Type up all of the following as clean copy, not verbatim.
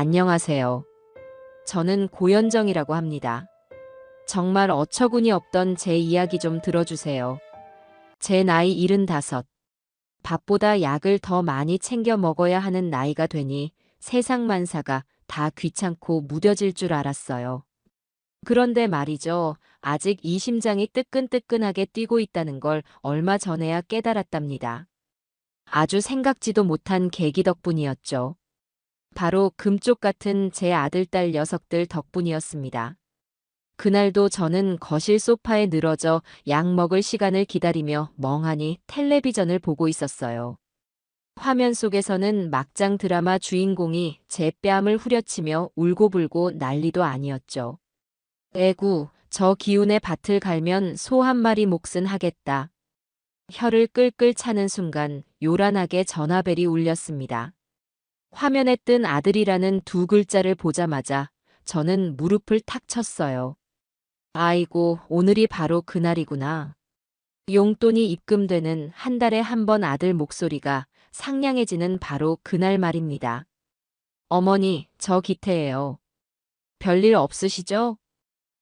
안녕하세요. 저는 고현정이라고 합니다. 정말 어처구니 없던 제 이야기 좀 들어주세요. 제 나이 75. 밥보다 약을 더 많이 챙겨 먹어야 하는 나이가 되니 세상 만사가 다 귀찮고 무뎌질 줄 알았어요. 그런데 말이죠. 아직 이 심장이 뜨끈뜨끈하게 뛰고 있다는 걸 얼마 전에야 깨달았답니다. 아주 생각지도 못한 계기 덕분이었죠. 바로 금쪽 같은 제 아들, 딸 녀석들 덕분이었습니다. 그날도 저는 거실 소파에 늘어져 약 먹을 시간을 기다리며 멍하니 텔레비전을 보고 있었어요. 화면 속에서는 막장 드라마 주인공이 제 뺨을 후려치며 울고불고 난리도 아니었죠. 에구, 저 기운에 밭을 갈면 소 한 마리 몫은 하겠다. 혀를 끌끌 차는 순간 요란하게 전화벨이 울렸습니다. 화면에 뜬 아들이라는 두 글자를 보자마자 저는 무릎을 탁 쳤어요. 아이고, 오늘이 바로 그날이구나. 용돈이 입금되는 한 달에 한 번 아들 목소리가 상냥해지는 바로 그날 말입니다. 어머니, 저 기태예요. 별일 없으시죠?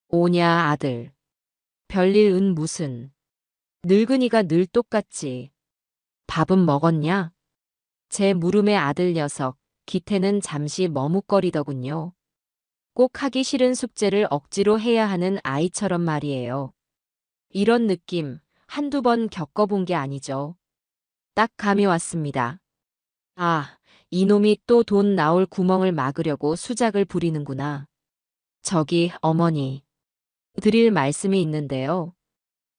오냐, 아들. 별일은 무슨. 늙은이가 늘 똑같지. 밥은 먹었냐? 제 물음의 아들 녀석, 기태는 잠시 머뭇거리더군요. 꼭 하기 싫은 숙제를 억지로 해야 하는 아이처럼 말이에요. 이런 느낌 한두 번 겪어본 게 아니죠. 딱 감이 왔습니다. 아, 이놈이 또 돈 나올 구멍을 막으려고 수작을 부리는구나. 저기, 어머니. 드릴 말씀이 있는데요.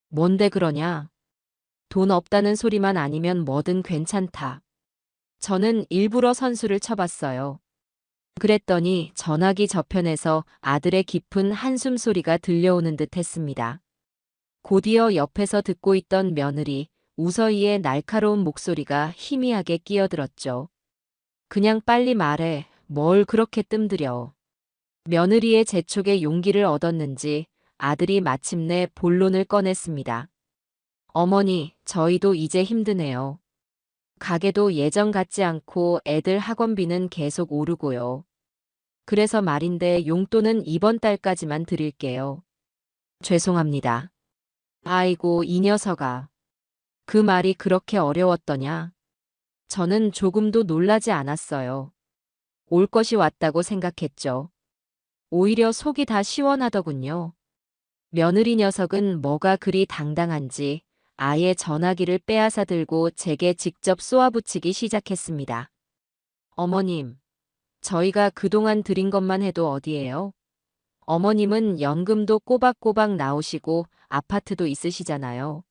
뭔데 그러냐? 돈 없다는 소리만 아니면 뭐든 괜찮다. 저는 일부러 선수를 쳐봤어요. 그랬더니 전화기 저편에서 아들의 깊은 한숨 소리가 들려오는 듯 했습니다. 곧이어 옆에서 듣고 있던 며느리 우서희의 날카로운 목소리가 희미하게 끼어들었죠. 그냥 빨리 말해. 뭘 그렇게 뜸들여. 며느리의 재촉에 용기를 얻었는지 아들이 마침내 본론을 꺼냈습니다. 어머니, 저희도 이제 힘드네요. 가게도 예전 같지 않고 애들 학원비는 계속 오르고요. 그래서 말인데 용돈은 이번 달까지만 드릴게요. 죄송합니다. 아이고, 이 녀석아. 그 말이 그렇게 어려웠더냐? 저는 조금도 놀라지 않았어요. 올 것이 왔다고 생각했죠. 오히려 속이 다 시원하더군요. 며느리 녀석은 뭐가 그리 당당한지 아예 전화기를 빼앗아 들고 제게 직접 쏘아붙이기 시작했습니다. 어머님, 저희가 그동안 드린 것만 해도 어디예요? 어머님은 연금도 꼬박꼬박 나오시고 아파트도 있으시잖아요.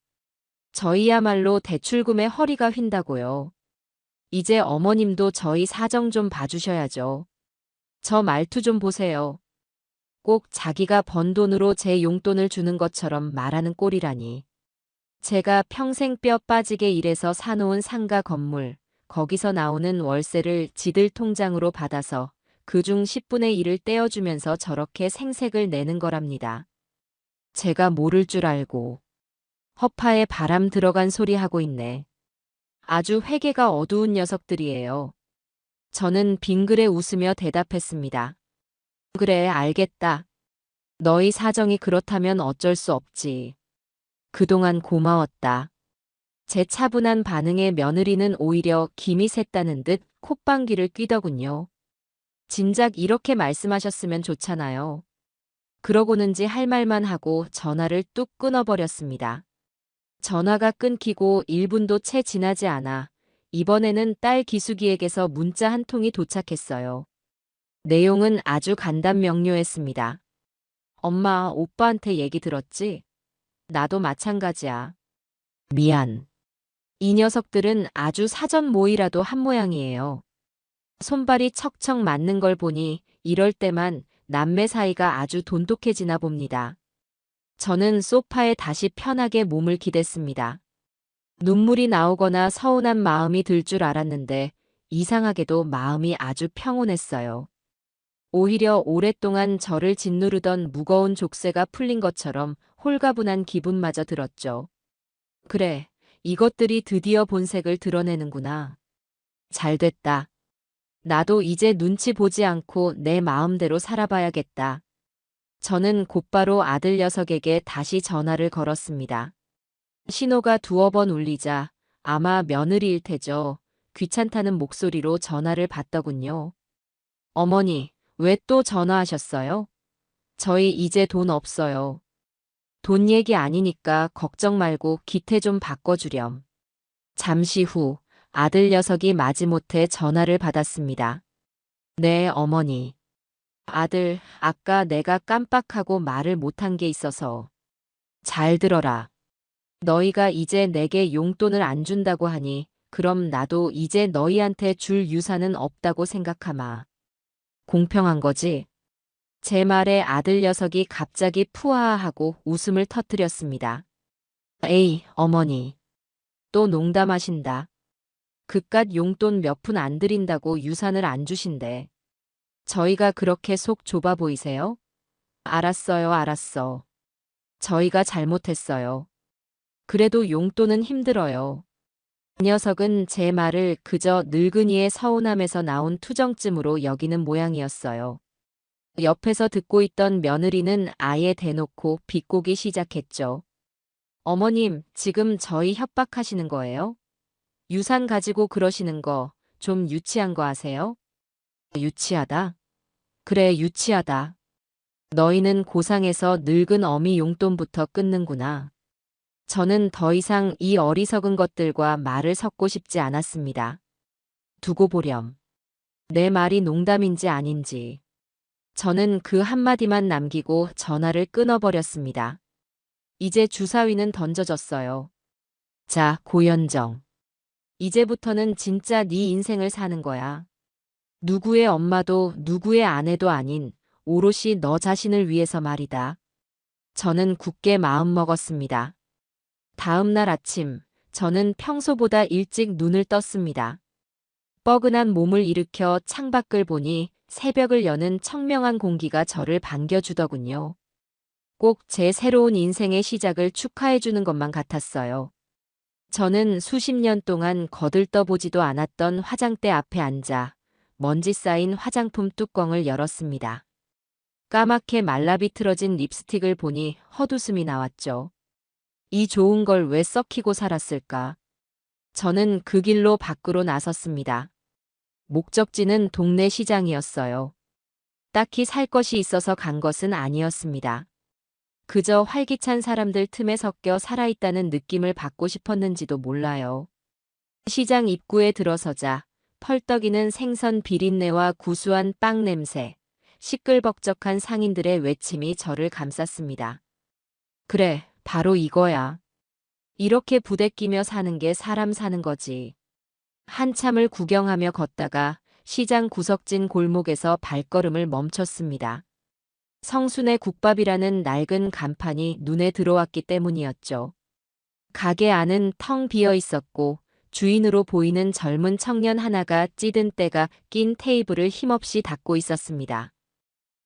저희야말로 대출금에 허리가 휜다고요. 이제 어머님도 저희 사정 좀 봐주셔야죠. 저 말투 좀 보세요. 꼭 자기가 번 돈으로 제 용돈을 주는 것처럼 말하는 꼴이라니. 제가 평생 뼈 빠지게 일해서 사놓은 상가 건물, 거기서 나오는 월세를 지들 통장으로 받아서 그중 10분의 1을 떼어주면서 저렇게 생색을 내는 거랍니다. 제가 모를 줄 알고 허파에 바람 들어간 소리 하고 있네. 아주 회개가 어두운 녀석들이에요. 저는 빙그레 웃으며 대답했습니다. 그래, 알겠다. 너희 사정이 그렇다면 어쩔 수 없지. 그동안 고마웠다. 제 차분한 반응에 며느리는 오히려 김이 샜다는 듯 콧방귀를 뀌더군요. 진작 이렇게 말씀하셨으면 좋잖아요. 그러고는지 할 말만 하고 전화를 뚝 끊어버렸습니다. 전화가 끊기고 1분도 채 지나지 않아 이번에는 딸 기숙이에게서 문자 한 통이 도착했어요. 내용은 아주 간단명료했습니다. 엄마, 오빠한테 얘기 들었지? 나도 마찬가지야. 미안. 이 녀석들은 아주 사전 모의라도 한 모양이에요. 손발이 척척 맞는 걸 보니 이럴 때만 남매 사이가 아주 돈독해지나 봅니다. 저는 소파에 다시 편하게 몸을 기댔습니다. 눈물이 나오거나 서운한 마음이 들 줄 알았는데 이상하게도 마음이 아주 평온했어요. 오히려 오랫동안 저를 짓누르던 무거운 족쇄가 풀린 것처럼 홀가분한 기분마저 들었죠. 그래, 이것들이 드디어 본색을 드러내는구나. 잘됐다. 나도 이제 눈치 보지 않고 내 마음대로 살아봐야겠다. 저는 곧바로 아들 녀석에게 다시 전화를 걸었습니다. 신호가 두어 번 울리자 아마 며느리일 테죠. 귀찮다는 목소리로 전화를 받더군요. 어머니, 왜 또 전화하셨어요? 저희 이제 돈 없어요. 돈 얘기 아니니까 걱정 말고 기태 좀 바꿔주렴. 잠시 후 아들 녀석이 마지못해 전화를 받았습니다. 네, 어머니. 아들, 아까 내가 깜빡하고 말을 못한 게 있어서. 잘 들어라. 너희가 이제 내게 용돈을 안 준다고 하니 그럼 나도 이제 너희한테 줄 유산은 없다고 생각하마. 공평한 거지? 제 말에 아들 녀석이 갑자기 푸아하고 웃음을 터뜨렸습니다. 에이, 어머니. 또 농담하신다. 그깟 용돈 몇 푼 안 드린다고 유산을 안 주신대. 저희가 그렇게 속 좁아 보이세요? 알았어요, 알았어. 저희가 잘못했어요. 그래도 용돈은 힘들어요. 그 녀석은 제 말을 그저 늙은이의 서운함에서 나온 투정쯤으로 여기는 모양이었어요. 옆에서 듣고 있던 며느리는 아예 대놓고 비꼬기 시작했죠. 어머님, 지금 저희 협박하시는 거예요? 유산 가지고 그러시는 거 좀 유치한 거 아세요? 유치하다? 그래, 유치하다. 너희는 고상해서 늙은 어미 용돈부터 끊는구나. 저는 더 이상 이 어리석은 것들과 말을 섞고 싶지 않았습니다. 두고 보렴. 내 말이 농담인지 아닌지. 저는 그 한마디만 남기고 전화를 끊어버렸습니다. 이제 주사위는 던져졌어요. 자, 고현정. 이제부터는 진짜 네 인생을 사는 거야. 누구의 엄마도 누구의 아내도 아닌 오롯이 너 자신을 위해서 말이다. 저는 굳게 마음먹었습니다. 다음 날 아침, 저는 평소보다 일찍 눈을 떴습니다. 뻐근한 몸을 일으켜 창밖을 보니 새벽을 여는 청명한 공기가 저를 반겨주더군요. 꼭 제 새로운 인생의 시작을 축하해주는 것만 같았어요. 저는 수십 년 동안 거들떠보지도 않았던 화장대 앞에 앉아 먼지 쌓인 화장품 뚜껑을 열었습니다. 까맣게 말라비틀어진 립스틱을 보니 헛웃음이 나왔죠. 이 좋은 걸 왜 썩히고 살았을까? 저는 그 길로 밖으로 나섰습니다. 목적지는 동네 시장이었어요. 딱히 살 것이 있어서 간 것은 아니었습니다. 그저 활기찬 사람들 틈에 섞여 살아있다는 느낌을 받고 싶었는지도 몰라요. 시장 입구에 들어서자 펄떡이는 생선 비린내와 구수한 빵 냄새, 시끌벅적한 상인들의 외침이 저를 감쌌습니다. 그래, 바로 이거야. 이렇게 부대끼며 사는 게 사람 사는 거지. 한참을 구경하며 걷다가 시장 구석진 골목에서 발걸음을 멈췄습니다. 성순의 국밥이라는 낡은 간판이 눈에 들어왔기 때문이었죠. 가게 안은 텅 비어 있었고 주인으로 보이는 젊은 청년 하나가 찌든 때가 낀 테이블을 힘없이 닦고 있었습니다.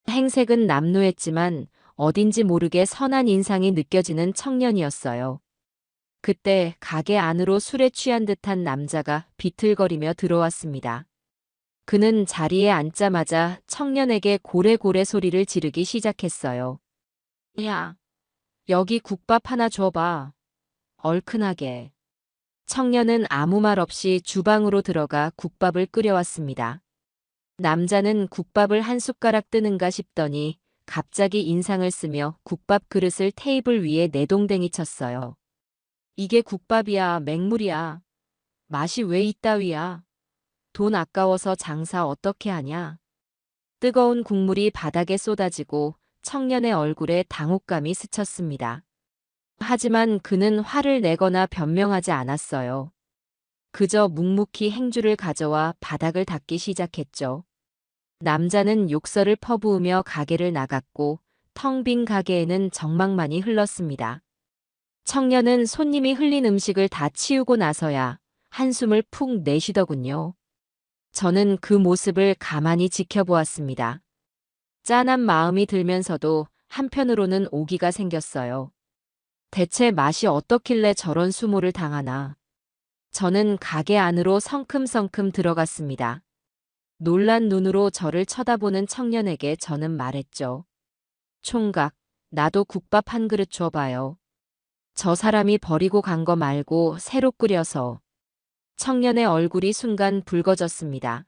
행색은 남루했지만 어딘지 모르게 선한 인상이 느껴지는 청년이었어요. 그때 가게 안으로 술에 취한 듯한 남자가 비틀거리며 들어왔습니다. 그는 자리에 앉자마자 청년에게 고래고래 소리를 지르기 시작했어요. 야, 여기 국밥 하나 줘봐. 얼큰하게. 청년은 아무 말 없이 주방으로 들어가 국밥을 끓여왔습니다. 남자는 국밥을 한 숟가락 뜨는가 싶더니 갑자기 인상을 쓰며 국밥 그릇을 테이블 위에 내동댕이 쳤어요. 이게 국밥이야, 맹물이야. 맛이 왜 이따위야? 돈 아까워서 장사 어떻게 하냐? 뜨거운 국물이 바닥에 쏟아지고 청년의 얼굴에 당혹감이 스쳤습니다. 하지만 그는 화를 내거나 변명하지 않았어요. 그저 묵묵히 행주를 가져와 바닥을 닦기 시작했죠. 남자는 욕설을 퍼부으며 가게를 나갔고 텅 빈 가게에는 적막만이 흘렀습니다. 청년은 손님이 흘린 음식을 다 치우고 나서야 한숨을 푹 내쉬더군요. 저는 그 모습을 가만히 지켜보았습니다. 짠한 마음이 들면서도 한편으로는 오기가 생겼어요. 대체 맛이 어떻길래 저런 수모를 당하나. 저는 가게 안으로 성큼성큼 들어갔습니다. 놀란 눈으로 저를 쳐다보는 청년에게 저는 말했죠. 총각, 나도 국밥 한 그릇 줘봐요. 저 사람이 버리고 간 거 말고 새로 끓여서. 청년의 얼굴이 순간 붉어졌습니다.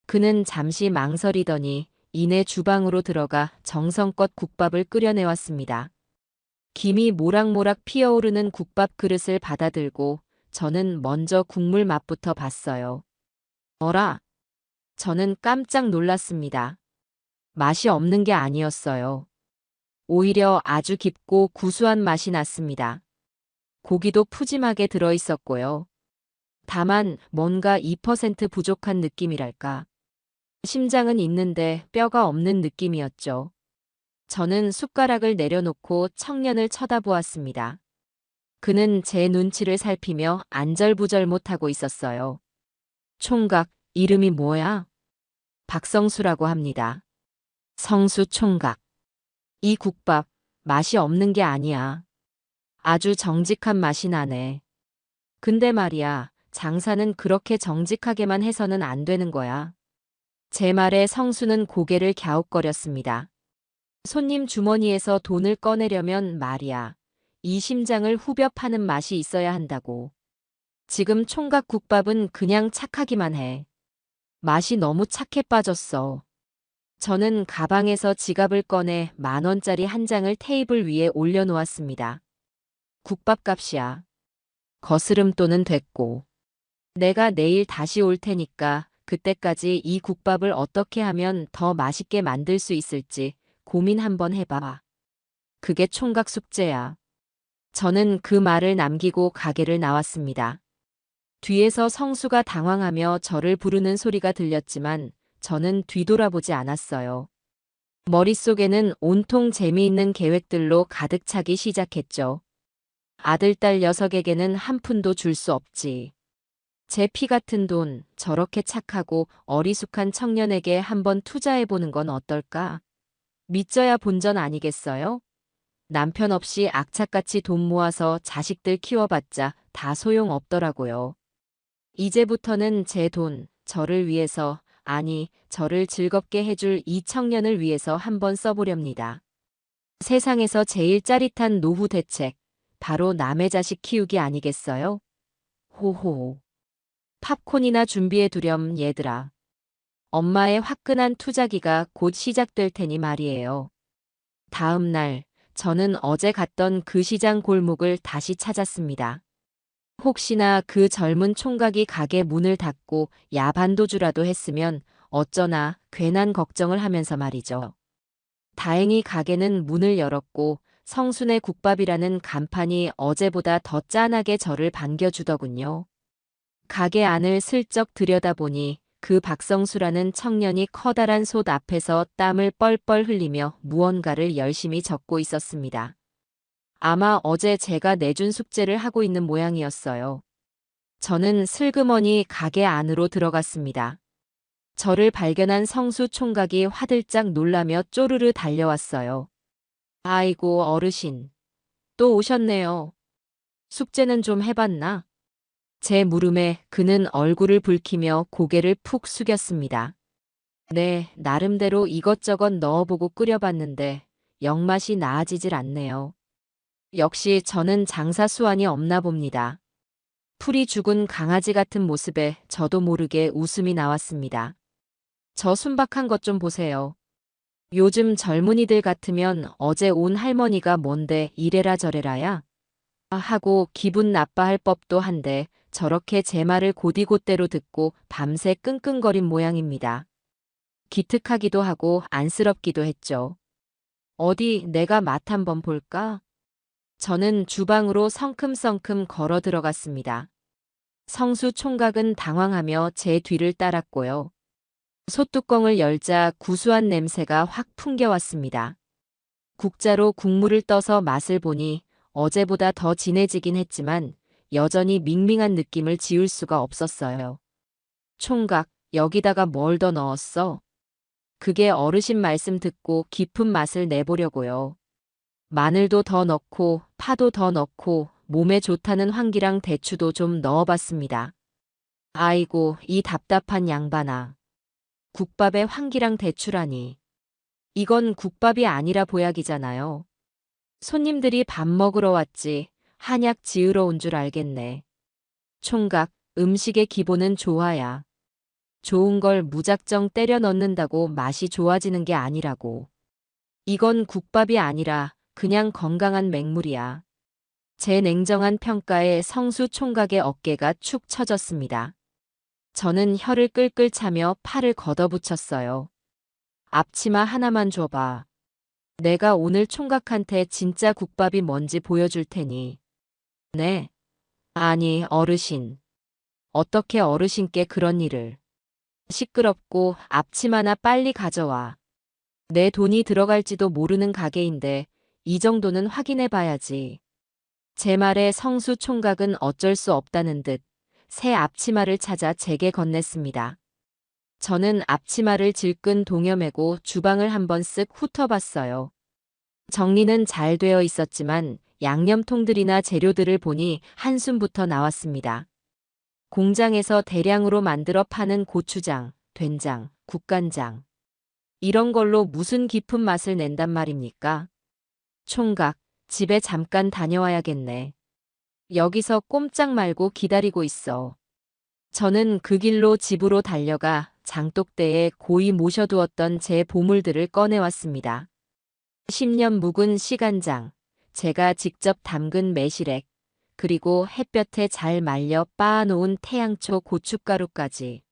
그는 잠시 망설이더니 이내 주방으로 들어가 정성껏 국밥을 끓여내왔습니다. 김이 모락모락 피어오르는 국밥 그릇을 받아들고 저는 먼저 국물 맛부터 봤어요. 어라? 저는 깜짝 놀랐습니다. 맛이 없는 게 아니었어요. 오히려 아주 깊고 구수한 맛이 났습니다. 고기도 푸짐하게 들어있었고요. 다만 뭔가 2% 부족한 느낌이랄까. 심장은 있는데 뼈가 없는 느낌이었죠. 저는 숟가락을 내려놓고 청년을 쳐다보았습니다. 그는 제 눈치를 살피며 안절부절 못하고 있었어요. 총각, 이름이 뭐야? 박성수라고 합니다. 성수 총각. 이 국밥, 맛이 없는 게 아니야. 아주 정직한 맛이 나네. 근데 말이야, 장사는 그렇게 정직하게만 해서는 안 되는 거야. 제 말에 성수는 고개를 갸웃거렸습니다. 손님 주머니에서 돈을 꺼내려면 말이야. 이 심장을 후벼 파는 맛이 있어야 한다고. 지금 총각 국밥은 그냥 착하기만 해. 맛이 너무 착해 빠졌어. 저는 가방에서 지갑을 꺼내 10,000원짜리 한 장을 테이블 위에 올려놓았습니다. 국밥값이야. 거스름돈은 됐고. 내가 내일 다시 올 테니까 그때까지 이 국밥을 어떻게 하면 더 맛있게 만들 수 있을지 고민 한번 해봐. 그게 총각 숙제야. 저는 그 말을 남기고 가게를 나왔습니다. 뒤에서 성수가 당황하며 저를 부르는 소리가 들렸지만 저는 뒤돌아보지 않았어요. 머릿속에는 온통 재미있는 계획들로 가득 차기 시작했죠. 아들, 딸 녀석에게는 한 푼도 줄 수 없지. 제 피 같은 돈, 저렇게 착하고 어리숙한 청년에게 한번 투자해보는 건 어떨까? 믿져야 본전 아니겠어요? 남편 없이 악착같이 돈 모아서 자식들 키워봤자 다 소용없더라고요. 이제부터는 제 돈, 저를 위해서, 아니, 저를 즐겁게 해줄 이 청년을 위해서 한번 써보렵니다. 세상에서 제일 짜릿한 노후 대책, 바로 남의 자식 키우기 아니겠어요? 호호. 팝콘이나 준비해 두렴 얘들아. 엄마의 화끈한 투자기가 곧 시작될 테니 말이에요. 다음 날, 저는 어제 갔던 그 시장 골목을 다시 찾았습니다. 혹시나 그 젊은 총각이 가게 문을 닫고 야반도주라도 했으면 어쩌나 괜한 걱정을 하면서 말이죠. 다행히 가게는 문을 열었고 성순의 국밥이라는 간판이 어제보다 더 짠하게 저를 반겨주더군요. 가게 안을 슬쩍 들여다보니 그 박성수라는 청년이 커다란 솥 앞에서 땀을 뻘뻘 흘리며 무언가를 열심히 적고 있었습니다. 아마 어제 제가 내준 숙제를 하고 있는 모양이었어요. 저는 슬그머니 가게 안으로 들어갔습니다. 저를 발견한 성수 총각이 화들짝 놀라며 쪼르르 달려왔어요. 아이고 어르신. 또 오셨네요. 숙제는 좀 해봤나? 제 물음에 그는 얼굴을 붉히며 고개를 푹 숙였습니다. 네, 나름대로 이것저것 넣어보고 끓여봤는데 영맛이 나아지질 않네요. 역시 저는 장사 수완이 없나 봅니다. 풀이 죽은 강아지 같은 모습에 저도 모르게 웃음이 나왔습니다. 저 순박한 것 좀 보세요. 요즘 젊은이들 같으면 어제 온 할머니가 뭔데 이래라 저래라야? 하고 기분 나빠할 법도 한데 저렇게 제 말을 곧이곧대로 듣고 밤새 끙끙거린 모양입니다. 기특하기도 하고 안쓰럽기도 했죠. 어디 내가 맛 한번 볼까? 저는 주방으로 성큼성큼 걸어 들어갔습니다. 성수 총각은 당황하며 제 뒤를 따랐고요. 솥뚜껑을 열자 구수한 냄새가 확 풍겨왔습니다. 국자로 국물을 떠서 맛을 보니 어제보다 더 진해지긴 했지만 여전히 밍밍한 느낌을 지울 수가 없었어요. 총각, 여기다가 뭘 더 넣었어? 그게 어르신 말씀 듣고 깊은 맛을 내보려고요. 마늘도 더 넣고 파도 더 넣고 몸에 좋다는 황기랑 대추도 좀 넣어봤습니다. 아이고, 이 답답한 양반아. 국밥에 황기랑 대추라니. 이건 국밥이 아니라 보약이잖아요. 손님들이 밥 먹으러 왔지 한약 지으러 온 줄 알겠네. 총각, 음식의 기본은 조화야. 좋은 걸 무작정 때려 넣는다고 맛이 좋아지는 게 아니라고. 이건 국밥이 아니라 그냥 건강한 맹물이야. 제 냉정한 평가에 성수 총각의 어깨가 축 처졌습니다. 저는 혀를 끌끌 차며 팔을 걷어붙였어요. 앞치마 하나만 줘봐. 내가 오늘 총각한테 진짜 국밥이 뭔지 보여줄 테니. 네. 아니, 어르신. 어떻게 어르신께 그런 일을. 시끄럽고 앞치마나 빨리 가져와. 내 돈이 들어갈지도 모르는 가게인데 이 정도는 확인해 봐야지. 제 말에 성수 총각은 어쩔 수 없다는 듯 새 앞치마를 찾아 제게 건넸습니다. 저는 앞치마를 질끈 동여매고 주방을 한번 쓱 훑어봤어요. 정리는 잘 되어 있었지만 양념통들이나 재료들을 보니 한숨부터 나왔습니다. 공장에서 대량으로 만들어 파는 고추장, 된장, 국간장. 이런 걸로 무슨 깊은 맛을 낸단 말입니까? 총각, 집에 잠깐 다녀와야겠네. 여기서 꼼짝 말고 기다리고 있어. 저는 그 길로 집으로 달려가 장독대에 고이 모셔두었던 제 보물들을 꺼내왔습니다. 10년 묵은 시간장, 제가 직접 담근 매실액, 그리고 햇볕에 잘 말려 빻아놓은 태양초 고춧가루까지.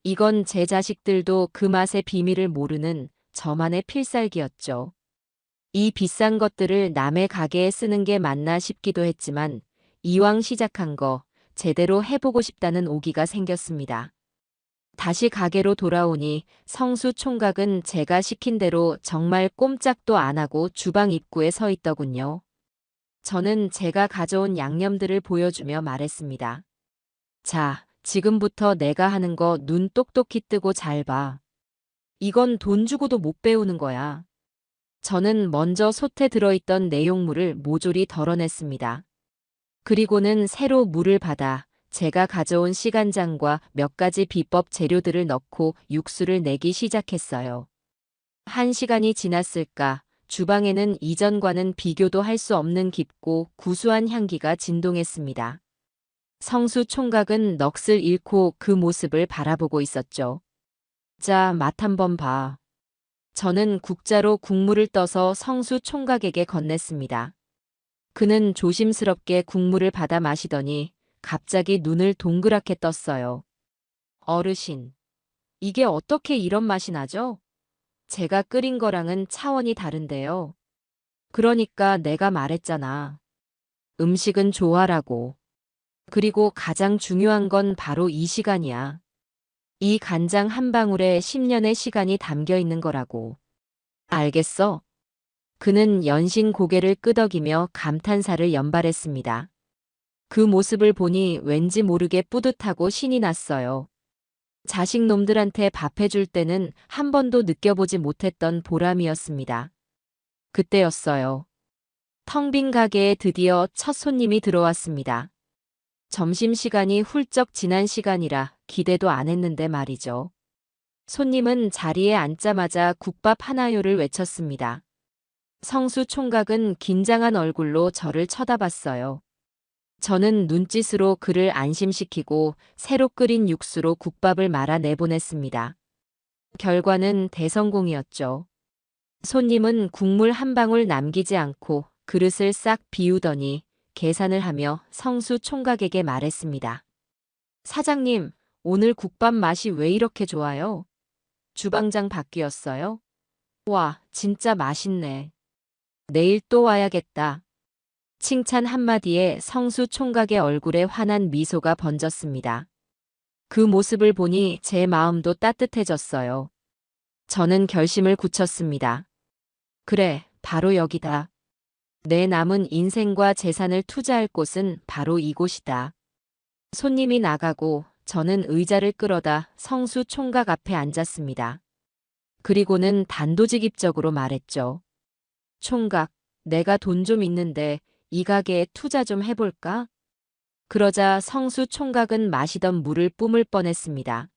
이건 제 자식들도 그 맛의 비밀을 모르는 저만의 필살기였죠. 이 비싼 것들을 남의 가게에 쓰는 게 맞나 싶기도 했지만 이왕 시작한 거 제대로 해보고 싶다는 오기가 생겼습니다. 다시 가게로 돌아오니 성수 총각은 제가 시킨 대로 정말 꼼짝도 안 하고 주방 입구에 서 있더군요. 저는 제가 가져온 양념들을 보여주며 말했습니다. 자, 지금부터 내가 하는 거 눈 똑똑히 뜨고 잘 봐. 이건 돈 주고도 못 배우는 거야. 저는 먼저 솥에 들어있던 내용물을 모조리 덜어냈습니다. 그리고는 새로 물을 받아 제가 가져온 시간장과 몇 가지 비법 재료들을 넣고 육수를 내기 시작했어요. 1시간이 지났을까 주방에는 이전과는 비교도 할 수 없는 깊고 구수한 향기가 진동했습니다. 성수 총각은 넋을 잃고 그 모습을 바라보고 있었죠. 자, 맛 한번 봐. 저는 국자로 국물을 떠서 성수 총각에게 건넸습니다. 그는 조심스럽게 국물을 받아 마시더니 갑자기 눈을 동그랗게 떴어요. 어르신, 이게 어떻게 이런 맛이 나죠? 제가 끓인 거랑은 차원이 다른데요. 그러니까 내가 말했잖아. 음식은 조화라고. 그리고 가장 중요한 건 바로 이 시간이야. 이 간장 한 방울에 10년의 시간이 담겨 있는 거라고. 알겠어? 그는 연신 고개를 끄덕이며 감탄사를 연발했습니다. 그 모습을 보니 왠지 모르게 뿌듯하고 신이 났어요. 자식 놈들한테 밥 해줄 때는 한 번도 느껴보지 못했던 보람이었습니다. 그때였어요. 텅 빈 가게에 드디어 첫 손님이 들어왔습니다. 점심시간이 훌쩍 지난 시간이라 기대도 안 했는데 말이죠. 손님은 자리에 앉자마자 국밥 하나요를 외쳤습니다. 성수 총각은 긴장한 얼굴로 저를 쳐다봤어요. 저는 눈짓으로 그를 안심시키고 새로 끓인 육수로 국밥을 말아 내보냈습니다. 결과는 대성공이었죠. 손님은 국물 한 방울 남기지 않고 그릇을 싹 비우더니 계산을 하며 성수 총각에게 말했습니다. 사장님, 오늘 국밥 맛이 왜 이렇게 좋아요? 주방장 바뀌었어요? 와, 진짜 맛있네. 내일 또 와야겠다. 칭찬 한마디에 성수 총각의 얼굴에 환한 미소가 번졌습니다. 그 모습을 보니 제 마음도 따뜻해졌어요. 저는 결심을 굳혔습니다. 그래, 바로 여기다. 내 남은 인생과 재산을 투자할 곳은 바로 이곳이다. 손님이 나가고 저는 의자를 끌어다 성수 총각 앞에 앉았습니다. 그리고는 단도직입적으로 말했죠. 총각, 내가 돈 좀 있는데 이 가게에 투자 좀 해볼까? 그러자 성수 총각은 마시던 물을 뿜을 뻔했습니다.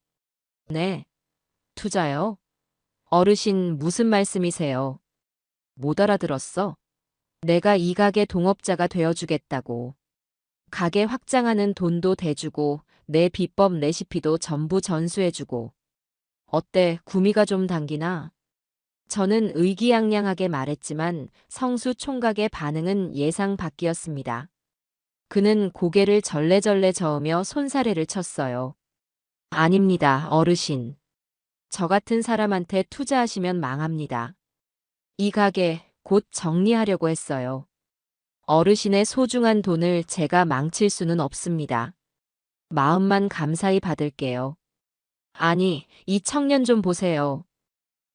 네. 투자요? 어르신 무슨 말씀이세요? 못 알아들었어? 내가 이 가게 동업자가 되어주겠다고. 가게 확장하는 돈도 대주고 내 비법 레시피도 전부 전수해주고. 어때, 구미가 좀 당기나? 저는 의기양양하게 말했지만 성수 총각의 반응은 예상 밖이었습니다. 그는 고개를 절레절레 저으며 손사래를 쳤어요. 아닙니다, 어르신. 저 같은 사람한테 투자하시면 망합니다. 이 가게 곧 정리하려고 했어요. 어르신의 소중한 돈을 제가 망칠 수는 없습니다. 마음만 감사히 받을게요. 아니, 이 청년 좀 보세요.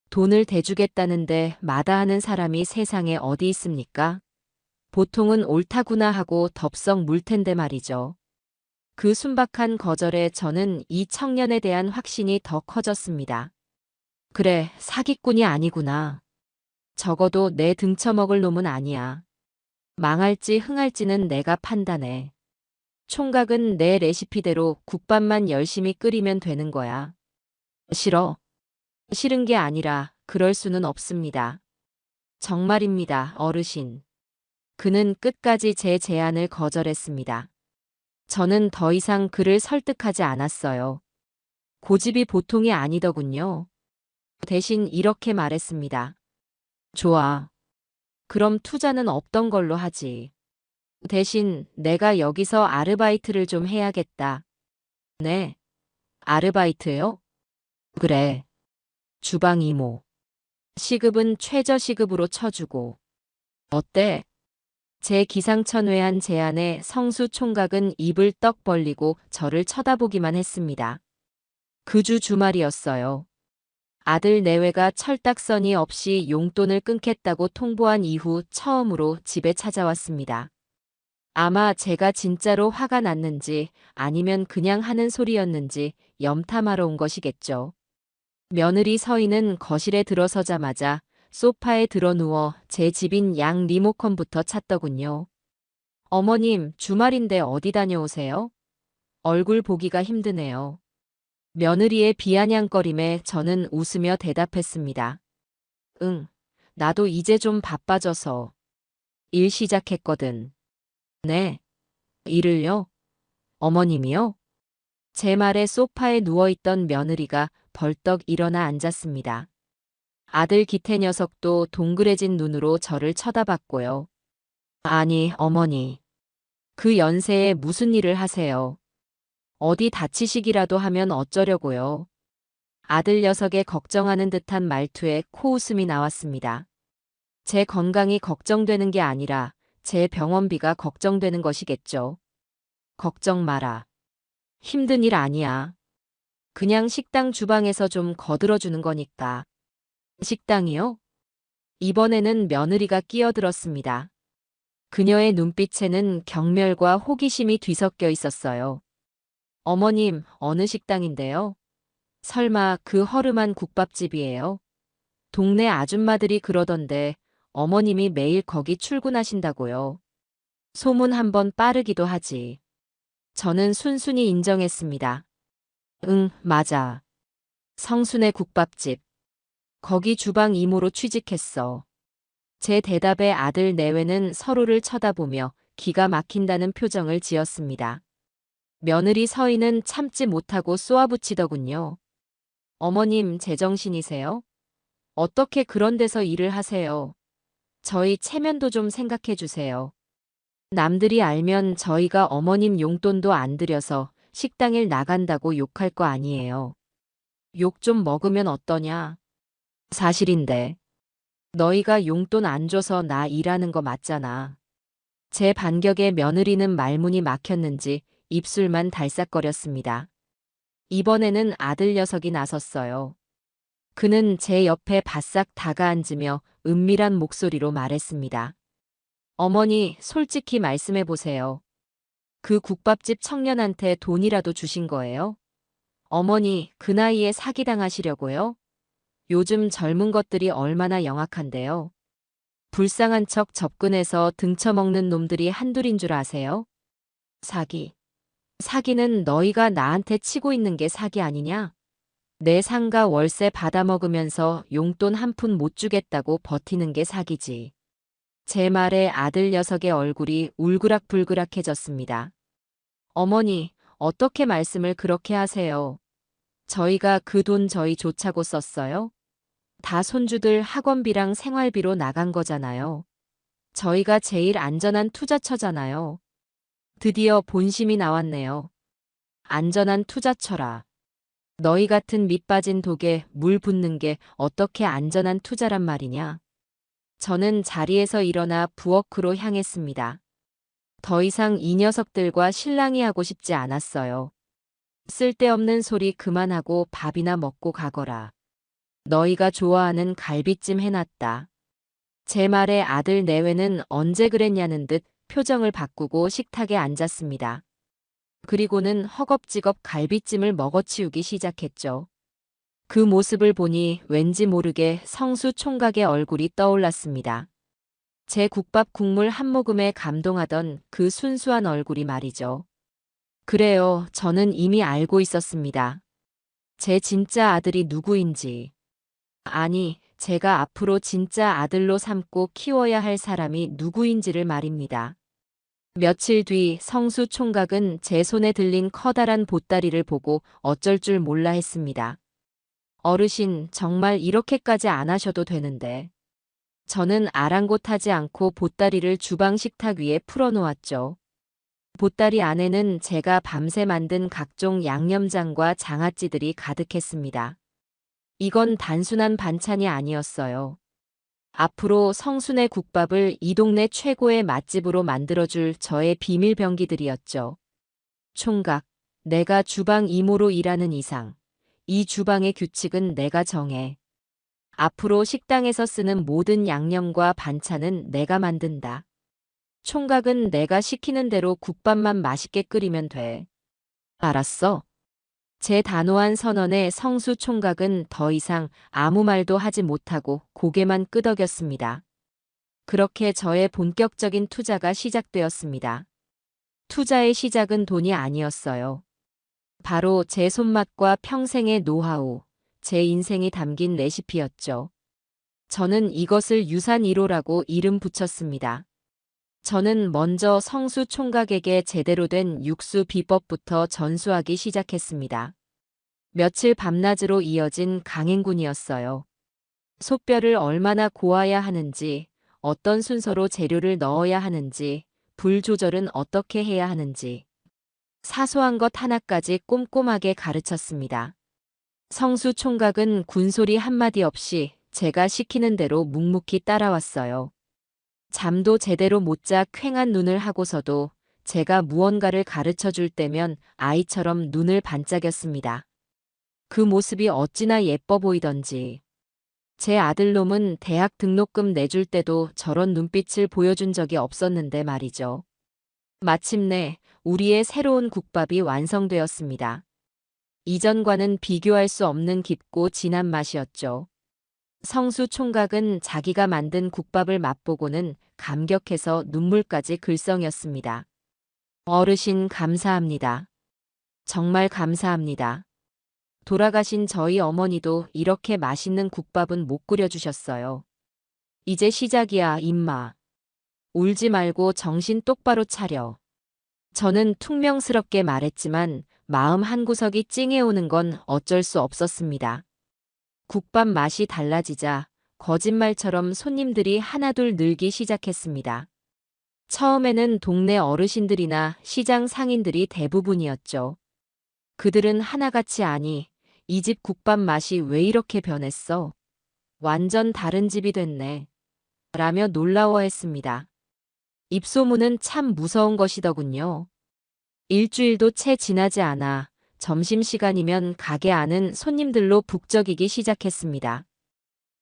돈을 대주겠다는데 마다하는 사람이 세상에 어디 있습니까? 보통은 옳다구나 하고 덥석 물 텐데 말이죠. 그 순박한 거절에 저는 이 청년에 대한 확신이 더 커졌습니다. 그래, 사기꾼이 아니구나. 적어도 내 등쳐먹을 놈은 아니야. 망할지 흥할지는 내가 판단해. 총각은 내 레시피대로 국밥만 열심히 끓이면 되는 거야. 싫어. 싫은 게 아니라 그럴 수는 없습니다. 정말입니다, 어르신. 그는 끝까지 제 제안을 거절했습니다. 저는 더 이상 그를 설득하지 않았어요. 고집이 보통이 아니더군요. 대신 이렇게 말했습니다. 좋아. 그럼 투자는 없던 걸로 하지. 대신 내가 여기서 아르바이트를 좀 해야겠다. 네. 아르바이트요? 그래. 주방 이모. 시급은 최저 시급으로 쳐주고. 어때? 제 기상천외한 제안에 성수 총각은 입을 떡 벌리고 저를 쳐다보기만 했습니다. 그 주 주말이었어요. 아들 내외가 철딱서니 없이 용돈을 끊겠다고 통보한 이후 처음으로 집에 찾아왔습니다. 아마 제가 진짜로 화가 났는지 아니면 그냥 하는 소리였는지 염탐하러 온 것이겠죠. 며느리 서희는 거실에 들어서자마자 소파에 드러누워 제 집인 양 리모컨부터 찾더군요. 어머님, 주말인데 어디 다녀오세요? 얼굴 보기가 힘드네요. 며느리의 비아냥거림에 저는 웃으며 대답했습니다. 응, 나도 이제 좀 바빠져서. 일 시작했거든. 네. 일을요? 어머님이요? 제 말에 소파에 누워있던 며느리가 벌떡 일어나 앉았습니다. 아들 기태 녀석도 동그래진 눈으로 저를 쳐다봤고요. 아니, 어머니. 그 연세에 무슨 일을 하세요? 어디 다치시기라도 하면 어쩌려고요? 아들 녀석의 걱정하는 듯한 말투에 코웃음이 나왔습니다. 제 건강이 걱정되는 게 아니라 제 병원비가 걱정되는 것이겠죠. 걱정 마라. 힘든 일 아니야. 그냥 식당 주방에서 좀 거들어주는 거니까. 식당이요? 이번에는 며느리가 끼어들었습니다. 그녀의 눈빛에는 경멸과 호기심이 뒤섞여 있었어요. 어머님, 어느 식당인데요? 설마 그 허름한 국밥집이에요? 동네 아줌마들이 그러던데 어머님이 매일 거기 출근하신다고요. 소문 한번 빠르기도 하지. 저는 순순히 인정했습니다. 응, 맞아. 성순의 국밥집. 거기 주방 이모로 취직했어. 제 대답에 아들 내외는 서로를 쳐다보며 기가 막힌다는 표정을 지었습니다. 며느리 서희는 참지 못하고 쏘아붙이더군요. 어머님, 제정신이세요? 어떻게 그런 데서 일을 하세요? 저희 체면도 좀 생각해 주세요. 남들이 알면 저희가 어머님 용돈도 안 들여서 식당일 나간다고 욕할 거 아니에요. 욕 좀 먹으면 어떠냐? 사실인데. 너희가 용돈 안 줘서 나 일하는 거 맞잖아. 제 반격에 며느리는 말문이 막혔는지 입술만 달싹거렸습니다. 이번에는 아들 녀석이 나섰어요. 그는 제 옆에 바싹 다가앉으며 은밀한 목소리로 말했습니다. 어머니, 솔직히 말씀해 보세요. 그 국밥집 청년한테 돈이라도 주신 거예요? 어머니, 그 나이에 사기당하시려고요? 요즘 젊은 것들이 얼마나 영악한데요. 불쌍한 척 접근해서 등쳐먹는 놈들이 한둘인 줄 아세요? 사기. 사기는 너희가 나한테 치고 있는 게 사기 아니냐? 내 상가 월세 받아먹으면서 용돈 한 푼 못 주겠다고 버티는 게 사기지. 제 말에 아들 녀석의 얼굴이 울그락불그락해졌습니다. 어머니, 어떻게 말씀을 그렇게 하세요? 저희가 그 돈 저희 좋자고 썼어요? 다 손주들 학원비랑 생활비로 나간 거잖아요. 저희가 제일 안전한 투자처잖아요. 드디어 본심이 나왔네요. 안전한 투자처라. 너희 같은 밑 빠진 독에 물 붓는 게 어떻게 안전한 투자란 말이냐? 저는 자리에서 일어나 부엌으로 향했습니다. 더 이상 이 녀석들과 실랑이 하고 싶지 않았어요. 쓸데없는 소리 그만하고 밥이나 먹고 가거라. 너희가 좋아하는 갈비찜 해놨다. 제 말에 아들 내외는 언제 그랬냐는 듯 표정을 바꾸고 식탁에 앉았습니다. 그리고는 허겁지겁 갈비찜을 먹어치우기 시작했죠. 그 모습을 보니 왠지 모르게 성수 총각의 얼굴이 떠올랐습니다. 제 국밥 국물 한 모금에 감동하던 그 순수한 얼굴이 말이죠. 그래요, 저는 이미 알고 있었습니다. 제 진짜 아들이 누구인지. 아니, 제가 앞으로 진짜 아들로 삼고 키워야 할 사람이 누구인지를 말입니다. 며칠 뒤 성수 총각은 제 손에 들린 커다란 보따리를 보고 어쩔 줄 몰라 했습니다. 어르신, 정말 이렇게까지 안 하셔도 되는데. 저는 아랑곳하지 않고 보따리를 주방 식탁 위에 풀어놓았죠. 보따리 안에는 제가 밤새 만든 각종 양념장과 장아찌들이 가득했습니다. 이건 단순한 반찬이 아니었어요. 앞으로 성순의 국밥을 이 동네 최고의 맛집으로 만들어줄 저의 비밀 병기들이었죠. 총각, 내가 주방 이모로 일하는 이상, 이 주방의 규칙은 내가 정해. 앞으로 식당에서 쓰는 모든 양념과 반찬은 내가 만든다. 총각은 내가 시키는 대로 국밥만 맛있게 끓이면 돼. 알았어? 제 단호한 선언에 성수 총각은 더 이상 아무 말도 하지 못하고 고개만 끄덕였습니다. 그렇게 저의 본격적인 투자가 시작되었습니다. 투자의 시작은 돈이 아니었어요. 바로 제 손맛과 평생의 노하우, 제 인생이 담긴 레시피였죠. 저는 이것을 유산 1호라고 이름 붙였습니다. 저는 먼저 성수 총각에게 제대로 된 육수 비법부터 전수하기 시작했습니다. 며칠 밤낮으로 이어진 강행군이었어요. 솥뼈를 얼마나 고아야 하는지, 어떤 순서로 재료를 넣어야 하는지, 불 조절은 어떻게 해야 하는지. 사소한 것 하나까지 꼼꼼하게 가르쳤습니다. 성수 총각은 군소리 한마디 없이 제가 시키는 대로 묵묵히 따라왔어요. 잠도 제대로 못 자 퀭한 눈을 하고서도 제가 무언가를 가르쳐 줄 때면 아이처럼 눈을 반짝였습니다. 그 모습이 어찌나 예뻐 보이던지. 제 아들놈은 대학 등록금 내줄 때도 저런 눈빛을 보여준 적이 없었는데 말이죠. 마침내 우리의 새로운 국밥이 완성되었습니다. 이전과는 비교할 수 없는 깊고 진한 맛이었죠. 성수 총각은 자기가 만든 국밥을 맛보고는 감격해서 눈물까지 글썽였습니다. 어르신 감사합니다. 정말 감사합니다. 돌아가신 저희 어머니도 이렇게 맛있는 국밥은 못 끓여주셨어요. 이제 시작이야, 임마. 울지 말고 정신 똑바로 차려. 저는 퉁명스럽게 말했지만 마음 한구석이 찡해오는 건 어쩔 수 없었습니다. 국밥 맛이 달라지자 거짓말처럼 손님들이 하나둘 늘기 시작했습니다. 처음에는 동네 어르신들이나 시장 상인들이 대부분이었죠. 그들은 하나같이 아니, 이 집 국밥 맛이 왜 이렇게 변했어? 완전 다른 집이 됐네. 라며 놀라워했습니다. 입소문은 참 무서운 것이더군요. 일주일도 채 지나지 않아 점심시간이면 가게 안은 손님들로 북적이기 시작했습니다.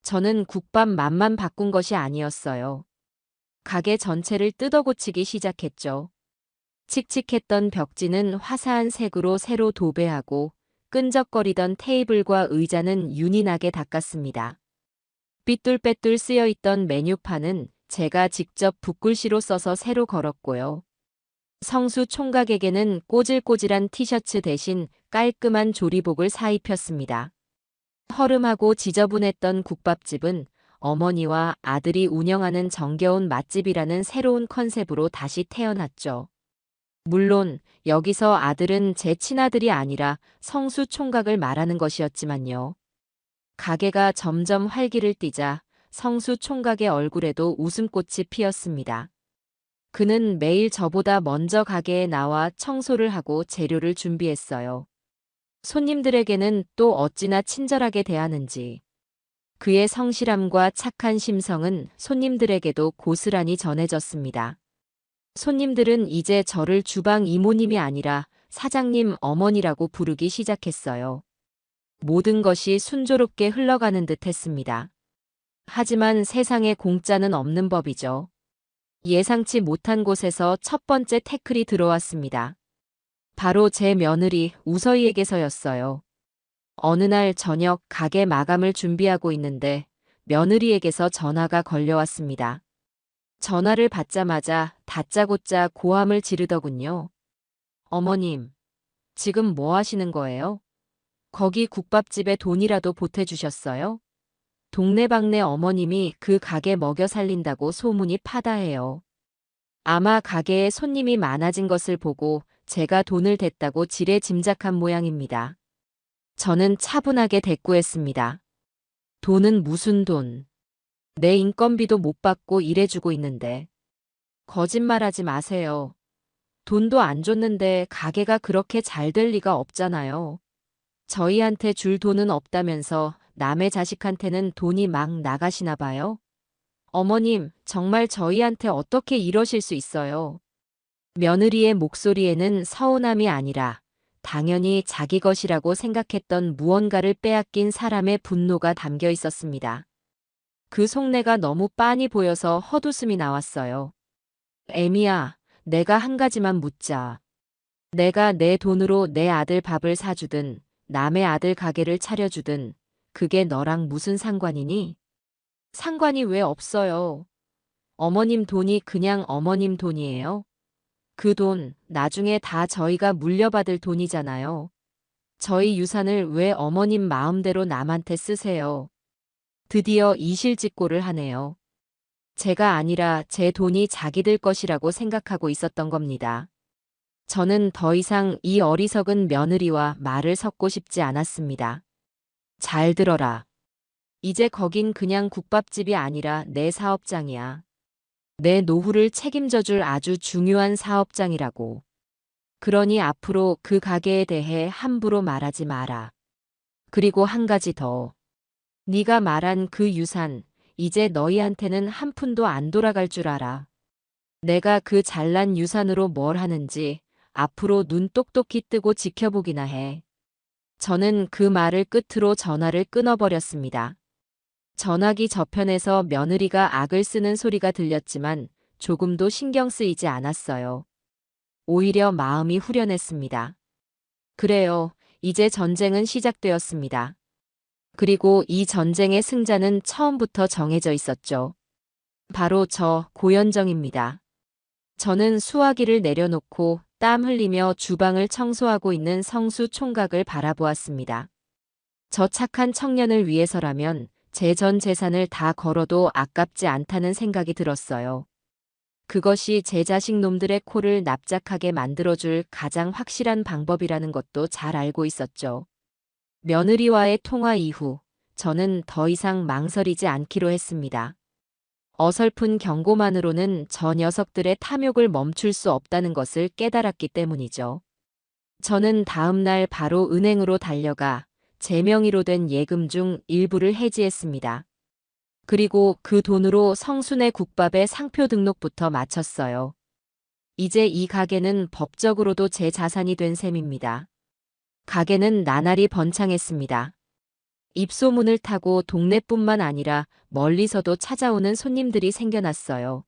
저는 국밥 맛만 바꾼 것이 아니었어요. 가게 전체를 뜯어고치기 시작했죠. 칙칙했던 벽지는 화사한 색으로 새로 도배하고 끈적거리던 테이블과 의자는 윤이 나게 닦았습니다. 삐뚤빼뚤 쓰여있던 메뉴판은 제가 직접 붓글씨로 써서 새로 걸었고요. 성수 총각에게는 꼬질꼬질한 티셔츠 대신 깔끔한 조리복을 사입혔습니다. 허름하고 지저분했던 국밥집은 어머니와 아들이 운영하는 정겨운 맛집이라는 새로운 컨셉으로 다시 태어났죠. 물론 여기서 아들은 제 친아들이 아니라 성수 총각을 말하는 것이었지만요. 가게가 점점 활기를 띠자 성수 총각의 얼굴에도 웃음꽃이 피었습니다. 그는 매일 저보다 먼저 가게에 나와 청소를 하고 재료를 준비했어요. 손님들에게는 또 어찌나 친절하게 대하는지. 그의 성실함과 착한 심성은 손님들에게도 고스란히 전해졌습니다. 손님들은 이제 저를 주방 이모님이 아니라 사장님 어머니라고 부르기 시작했어요. 모든 것이 순조롭게 흘러가는 듯 했습니다. 하지만 세상에 공짜는 없는 법이죠. 예상치 못한 곳에서 첫 번째 태클이 들어왔습니다. 바로 제 며느리 우서희에게서였어요. 어느 날 저녁 가게 마감을 준비하고 있는데 며느리에게서 전화가 걸려왔습니다. 전화를 받자마자 다짜고짜 고함을 지르더군요. 어머님, 지금 뭐 하시는 거예요? 거기 국밥집에 돈이라도 보태주셨어요? 동네방네 어머님이 그 가게 먹여 살린다고 소문이 파다해요. 아마 가게에 손님이 많아진 것을 보고 제가 돈을 댔다고 지레 짐작한 모양입니다. 저는 차분하게 대꾸했습니다. 돈은 무슨 돈? 내 인건비도 못 받고 일해주고 있는데. 거짓말하지 마세요. 돈도 안 줬는데 가게가 그렇게 잘 될 리가 없잖아요. 저희한테 줄 돈은 없다면서 남의 자식한테는 돈이 막 나가시나 봐요. 어머님, 정말 저희한테 어떻게 이러실 수 있어요? 며느리의 목소리에는 서운함이 아니라 당연히 자기 것이라고 생각했던 무언가를 빼앗긴 사람의 분노가 담겨 있었습니다. 그 속내가 너무 빤히 보여서 헛웃음이 나왔어요. 애미야, 내가 한 가지만 묻자. 내가 내 돈으로 내 아들 밥을 사주든 남의 아들 가게를 차려주든 그게 너랑 무슨 상관이니? 상관이 왜 없어요? 어머님 돈이 그냥 어머님 돈이에요. 그 돈 나중에 다 저희가 물려받을 돈이잖아요. 저희 유산을 왜 어머님 마음대로 남한테 쓰세요? 드디어 이실직고를 하네요. 제가 아니라 제 돈이 자기들 것이라고 생각하고 있었던 겁니다. 저는 더 이상 이 어리석은 며느리와 말을 섞고 싶지 않았습니다. 잘 들어라. 이제 거긴 그냥 국밥집이 아니라 내 사업장이야. 내 노후를 책임져줄 아주 중요한 사업장이라고. 그러니 앞으로 그 가게에 대해 함부로 말하지 마라. 그리고 한 가지 더. 네가 말한 그 유산, 이제 너희한테는 한 푼도 안 돌아갈 줄 알아. 내가 그 잘난 유산으로 뭘 하는지 앞으로 눈 똑똑히 뜨고 지켜보기나 해. 저는 그 말을 끝으로 전화를 끊어버렸습니다. 전화기 저편에서 며느리가 악을 쓰는 소리가 들렸지만 조금도 신경 쓰이지 않았어요. 오히려 마음이 후련했습니다. 그래요, 이제 전쟁은 시작되었습니다. 그리고 이 전쟁의 승자는 처음부터 정해져 있었죠. 바로 저 고연정입니다. 저는 수화기를 내려놓고 땀 흘리며 주방을 청소하고 있는 성수 총각을 바라보았습니다. 저 착한 청년을 위해서라면 제 전 재산을 다 걸어도 아깝지 않다는 생각이 들었어요. 그것이 제 자식 놈들의 코를 납작하게 만들어줄 가장 확실한 방법이라는 것도 잘 알고 있었죠. 며느리와의 통화 이후 저는 더 이상 망설이지 않기로 했습니다. 어설픈 경고만으로는 저 녀석들의 탐욕을 멈출 수 없다는 것을 깨달았기 때문이죠. 저는 다음 날 바로 은행으로 달려가 제 명의로 된 예금 중 일부를 해지했습니다. 그리고 그 돈으로 성순의 국밥의 상표 등록부터 마쳤어요. 이제 이 가게는 법적으로도 제 자산이 된 셈입니다. 가게는 나날이 번창했습니다. 입소문을 타고 동네뿐만 아니라 멀리서도 찾아오는 손님들이 생겨났어요.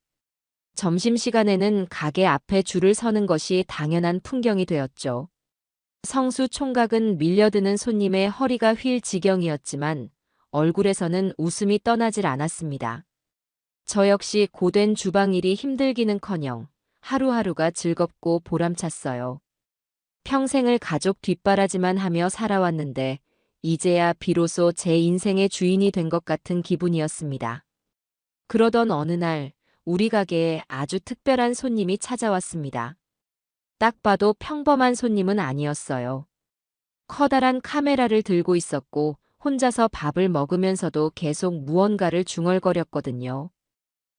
점심시간에는 가게 앞에 줄을 서는 것이 당연한 풍경이 되었죠. 성수 총각은 밀려드는 손님의 허리가 휠 지경이었지만 얼굴에서는 웃음이 떠나질 않았습니다. 저 역시 고된 주방일이 힘들기는커녕 하루하루가 즐겁고 보람찼어요. 평생을 가족 뒷바라지만 하며 살아왔는데 이제야 비로소 제 인생의 주인이 된 것 같은 기분이었습니다. 그러던 어느 날 우리 가게에 아주 특별한 손님이 찾아왔습니다. 딱 봐도 평범한 손님은 아니었어요. 커다란 카메라를 들고 있었고 혼자서 밥을 먹으면서도 계속 무언가를 중얼거렸거든요.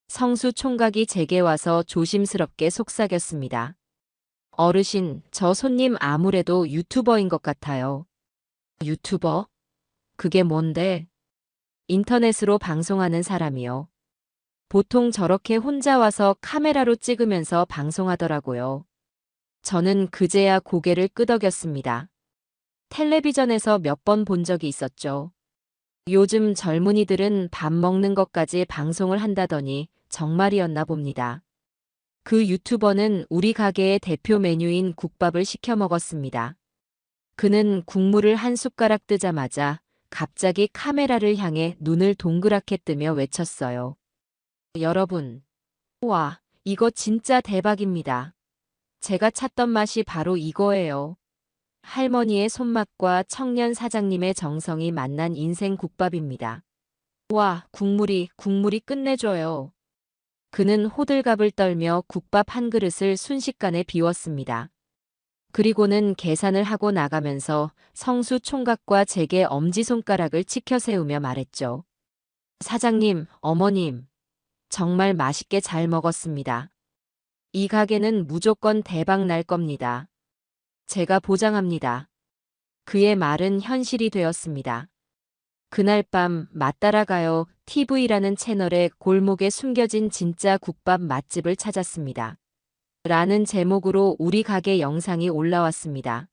성수 총각이 제게 와서 조심스럽게 속삭였습니다. 어르신, 저 손님 아무래도 유튜버인 것 같아요. 유튜버? 그게 뭔데? 인터넷으로 방송하는 사람이요. 보통 저렇게 혼자 와서 카메라로 찍으면서 방송하더라고요. 저는 그제야 고개를 끄덕였습니다. 텔레비전에서 몇 번 본 적이 있었죠. 요즘 젊은이들은 밥 먹는 것까지 방송을 한다더니 정말이었나 봅니다. 그 유튜버는 우리 가게의 대표 메뉴인 국밥을 시켜 먹었습니다. 그는 국물을 한 숟가락 뜨자마자 갑자기 카메라를 향해 눈을 동그랗게 뜨며 외쳤어요. 여러분, 와, 이거 진짜 대박입니다. 제가 찾던 맛이 바로 이거예요. 할머니의 손맛과 청년 사장님의 정성이 만난 인생 국밥입니다. 와, 국물이 끝내줘요. 그는 호들갑을 떨며 국밥 한 그릇을 순식간에 비웠습니다. 그리고는 계산을 하고 나가면서 성수 총각과 제게 엄지손가락을 치켜 세우며 말했죠. 사장님, 어머님, 정말 맛있게 잘 먹었습니다. 이 가게는 무조건 대박 날 겁니다. 제가 보장합니다. 그의 말은 현실이 되었습니다. 그날 밤 맛따라가요 TV라는 채널의 골목에 숨겨진 진짜 국밥 맛집을 찾았습니다. 라는 제목으로 우리 가게 영상이 올라왔습니다.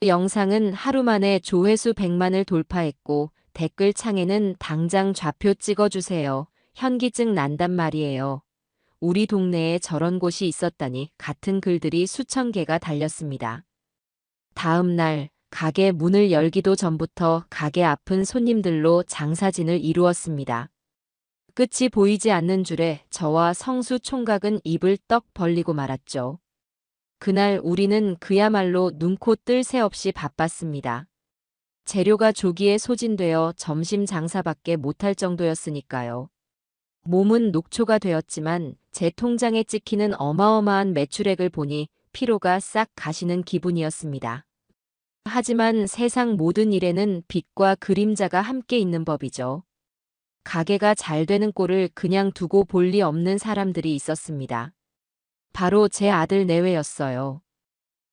영상은 하루 만에 조회수 100만을 돌파했고 댓글창에는 당장 좌표 찍어주세요. 현기증 난단 말이에요. 우리 동네에 저런 곳이 있었다니 같은 글들이 수천 개가 달렸습니다. 다음 날 가게 문을 열기도 전부터 가게 앞은 손님들로 장사진을 이루었습니다. 끝이 보이지 않는 줄에 저와 성수 총각은 입을 떡 벌리고 말았죠. 그날 우리는 그야말로 눈코 뜰 새 없이 바빴습니다. 재료가 조기에 소진되어 점심 장사밖에 못할 정도였으니까요. 몸은 녹초가 되었지만 제 통장에 찍히는 어마어마한 매출액을 보니 피로가 싹 가시는 기분이었습니다. 하지만 세상 모든 일에는 빛과 그림자가 함께 있는 법이죠. 가게가 잘 되는 꼴을 그냥 두고 볼 리 없는 사람들이 있었습니다. 바로 제 아들 내외였어요.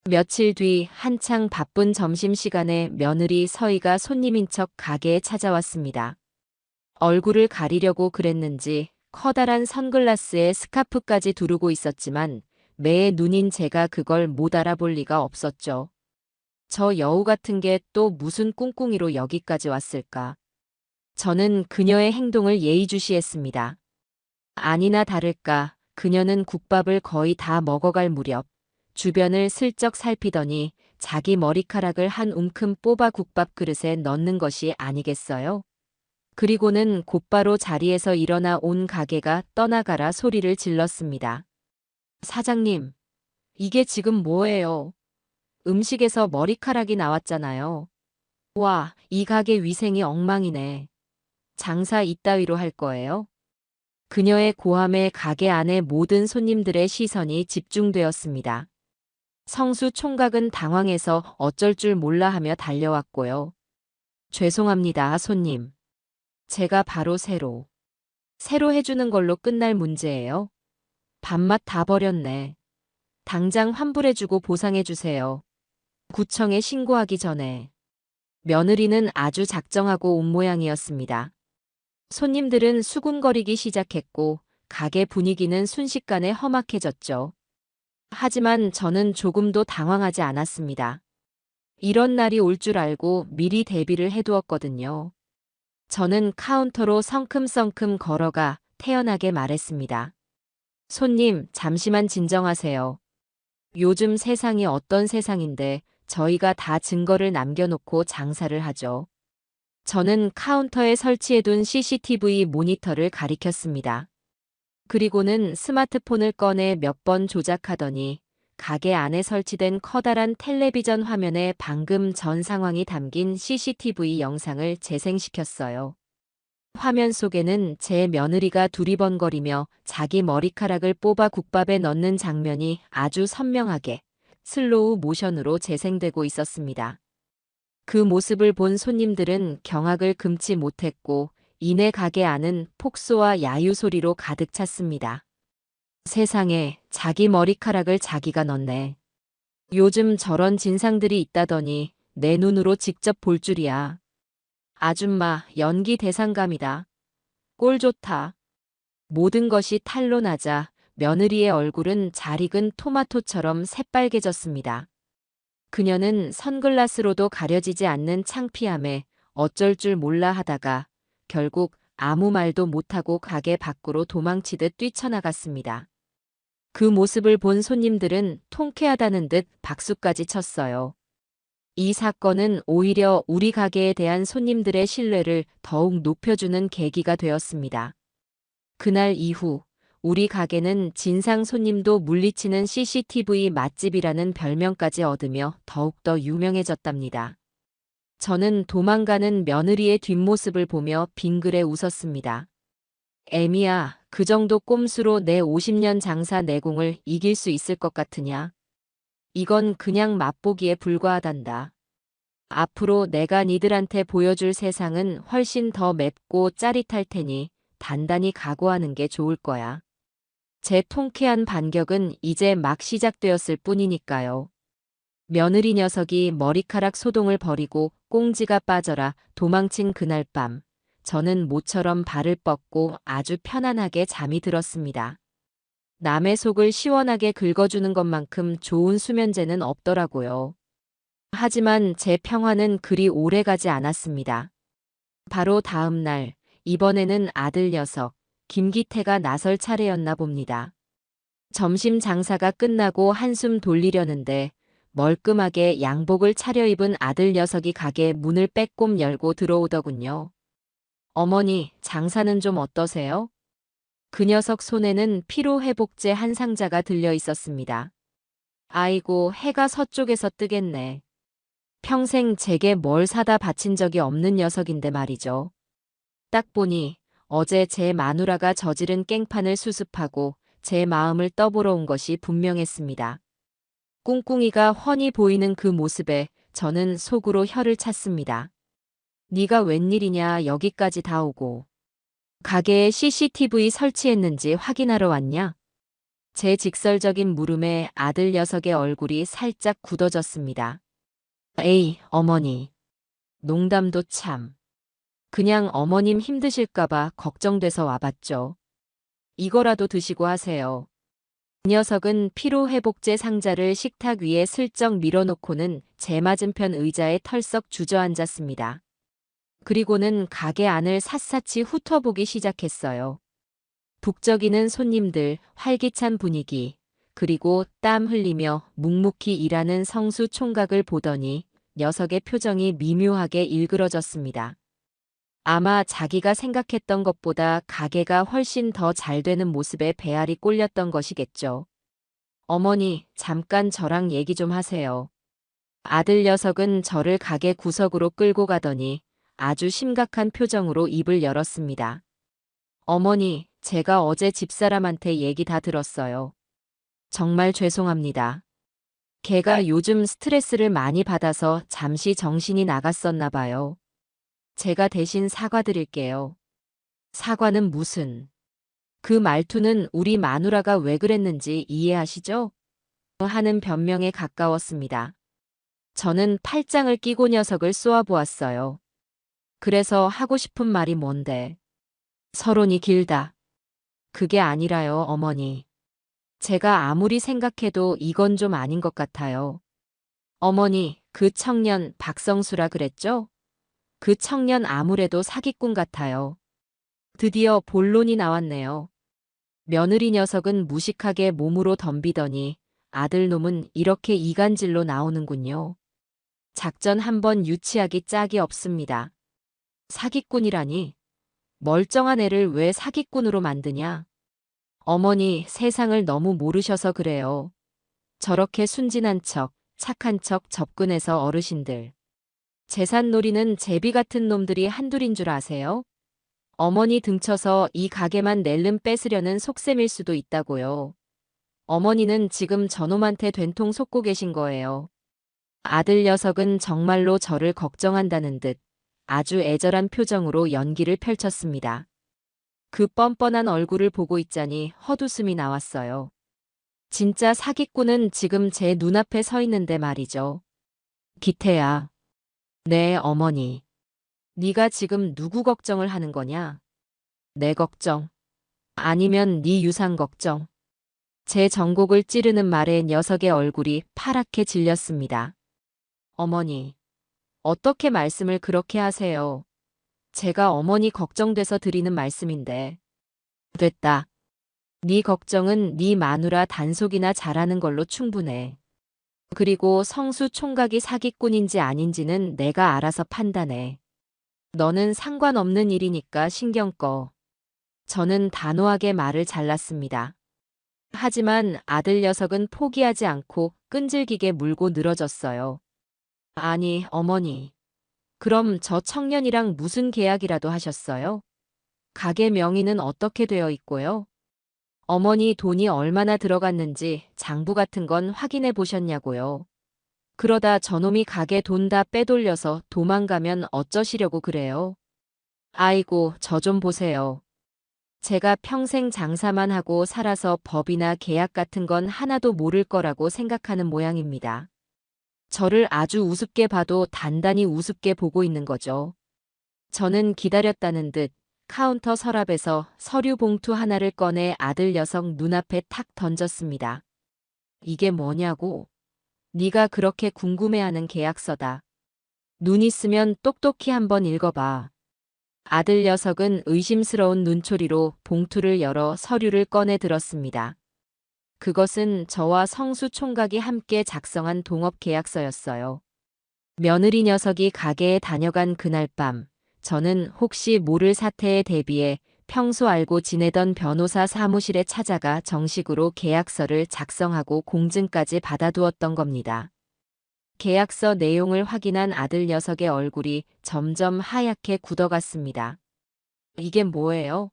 며칠 뒤 한창 바쁜 점심시간에 며느리 서희가 손님인 척 가게에 찾아왔습니다. 얼굴을 가리려고 그랬는지 커다란 선글라스에 스카프까지 두르고 있었지만 매의 눈인 제가 그걸 못 알아볼 리가 없었죠. 저 여우 같은 게 또 무슨 꿍꿍이로 여기까지 왔을까? 저는 그녀의 행동을 예의주시했습니다. 아니나 다를까 그녀는 국밥을 거의 다 먹어갈 무렵 주변을 슬쩍 살피더니 자기 머리카락을 한 움큼 뽑아 국밥 그릇에 넣는 것이 아니겠어요? 그리고는 곧바로 자리에서 일어나 온 가게가 떠나가라 소리를 질렀습니다. 사장님, 이게 지금 뭐예요? 음식에서 머리카락이 나왔잖아요. 와, 이 가게 위생이 엉망이네. 장사 이따위로 할 거예요? 그녀의 고함에 가게 안의 모든 손님들의 시선이 집중되었습니다. 성수 총각은 당황해서 어쩔 줄 몰라 하며 달려왔고요. 죄송합니다, 손님. 제가 바로 새로 해주는 걸로 끝날 문제예요. 밥맛 다 버렸네. 당장 환불해주고 보상해주세요. 구청에 신고하기 전에. 며느리는 아주 작정하고 온 모양이었습니다. 손님들은 수군거리기 시작했고 가게 분위기는 순식간에 험악해졌죠. 하지만 저는 조금도 당황하지 않았습니다. 이런 날이 올 줄 알고 미리 대비를 해두었거든요. 저는 카운터로 성큼성큼 걸어가 태연하게 말했습니다. 손님, 잠시만 진정하세요. 요즘 세상이 어떤 세상인데 저희가 다 증거를 남겨놓고 장사를 하죠. 저는 카운터에 설치해둔 CCTV 모니터를 가리켰습니다. 그리고는 스마트폰을 꺼내 몇 번 조작하더니 가게 안에 설치된 커다란 텔레비전 화면에 방금 전 상황이 담긴 CCTV 영상을 재생시켰어요. 화면 속에는 제 며느리가 두리번거리며 자기 머리카락을 뽑아 국밥에 넣는 장면이 아주 선명하게 슬로우 모션으로 재생되고 있었습니다. 그 모습을 본 손님들은 경악을 금치 못했고 이내 가게 안은 폭소와 야유 소리로 가득 찼습니다. 세상에, 자기 머리카락을 자기가 넣네. 요즘 저런 진상들이 있다더니 내 눈으로 직접 볼 줄이야. 아줌마, 연기 대상감이다. 꼴 좋다. 모든 것이 탄로나자 며느리의 얼굴은 잘 익은 토마토처럼 새빨개졌습니다. 그녀는 선글라스로도 가려지지 않는 창피함에 어쩔 줄 몰라 하다가 결국 아무 말도 못하고 가게 밖으로 도망치듯 뛰쳐나갔습니다. 그 모습을 본 손님들은 통쾌하다는 듯 박수까지 쳤어요. 이 사건은 오히려 우리 가게에 대한 손님들의 신뢰를 더욱 높여주는 계기가 되었습니다. 그날 이후 우리 가게는 진상 손님도 물리치는 CCTV 맛집이라는 별명까지 얻으며 더욱더 유명해졌답니다. 저는 도망가는 며느리의 뒷모습을 보며 빙그레 웃었습니다. 애미야, 그 정도 꼼수로 내 50년 장사 내공을 이길 수 있을 것 같으냐? 이건 그냥 맛보기에 불과하단다. 앞으로 내가 니들한테 보여줄 세상은 훨씬 더 맵고 짜릿할 테니 단단히 각오하는 게 좋을 거야. 제 통쾌한 반격은 이제 막 시작되었을 뿐이니까요. 며느리 녀석이 머리카락 소동을 버리고 꽁지가 빠져라 도망친 그날 밤, 저는 모처럼 발을 뻗고 아주 편안하게 잠이 들었습니다. 남의 속을 시원하게 긁어주는 것만큼 좋은 수면제는 없더라고요. 하지만 제 평화는 그리 오래 가지 않았습니다. 바로 다음 날, 이번에는 아들 녀석, 김기태가 나설 차례였나 봅니다. 점심 장사가 끝나고 한숨 돌리려는데 멀끔하게 양복을 차려입은 아들 녀석이 가게 문을 빼꼼 열고 들어오더군요. 어머니, 장사는 좀 어떠세요? 그 녀석 손에는 피로회복제 한 상자가 들려 있었습니다. 아이고, 해가 서쪽에서 뜨겠네. 평생 제게 뭘 사다 바친 적이 없는 녀석인데 말이죠. 딱 보니 어제 제 마누라가 저지른 깽판을 수습하고 제 마음을 떠보러 온 것이 분명했습니다. 꿍꿍이가 훤히 보이는 그 모습에 저는 속으로 혀를 찼습니다. 네가 웬일이냐 여기까지 다 오고. 가게에 CCTV 설치했는지 확인하러 왔냐? 제 직설적인 물음에 아들 녀석의 얼굴이 살짝 굳어졌습니다. 에이, 어머니. 농담도 참. 그냥 어머님 힘드실까봐 걱정돼서 와봤죠. 이거라도 드시고 하세요. 그 녀석은 피로회복제 상자를 식탁 위에 슬쩍 밀어놓고는 제 맞은편 의자에 털썩 주저앉았습니다. 그리고는 가게 안을 샅샅이 훑어보기 시작했어요. 북적이는 손님들, 활기찬 분위기, 그리고 땀 흘리며 묵묵히 일하는 성수 총각을 보더니 녀석의 표정이 미묘하게 일그러졌습니다. 아마 자기가 생각했던 것보다 가게가 훨씬 더 잘 되는 모습에 배알이 꼴렸던 것이겠죠. 어머니, 잠깐 저랑 얘기 좀 하세요. 아들 녀석은 저를 가게 구석으로 끌고 가더니 아주 심각한 표정으로 입을 열었습니다. 어머니, 제가 어제 집사람한테 얘기 다 들었어요. 정말 죄송합니다. 걔가 요즘 스트레스를 많이 받아서 잠시 정신이 나갔었나 봐요. 제가 대신 사과드릴게요. 사과는 무슨? 그 말투는 우리 마누라가 왜 그랬는지 이해하시죠? 하는 변명에 가까웠습니다. 저는 팔짱을 끼고 녀석을 쏘아보았어요. 그래서 하고 싶은 말이 뭔데? 서론이 길다. 그게 아니라요, 어머니. 제가 아무리 생각해도 이건 좀 아닌 것 같아요. 어머니, 그 청년 박성수라 그랬죠? 그 청년 아무래도 사기꾼 같아요. 드디어 본론이 나왔네요. 며느리 녀석은 무식하게 몸으로 덤비더니 아들놈은 이렇게 이간질로 나오는군요. 작전 한번 유치하기 짝이 없습니다. 사기꾼이라니. 멀쩡한 애를 왜 사기꾼으로 만드냐? 어머니, 세상을 너무 모르셔서 그래요. 저렇게 순진한 척, 착한 척 접근해서 어르신들. 재산놀이는 제비 같은 놈들이 한둘인 줄 아세요? 어머니 등쳐서 이 가게만 낼름 뺏으려는 속셈일 수도 있다고요. 어머니는 지금 저놈한테 된통 속고 계신 거예요. 아들 녀석은 정말로 저를 걱정한다는 듯 아주 애절한 표정으로 연기를 펼쳤습니다. 그 뻔뻔한 얼굴을 보고 있자니 헛웃음이 나왔어요. 진짜 사기꾼은 지금 제 눈앞에 서 있는데 말이죠. 기태야. 네, 어머니. 네가 지금 누구 걱정을 하는 거냐? 내 걱정. 아니면 네 유산 걱정. 제 정곡을 찌르는 말에 녀석의 얼굴이 파랗게 질렸습니다. 어머니, 어떻게 말씀을 그렇게 하세요? 제가 어머니 걱정돼서 드리는 말씀인데. 됐다. 네 걱정은 네 마누라 단속이나 잘하는 걸로 충분해. 그리고 성수 총각이 사기꾼인지 아닌지는 내가 알아서 판단해. 너는 상관없는 일이니까 신경 꺼. 저는 단호하게 말을 잘랐습니다. 하지만 아들 녀석은 포기하지 않고 끈질기게 물고 늘어졌어요. 아니, 어머니. 그럼 저 청년이랑 무슨 계약이라도 하셨어요? 가게 명의는 어떻게 되어 있고요? 어머니 돈이 얼마나 들어갔는지 장부 같은 건 확인해 보셨냐고요? 그러다 저놈이 가게 돈 다 빼돌려서 도망가면 어쩌시려고 그래요? 아이고, 저 좀 보세요. 제가 평생 장사만 하고 살아서 법이나 계약 같은 건 하나도 모를 거라고 생각하는 모양입니다. 저를 아주 우습게 봐도 단단히 우습게 보고 있는 거죠. 저는 기다렸다는 듯 카운터 서랍에서 서류 봉투 하나를 꺼내 아들 녀석 눈앞에 탁 던졌습니다. 이게 뭐냐고? 네가 그렇게 궁금해하는 계약서다. 눈 있으면 똑똑히 한번 읽어봐. 아들 녀석은 의심스러운 눈초리로 봉투를 열어 서류를 꺼내 들었습니다. 그것은 저와 성수 총각이 함께 작성한 동업계약서였어요. 며느리 녀석이 가게에 다녀간 그날 밤, 저는 혹시 모를 사태에 대비해 평소 알고 지내던 변호사 사무실에 찾아가 정식으로 계약서를 작성하고 공증까지 받아두었던 겁니다. 계약서 내용을 확인한 아들 녀석의 얼굴이 점점 하얗게 굳어갔습니다. 이게 뭐예요?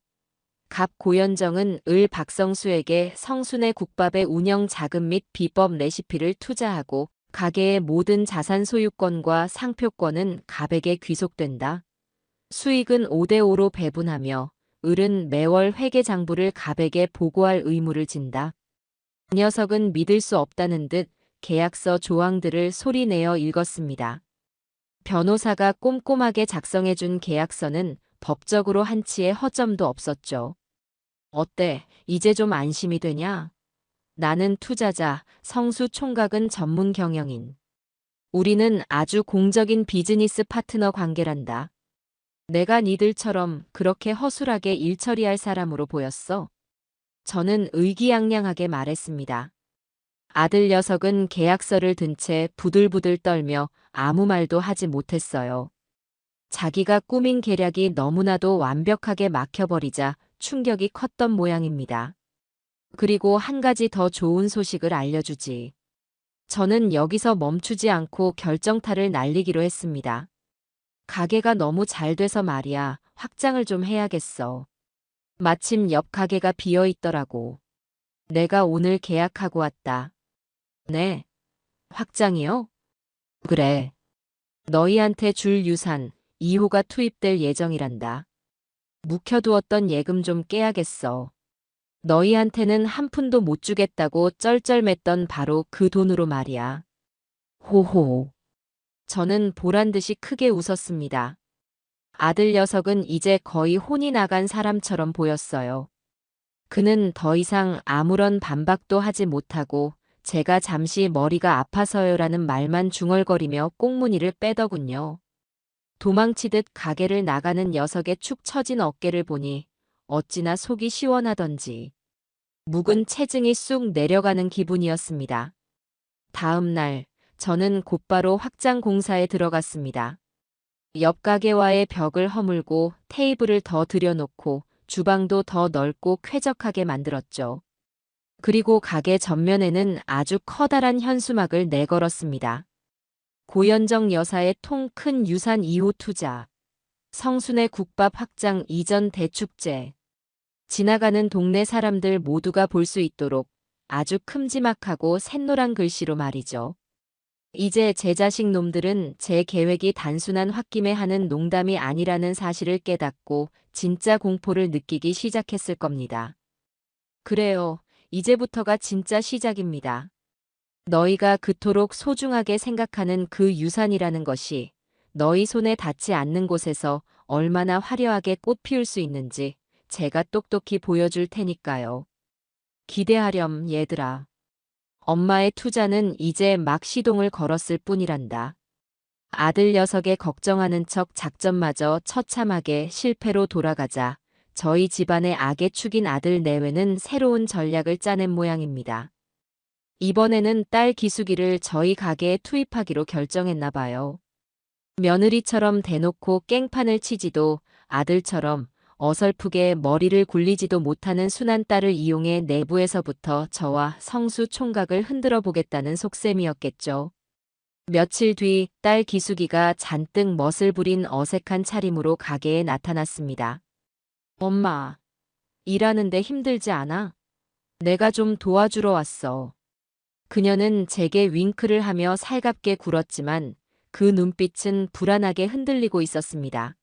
갑 고현정은 을 박성수에게 성순의 국밥의 운영 자금 및 비법 레시피를 투자하고 가게의 모든 자산 소유권과 상표권은 갑에게 귀속된다. 수익은 5대5로 배분하며 을은 매월 회계장부를 갑에게 보고할 의무를 진다. 그 녀석은 믿을 수 없다는 듯 계약서 조항들을 소리내어 읽었습니다. 변호사가 꼼꼼하게 작성해준 계약서는 법적으로 한치의 허점도 없었죠. 어때? 이제 좀 안심이 되냐? 나는 투자자, 성수 총각은 전문 경영인. 우리는 아주 공적인 비즈니스 파트너 관계란다. 내가 니들처럼 그렇게 허술하게 일 처리할 사람으로 보였어? 저는 의기양양하게 말했습니다. 아들 녀석은 계약서를 든 채 부들부들 떨며 아무 말도 하지 못했어요. 자기가 꾸민 계략이 너무나도 완벽하게 막혀버리자 충격이 컸던 모양입니다. 그리고 한 가지 더 좋은 소식을 알려주지. 저는 여기서 멈추지 않고 결정타를 날리기로 했습니다. 가게가 너무 잘 돼서 말이야, 확장을 좀 해야겠어. 마침 옆 가게가 비어 있더라고. 내가 오늘 계약하고 왔다. 네. 확장이요? 그래. 너희한테 줄 유산 2호가 투입될 예정이란다. 묵혀두었던 예금 좀 깨야겠어. 너희한테는 한 푼도 못 주겠다고 쩔쩔맸던 바로 그 돈으로 말이야. 호호. 저는 보란듯이 크게 웃었습니다. 아들 녀석은 이제 거의 혼이 나간 사람처럼 보였어요. 그는 더 이상 아무런 반박도 하지 못하고 제가 잠시 머리가 아파서요라는 말만 중얼거리며 꽁무니를 빼더군요. 도망치듯 가게를 나가는 녀석의 축 처진 어깨를 보니 어찌나 속이 시원하던지 묵은 체증이 쑥 내려가는 기분이었습니다. 다음 날 저는 곧바로 확장 공사에 들어갔습니다. 옆 가게와의 벽을 허물고 테이블을 더 들여놓고 주방도 더 넓고 쾌적하게 만들었죠. 그리고 가게 전면에는 아주 커다란 현수막을 내걸었습니다. 고현정 여사의 통 큰 유산 2호 투자. 성순의 국밥 확장 이전 대축제. 지나가는 동네 사람들 모두가 볼 수 있도록 아주 큼지막하고 샛노란 글씨로 말이죠. 이제 제 자식 놈들은 제 계획이 단순한 홧김에 하는 농담이 아니라는 사실을 깨닫고 진짜 공포를 느끼기 시작했을 겁니다. 그래요. 이제부터가 진짜 시작입니다. 너희가 그토록 소중하게 생각하는 그 유산이라는 것이 너희 손에 닿지 않는 곳에서 얼마나 화려하게 꽃 피울 수 있는지 제가 똑똑히 보여줄 테니까요. 기대하렴, 얘들아. 엄마의 투자는 이제 막 시동을 걸었을 뿐이란다. 아들 녀석의 걱정하는 척 작전마저 처참하게 실패로 돌아가자 저희 집안의 악의 축인 아들 내외는 새로운 전략을 짜낸 모양입니다. 이번에는 딸 기숙이를 저희 가게에 투입하기로 결정했나 봐요. 며느리처럼 대놓고 깽판을 치지도 아들처럼 어설프게 머리를 굴리지도 못하는 순한 딸을 이용해 내부에서부터 저와 성수 총각을 흔들어 보겠다는 속셈이었겠죠. 며칠 뒤 딸 기숙이가 잔뜩 멋을 부린 어색한 차림으로 가게에 나타났습니다. 엄마, 일하는데 힘들지 않아? 내가 좀 도와주러 왔어. 그녀는 제게 윙크를 하며 살갑게 굴었지만 그 눈빛은 불안하게 흔들리고 있었습니다.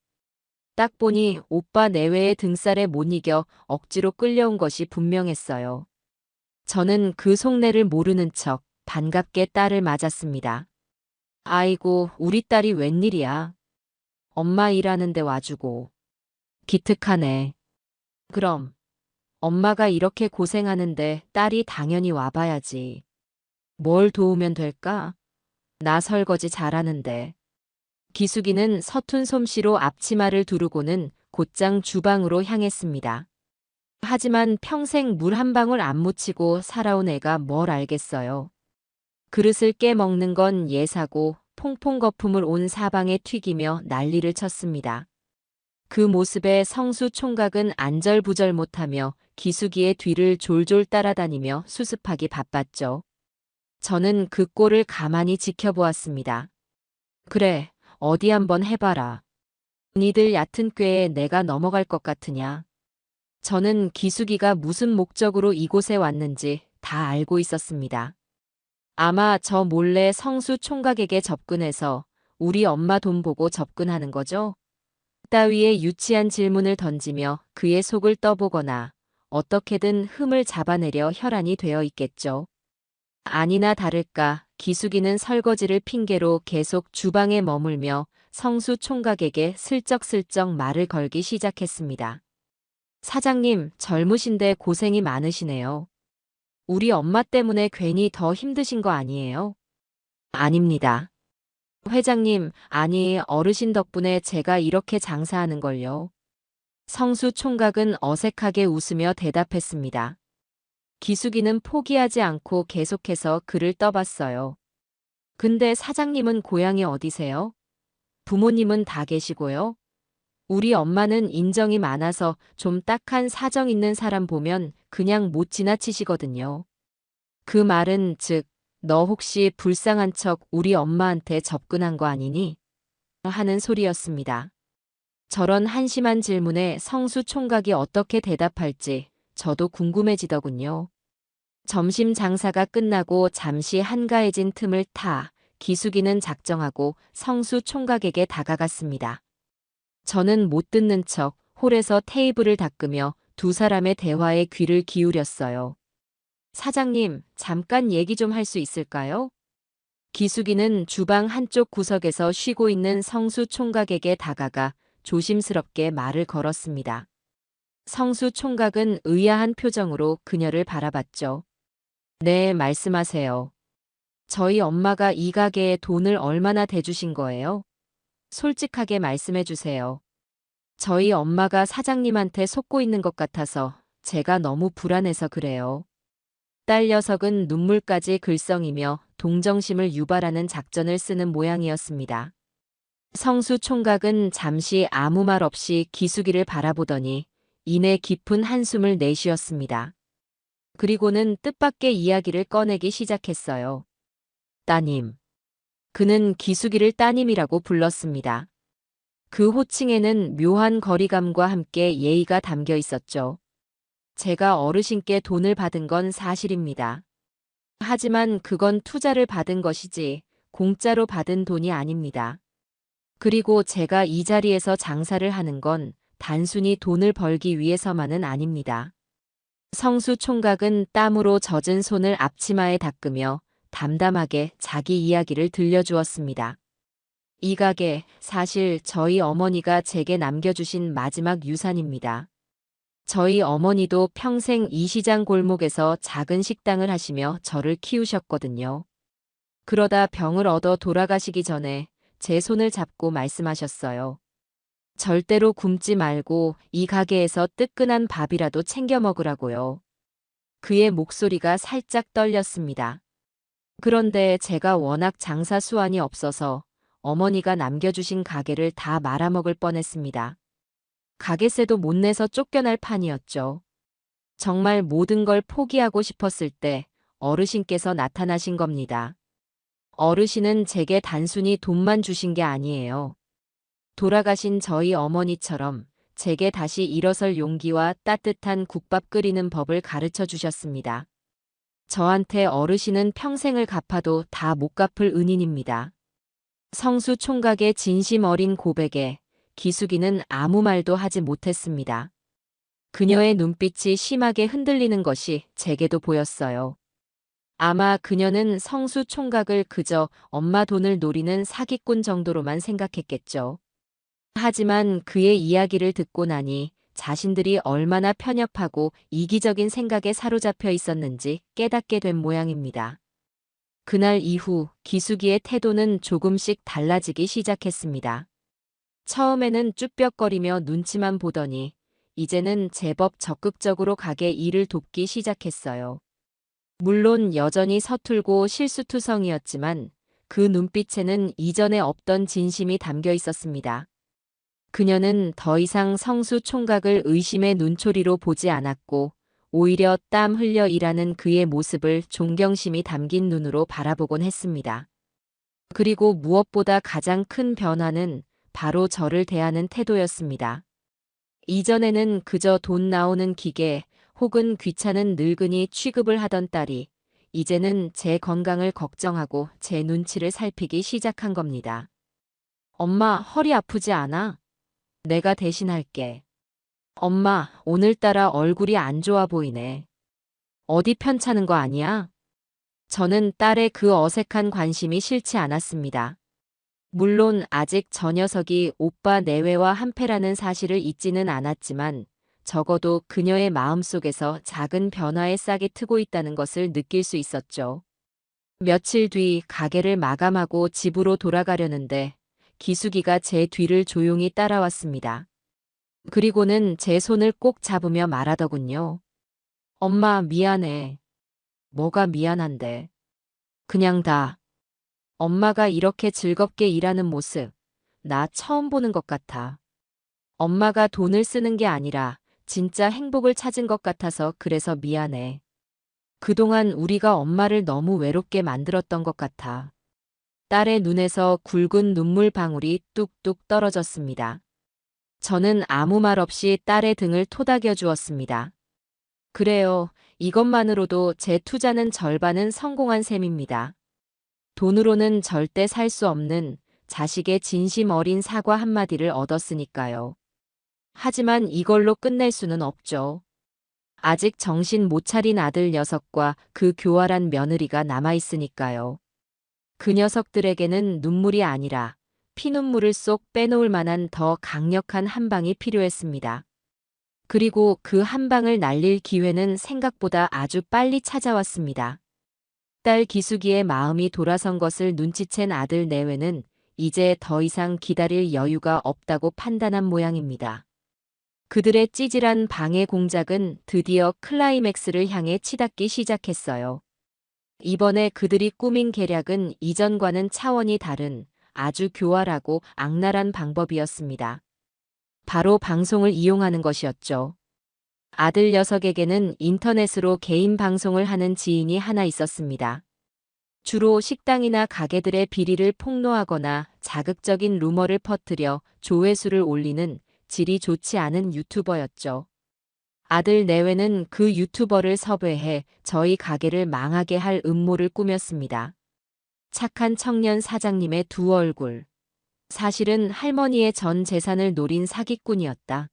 딱 보니 오빠 내외의 등살에 못 이겨 억지로 끌려온 것이 분명했어요. 저는 그 속내를 모르는 척 반갑게 딸을 맞았습니다. 아이고, 우리 딸이 웬일이야. 엄마 일하는데 와주고. 기특하네. 그럼 엄마가 이렇게 고생하는데 딸이 당연히 와봐야지. 뭘 도우면 될까? 나 설거지 잘하는데. 기숙이는 서툰 솜씨로 앞치마를 두르고는 곧장 주방으로 향했습니다. 하지만 평생 물 한 방울 안 묻히고 살아온 애가 뭘 알겠어요. 그릇을 깨먹는 건 예사고 퐁퐁 거품을 온 사방에 튀기며 난리를 쳤습니다. 그 모습에 성수 총각은 안절부절 못하며 기숙이의 뒤를 졸졸 따라다니며 수습하기 바빴죠. 저는 그 꼴을 가만히 지켜보았습니다. 그래, 어디 한번 해봐라. 니들 얕은 꾀에 내가 넘어갈 것 같으냐. 저는 기숙이가 무슨 목적으로 이곳에 왔는지 다 알고 있었습니다. 아마 저 몰래 성수 총각에게 접근해서 우리 엄마 돈 보고 접근하는 거죠? 따위의 유치한 질문을 던지며 그의 속을 떠보거나 어떻게든 흠을 잡아내려 혈안이 되어 있겠죠. 아니나 다를까 기숙이는 설거지를 핑계로 계속 주방에 머물며 성수 총각에게 슬쩍슬쩍 말을 걸기 시작했습니다. 사장님, 젊으신데 고생이 많으시네요. 우리 엄마 때문에 괜히 더 힘드신 거 아니에요? 아닙니다. 회장님, 아니 어르신 덕분에 제가 이렇게 장사하는 걸요. 성수 총각은 어색하게 웃으며 대답했습니다. 기숙이는 포기하지 않고 계속해서 그를 떠봤어요. 근데 사장님은 고향이 어디세요? 부모님은 다 계시고요. 우리 엄마는 인정이 많아서 좀 딱한 사정 있는 사람 보면 그냥 못 지나치시거든요. 그 말은 즉, 너 혹시 불쌍한 척 우리 엄마한테 접근한 거 아니니? 하는 소리였습니다. 저런 한심한 질문에 성수 총각이 어떻게 대답할지 저도 궁금해지더군요. 점심 장사가 끝나고 잠시 한가해진 틈을 타 기숙이는 작정하고 성수 총각에게 다가갔습니다. 저는 못 듣는 척 홀에서 테이블을 닦으며 두 사람의 대화에 귀를 기울였어요. 사장님, 잠깐 얘기 좀 할 수 있을까요? 기숙이는 주방 한쪽 구석에서 쉬고 있는 성수 총각에게 다가가 조심스럽게 말을 걸었습니다. 성수 총각은 의아한 표정으로 그녀를 바라봤죠. 네, 말씀하세요. 저희 엄마가 이 가게에 돈을 얼마나 대주신 거예요? 솔직하게 말씀해 주세요. 저희 엄마가 사장님한테 속고 있는 것 같아서 제가 너무 불안해서 그래요. 딸 녀석은 눈물까지 글썽이며 동정심을 유발하는 작전을 쓰는 모양이었습니다. 성수 총각은 잠시 아무 말 없이 기숙이를 바라보더니 이내 깊은 한숨을 내쉬었습니다. 그리고는 뜻밖의 이야기를 꺼내기 시작했어요. 따님. 그는 기숙이를 따님이라고 불렀습니다. 그 호칭에는 묘한 거리감과 함께 예의가 담겨 있었죠. 제가 어르신께 돈을 받은 건 사실입니다. 하지만 그건 투자를 받은 것이지 공짜로 받은 돈이 아닙니다. 그리고 제가 이 자리에서 장사를 하는 건 단순히 돈을 벌기 위해서만은 아닙니다. 성수 총각은 땀으로 젖은 손을 앞치마에 닦으며 담담하게 자기 이야기를 들려주었습니다. 이 가게 사실 저희 어머니가 제게 남겨주신 마지막 유산입니다. 저희 어머니도 평생 이 시장 골목에서 작은 식당을 하시며 저를 키우셨거든요. 그러다 병을 얻어 돌아가시기 전에 제 손을 잡고 말씀하셨어요. 절대로 굶지 말고 이 가게에서 뜨끈한 밥이라도 챙겨 먹으라고요. 그의 목소리가 살짝 떨렸습니다. 그런데 제가 워낙 장사 수완이 없어서 어머니가 남겨주신 가게를 다 말아먹을 뻔했습니다. 가게세도 못 내서 쫓겨날 판이었죠. 정말 모든 걸 포기하고 싶었을 때 어르신께서 나타나신 겁니다. 어르신은 제게 단순히 돈만 주신 게 아니에요. 돌아가신 저희 어머니처럼 제게 다시 일어설 용기와 따뜻한 국밥 끓이는 법을 가르쳐 주셨습니다. 저한테 어르신은 평생을 갚아도 다 못 갚을 은인입니다. 성수 총각의 진심 어린 고백에 기숙이는 아무 말도 하지 못했습니다. 그녀의 눈빛이 심하게 흔들리는 것이 제게도 보였어요. 아마 그녀는 성수 총각을 그저 엄마 돈을 노리는 사기꾼 정도로만 생각했겠죠. 하지만 그의 이야기를 듣고 나니 자신들이 얼마나 편협하고 이기적인 생각에 사로잡혀 있었는지 깨닫게 된 모양입니다. 그날 이후 기숙이의 태도는 조금씩 달라지기 시작했습니다. 처음에는 쭈뼛거리며 눈치만 보더니 이제는 제법 적극적으로 가게 일을 돕기 시작했어요. 물론 여전히 서툴고 실수투성이었지만 그 눈빛에는 이전에 없던 진심이 담겨 있었습니다. 그녀는 더 이상 성수 총각을 의심의 눈초리로 보지 않았고 오히려 땀 흘려 일하는 그의 모습을 존경심이 담긴 눈으로 바라보곤 했습니다. 그리고 무엇보다 가장 큰 변화는 바로 저를 대하는 태도였습니다. 이전에는 그저 돈 나오는 기계 혹은 귀찮은 늙은이 취급을 하던 딸이 이제는 제 건강을 걱정하고 제 눈치를 살피기 시작한 겁니다. 엄마, 허리 아프지 않아? 내가 대신할게. 엄마, 오늘따라 얼굴이 안 좋아 보이네. 어디 편찮은 거 아니야? 저는 딸의 그 어색한 관심이 싫지 않았습니다. 물론 아직 저 녀석이 오빠 내외와 한패라는 사실을 잊지는 않았지만 적어도 그녀의 마음속에서 작은 변화의 싹이 트고 있다는 것을 느낄 수 있었죠. 며칠 뒤 가게를 마감하고 집으로 돌아가려는데 기숙이가 제 뒤를 조용히 따라왔습니다. 그리고는 제 손을 꼭 잡으며 말하더군요. 엄마, 미안해. 뭐가 미안한데. 그냥 다. 엄마가 이렇게 즐겁게 일하는 모습, 나 처음 보는 것 같아. 엄마가 돈을 쓰는 게 아니라 진짜 행복을 찾은 것 같아서 그래서 미안해. 그동안 우리가 엄마를 너무 외롭게 만들었던 것 같아. 딸의 눈에서 굵은 눈물 방울이 뚝뚝 떨어졌습니다. 저는 아무 말 없이 딸의 등을 토닥여 주었습니다. 그래요. 이것만으로도 제 투자는 절반은 성공한 셈입니다. 돈으로는 절대 살 수 없는 자식의 진심 어린 사과 한마디를 얻었으니까요. 하지만 이걸로 끝낼 수는 없죠. 아직 정신 못 차린 아들 녀석과 그 교활한 며느리가 남아있으니까요. 그 녀석들에게는 눈물이 아니라 피눈물을 쏙 빼놓을 만한 더 강력한 한 방이 필요했습니다. 그리고 그 한 방을 날릴 기회는 생각보다 아주 빨리 찾아왔습니다. 딸 기숙이의 마음이 돌아선 것을 눈치챈 아들 내외는 이제 더 이상 기다릴 여유가 없다고 판단한 모양입니다. 그들의 찌질한 방해 공작은 드디어 클라이맥스를 향해 치닫기 시작했어요. 이번에 그들이 꾸민 계략은 이전과는 차원이 다른 아주 교활하고 악랄한 방법이었습니다. 바로 방송을 이용하는 것이었죠. 아들 녀석에게는 인터넷으로 개인 방송을 하는 지인이 하나 있었습니다. 주로 식당이나 가게들의 비리를 폭로하거나 자극적인 루머를 퍼뜨려 조회수를 올리는 질이 좋지 않은 유튜버였죠. 아들 내외는 그 유튜버를 섭외해 저희 가게를 망하게 할 음모를 꾸몄습니다. 착한 청년 사장님의 두 얼굴. 사실은 할머니의 전 재산을 노린 사기꾼이었다.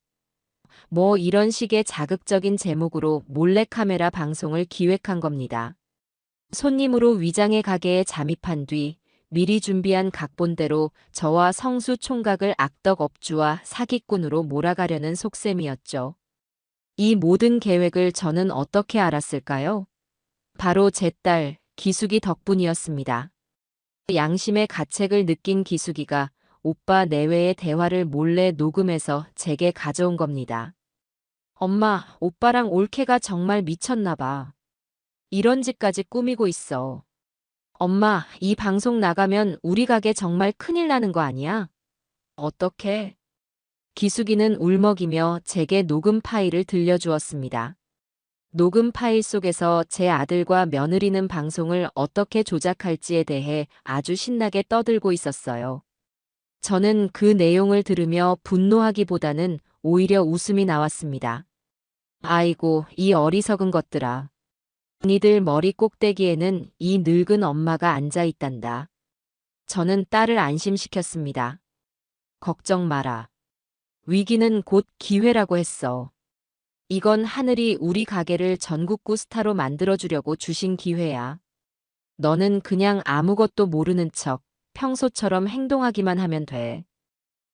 뭐 이런 식의 자극적인 제목으로 몰래카메라 방송을 기획한 겁니다. 손님으로 위장의 가게에 잠입한 뒤 미리 준비한 각본대로 저와 성수 총각을 악덕 업주와 사기꾼으로 몰아가려는 속셈이었죠. 이 모든 계획을 저는 어떻게 알았을까요? 바로 제 딸 기숙이 덕분이었습니다. 양심의 가책을 느낀 기숙이가 오빠 내외의 대화를 몰래 녹음해서 제게 가져온 겁니다. 엄마, 오빠랑 올케가 정말 미쳤나 봐. 이런 짓까지 꾸미고 있어. 엄마, 이 방송 나가면 우리 가게 정말 큰일 나는 거 아니야? 어떡해? 기숙이는 울먹이며 제게 녹음 파일을 들려주었습니다. 녹음 파일 속에서 제 아들과 며느리는 방송을 어떻게 조작할지에 대해 아주 신나게 떠들고 있었어요. 저는 그 내용을 들으며 분노하기보다는 오히려 웃음이 나왔습니다. 아이고, 이 어리석은 것들아. 니들 머리 꼭대기에는 이 늙은 엄마가 앉아 있단다. 저는 딸을 안심시켰습니다. 걱정 마라. 위기는 곧 기회라고 했어. 이건 하늘이 우리 가게를 전국구 스타로 만들어주려고 주신 기회야. 너는 그냥 아무것도 모르는 척 평소처럼 행동하기만 하면 돼.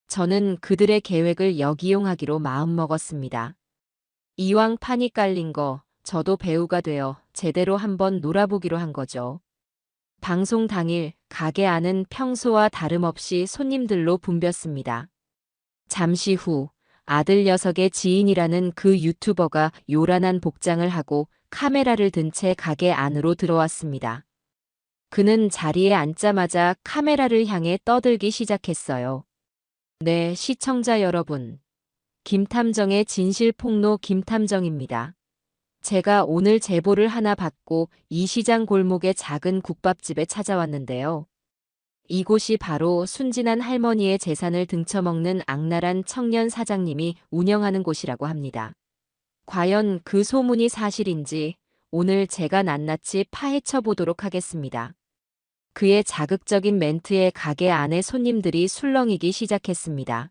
저는 그들의 계획을 역이용하기로 마음먹었습니다. 이왕 판이 깔린 거 저도 배우가 되어 제대로 한번 놀아보기로 한 거죠. 방송 당일 가게 안은 평소와 다름없이 손님들로 붐볐습니다. 잠시 후 아들 녀석의 지인이라는 그 유튜버가 요란한 복장을 하고 카메라를 든 채 가게 안으로 들어왔습니다. 그는 자리에 앉자마자 카메라를 향해 떠들기 시작했어요. 네, 시청자 여러분. 김탐정의 진실폭로 김탐정입니다. 제가 오늘 제보를 하나 받고 이 시장 골목의 작은 국밥집에 찾아왔는데요. 이곳이 바로 순진한 할머니의 재산을 등쳐먹는 악랄한 청년 사장님이 운영하는 곳이라고 합니다. 과연 그 소문이 사실인지 오늘 제가 낱낱이 파헤쳐 보도록 하겠습니다. 그의 자극적인 멘트에 가게 안의 손님들이 술렁이기 시작했습니다.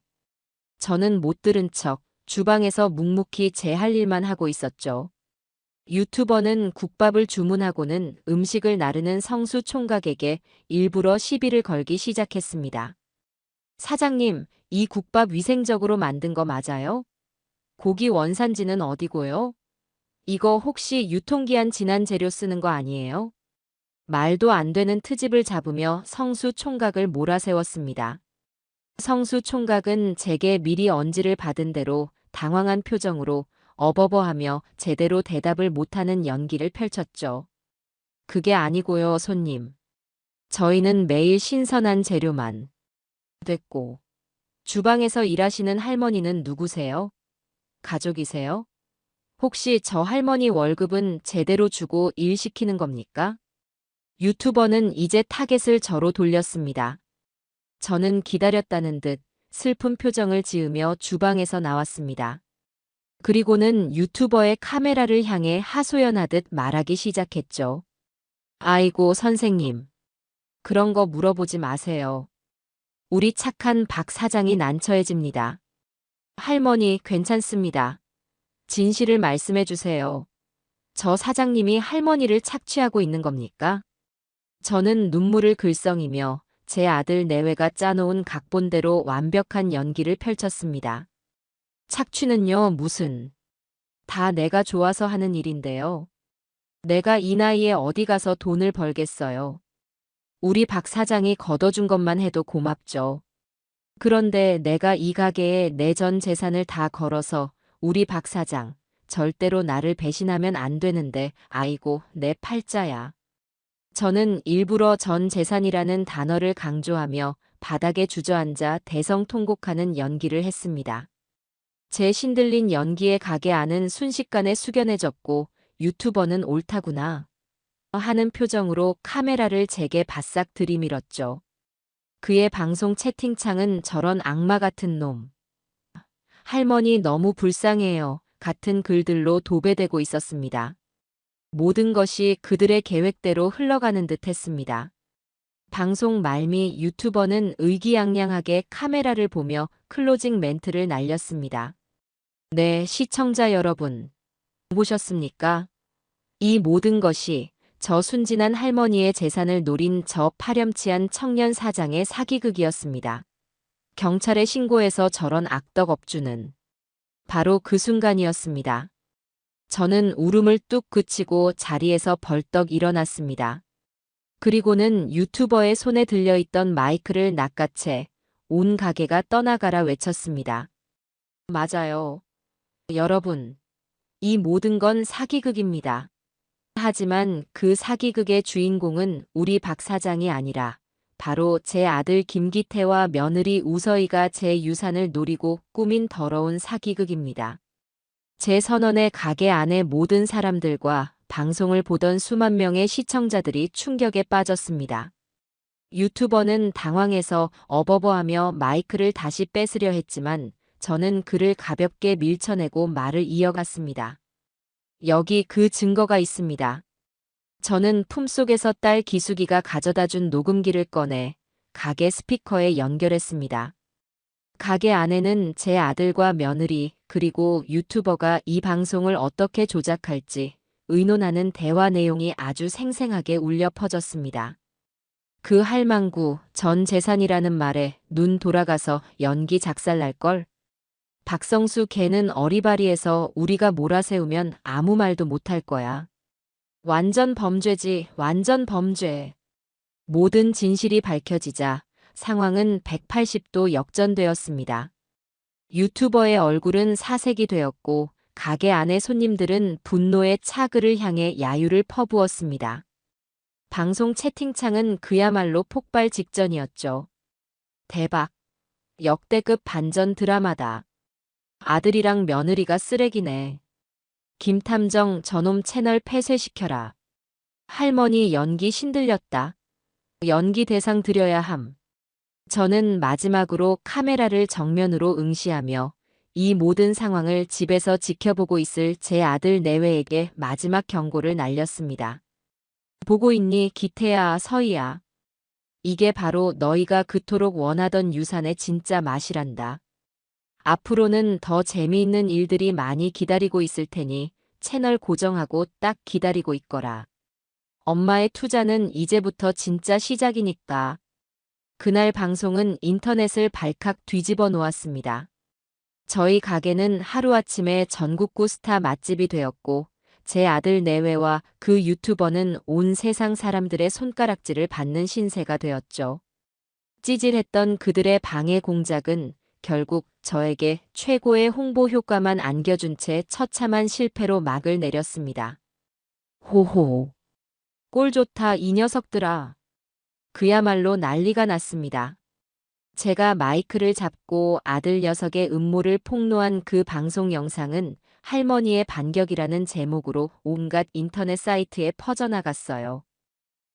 저는 못 들은 척 주방에서 묵묵히 제 할 일만 하고 있었죠. 유튜버는 국밥을 주문하고는 음식을 나르는 성수 총각에게 일부러 시비를 걸기 시작했습니다. 사장님, 이 국밥 위생적으로 만든 거 맞아요? 고기 원산지는 어디고요? 이거 혹시 유통기한 지난 재료 쓰는 거 아니에요? 말도 안 되는 트집을 잡으며 성수 총각을 몰아세웠습니다. 성수 총각은 제게 미리 언지를 받은 대로 당황한 표정으로 어버버하며 제대로 대답을 못하는 연기를 펼쳤죠. 그게 아니고요, 손님. 저희는 매일 신선한 재료만. 됐고. 주방에서 일하시는 할머니는 누구세요? 가족이세요? 혹시 저 할머니 월급은 제대로 주고 일 시키는 겁니까? 유튜버는 이제 타겟을 저로 돌렸습니다. 저는 기다렸다는 듯 슬픈 표정을 지으며 주방에서 나왔습니다. 그리고는 유튜버의 카메라를 향해 하소연하듯 말하기 시작했죠. 아이고 선생님. 그런 거 물어보지 마세요. 우리 착한 박 사장이 난처해집니다. 할머니 괜찮습니다. 진실을 말씀해 주세요. 저 사장님이 할머니를 착취하고 있는 겁니까? 저는 눈물을 글썽이며 제 아들 내외가 짜놓은 각본대로 완벽한 연기를 펼쳤습니다. 착취는요, 무슨. 다 내가 좋아서 하는 일인데요. 내가 이 나이에 어디 가서 돈을 벌겠어요. 우리 박 사장이 걷어준 것만 해도 고맙죠. 그런데 내가 이 가게에 내 전 재산을 다 걸어서 우리 박 사장, 절대로 나를 배신하면 안 되는데 아이고 내 팔자야. 저는 일부러 전 재산이라는 단어를 강조하며 바닥에 주저앉아 대성통곡하는 연기를 했습니다. 제 신들린 연기에 가게 안은 순식간에 숙연해졌고 유튜버는 옳다구나 하는 표정으로 카메라를 제게 바싹 들이밀었죠. 그의 방송 채팅창은 저런 악마 같은 놈. 할머니 너무 불쌍해요. 같은 글들로 도배되고 있었습니다. 모든 것이 그들의 계획대로 흘러가는 듯 했습니다. 방송 말미 유튜버는 의기양양하게 카메라를 보며 클로징 멘트를 날렸습니다. 네, 시청자 여러분. 보셨습니까? 이 모든 것이 저 순진한 할머니의 재산을 노린 저 파렴치한 청년 사장의 사기극이었습니다. 경찰에 신고해서 저런 악덕 업주는 바로 그 순간이었습니다. 저는 울음을 뚝 그치고 자리에서 벌떡 일어났습니다. 그리고는 유튜버의 손에 들려있던 마이크를 낚아채 온 가게가 떠나가라 외쳤습니다. 맞아요. 여러분, 이 모든 건 사기극입니다. 하지만 그 사기극의 주인공은 우리 박 사장이 아니라 바로 제 아들 김기태와 며느리 우서희가 제 유산을 노리고 꾸민 더러운 사기극입니다. 제 선언의 가게 안의 모든 사람들과 방송을 보던 수만 명의 시청자들이 충격에 빠졌습니다. 유튜버는 당황해서 어버버하며 마이크를 다시 뺏으려 했지만 저는 그를 가볍게 밀쳐내고 말을 이어갔습니다. 여기 그 증거가 있습니다. 저는 품속에서 딸 기숙이가 가져다준 녹음기를 꺼내 가게 스피커에 연결했습니다. 가게 안에는 제 아들과 며느리 그리고 유튜버가 이 방송을 어떻게 조작할지 의논하는 대화 내용이 아주 생생하게 울려 퍼졌습니다. 그 할망구 전 재산이라는 말에 눈 돌아가서 연기 작살날걸. 박성수 걔는 어리바리해서 우리가 몰아세우면 아무 말도 못할 거야. 완전 범죄지, 완전 범죄. 모든 진실이 밝혀지자 상황은 180도 역전되었습니다. 유튜버의 얼굴은 사색이 되었고 가게 안의 손님들은 분노의 차그를 향해 야유를 퍼부었습니다. 방송 채팅창은 그야말로 폭발 직전이었죠. 대박. 역대급 반전 드라마다. 아들이랑 며느리가 쓰레기네. 김탐정 저놈 채널 폐쇄시켜라. 할머니 연기 신들렸다. 연기 대상 드려야 함. 저는 마지막으로 카메라를 정면으로 응시하며 이 모든 상황을 집에서 지켜보고 있을 제 아들 내외에게 마지막 경고를 날렸습니다. 보고 있니 기태야 서희야. 이게 바로 너희가 그토록 원하던 유산의 진짜 맛이란다. 앞으로는 더 재미있는 일들이 많이 기다리고 있을 테니 채널 고정하고 딱 기다리고 있거라. 엄마의 투자는 이제부터 진짜 시작이니까. 그날 방송은 인터넷을 발칵 뒤집어 놓았습니다. 저희 가게는 하루아침에 전국구 스타 맛집이 되었고 제 아들 내외와 그 유튜버는 온 세상 사람들의 손가락질을 받는 신세가 되었죠. 찌질했던 그들의 방해 공작은 결국 저에게 최고의 홍보 효과만 안겨준 채 처참한 실패로 막을 내렸습니다. 호호. 꼴 좋다 이 녀석들아. 그야말로 난리가 났습니다. 제가 마이크를 잡고 아들 녀석의 음모를 폭로한 그 방송 영상은 할머니의 반격이라는 제목으로 온갖 인터넷 사이트에 퍼져나갔어요.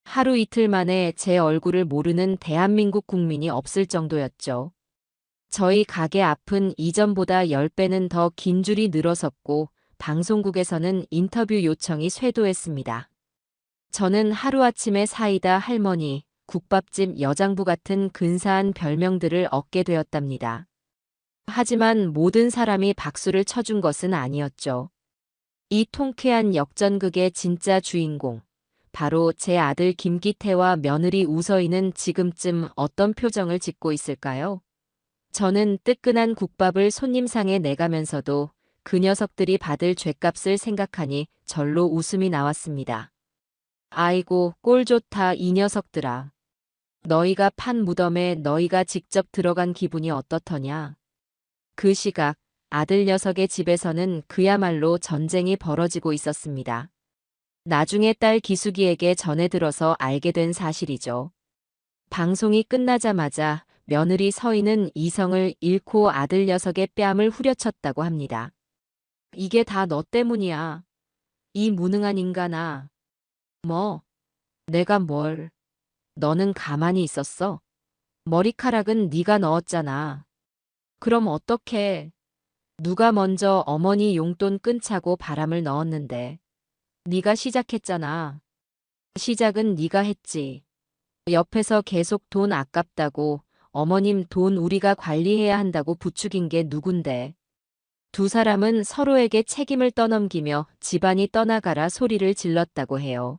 하루 이틀 만에 제 얼굴을 모르는 대한민국 국민이 없을 정도였죠. 저희 가게 앞은 이전보다 10배는 더 긴 줄이 늘어섰고 방송국에서는 인터뷰 요청이 쇄도했습니다. 저는 하루아침에 사이다 할머니, 국밥집 여장부 같은 근사한 별명들을 얻게 되었답니다. 하지만 모든 사람이 박수를 쳐준 것은 아니었죠. 이 통쾌한 역전극의 진짜 주인공, 바로 제 아들 김기태와 며느리 우서희는 지금쯤 어떤 표정을 짓고 있을까요? 저는 뜨끈한 국밥을 손님상에 내가면서도 그 녀석들이 받을 죗값을 생각하니 절로 웃음이 나왔습니다. 아이고 꼴 좋다 이 녀석들아. 너희가 판 무덤에 너희가 직접 들어간 기분이 어떻더냐. 그 시각 아들 녀석의 집에서는 그야말로 전쟁이 벌어지고 있었습니다. 나중에 딸 기숙이에게 전해 들어서 알게 된 사실이죠. 방송이 끝나자마자 며느리 서희는 이성을 잃고 아들 녀석의 뺨을 후려쳤다고 합니다. 이게 다 너 때문이야. 이 무능한 인간아. 뭐, 내가 뭘. 너는 가만히 있었어. 머리카락은 네가 넣었잖아. 그럼 어떡해. 누가 먼저 어머니 용돈 끊자고 바람을 넣었는데. 네가 시작했잖아. 시작은 네가 했지. 옆에서 계속 돈 아깝다고 어머님 돈 우리가 관리해야 한다고 부추긴 게 누군데. 두 사람은 서로에게 책임을 떠넘기며 집안이 떠나가라 소리를 질렀다고 해요.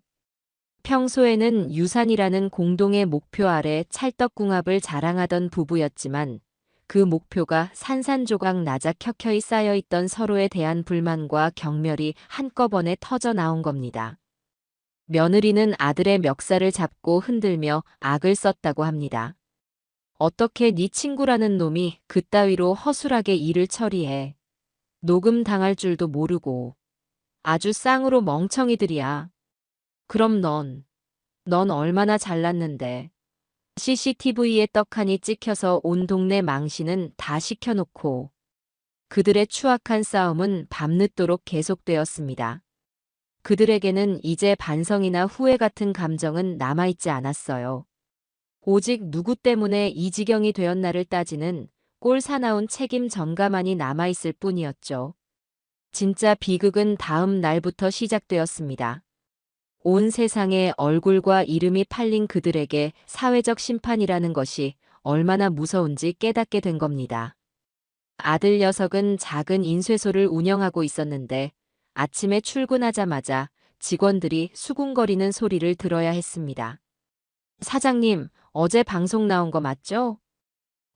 평소에는 유산이라는 공동의 목표 아래 찰떡궁합을 자랑하던 부부였지만 그 목표가 산산조각 나작켜켜이 쌓여있던 서로에 대한 불만과 경멸이 한꺼번에 터져 나온 겁니다. 며느리는 아들의 멱살을 잡고 흔들며 악을 썼다고 합니다. 어떻게 네 친구라는 놈이 그따위로 허술하게 일을 처리해. 녹음 당할 줄도 모르고. 아주 쌍으로 멍청이들이야. 그럼 넌 얼마나 잘났는데. CCTV에 떡하니 찍혀서 온 동네 망신은 다 시켜놓고. 그들의 추악한 싸움은 밤늦도록 계속되었습니다. 그들에게는 이제 반성이나 후회 같은 감정은 남아있지 않았어요. 오직 누구 때문에 이 지경이 되었나를 따지는 꼴 사나운 책임 전가만이 남아있을 뿐이었죠. 진짜 비극은 다음 날부터 시작되었습니다. 온 세상에 얼굴과 이름이 팔린 그들에게 사회적 심판이라는 것이 얼마나 무서운지 깨닫게 된 겁니다. 아들 녀석은 작은 인쇄소를 운영하고 있었는데 아침에 출근하자마자 직원들이 수군거리는 소리를 들어야 했습니다. 사장님, 어제 방송 나온 거 맞죠?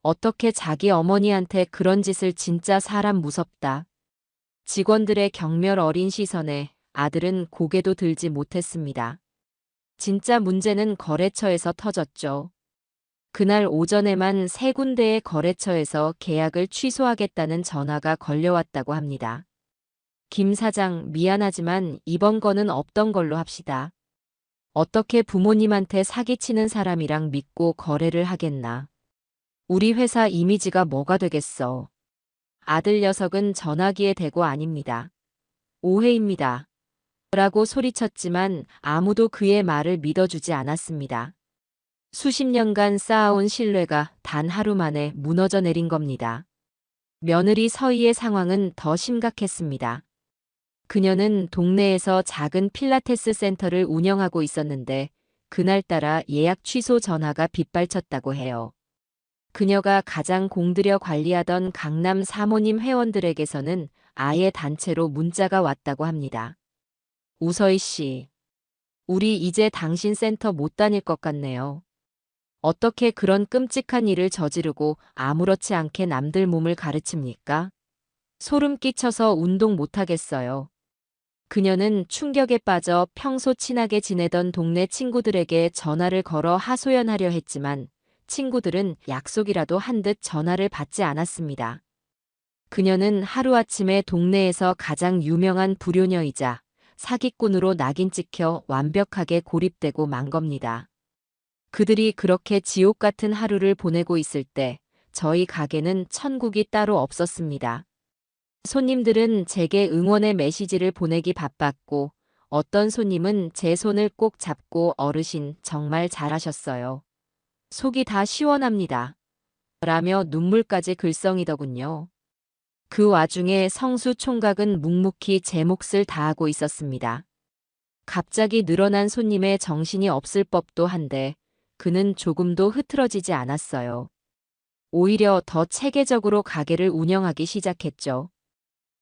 어떻게 자기 어머니한테 그런 짓을 진짜 사람 무섭다. 직원들의 경멸 어린 시선에 아들은 고개도 들지 못했습니다. 진짜 문제는 거래처에서 터졌죠. 그날 오전에만 3군데의 거래처에서 계약을 취소하겠다는 전화가 걸려왔다고 합니다. 김 사장, 미안하지만 이번 건은 없던 걸로 합시다. 어떻게 부모님한테 사기치는 사람이랑 믿고 거래를 하겠나. 우리 회사 이미지가 뭐가 되겠어. 아들 녀석은 전화기에 대고 아닙니다. 오해입니다. 라고 소리쳤지만 아무도 그의 말을 믿어주지 않았습니다. 수십 년간 쌓아온 신뢰가 단 하루 만에 무너져 내린 겁니다. 며느리 서희의 상황은 더 심각했습니다. 그녀는 동네에서 작은 필라테스 센터를 운영하고 있었는데 그날따라 예약 취소 전화가 빗발쳤다고 해요. 그녀가 가장 공들여 관리하던 강남 사모님 회원들에게서는 아예 단체로 문자가 왔다고 합니다. 우서희 씨, 우리 이제 당신 센터 못 다닐 것 같네요. 어떻게 그런 끔찍한 일을 저지르고 아무렇지 않게 남들 몸을 가르칩니까? 소름 끼쳐서 운동 못하겠어요. 그녀는 충격에 빠져 평소 친하게 지내던 동네 친구들에게 전화를 걸어 하소연하려 했지만 친구들은 약속이라도 한 듯 전화를 받지 않았습니다. 그녀는 하루아침에 동네에서 가장 유명한 불효녀이자 사기꾼으로 낙인 찍혀 완벽하게 고립되고 만 겁니다. 그들이 그렇게 지옥 같은 하루를 보내고 있을 때 저희 가게는 천국이 따로 없었습니다. 손님들은 제게 응원의 메시지를 보내기 바빴고 어떤 손님은 제 손을 꼭 잡고 어르신 정말 잘하셨어요. 속이 다 시원합니다. 라며 눈물까지 글썽이더군요. 그 와중에 성수 총각은 묵묵히 제 몫을 다하고 있었습니다. 갑자기 늘어난 손님의 정신이 없을 법도 한데 그는 조금도 흐트러지지 않았어요. 오히려 더 체계적으로 가게를 운영하기 시작했죠.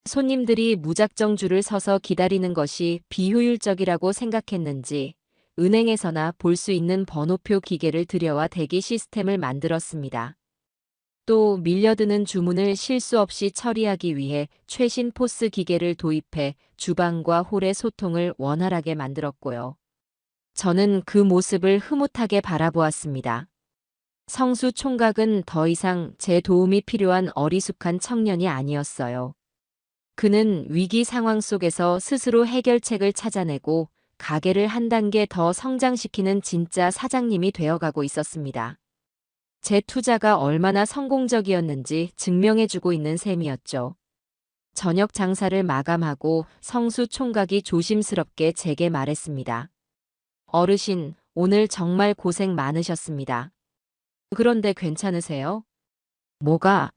손님들이 무작정 줄을 서서 기다리는 것이 비효율적이라고 생각했는지 은행에서나 볼 수 있는 번호표 기계를 들여와 대기 시스템을 만들었습니다. 또 밀려드는 주문을 실수 없이 처리하기 위해 최신 포스 기계를 도입해 주방과 홀의 소통을 원활하게 만들었고요. 저는 그 모습을 흐뭇하게 바라보았습니다. 성수 총각은 더 이상 제 도움이 필요한 어리숙한 청년이 아니었어요. 그는 위기 상황 속에서 스스로 해결책을 찾아내고 가게를 한 단계 더 성장시키는 진짜 사장님이 되어가고 있었습니다. 제 투자가 얼마나 성공적이었는지 증명해주고 있는 셈이었죠. 저녁 장사를 마감하고 성수 총각이 조심스럽게 제게 말했습니다. 어르신, 오늘 정말 고생 많으셨습니다. 그런데 괜찮으세요? 뭐가?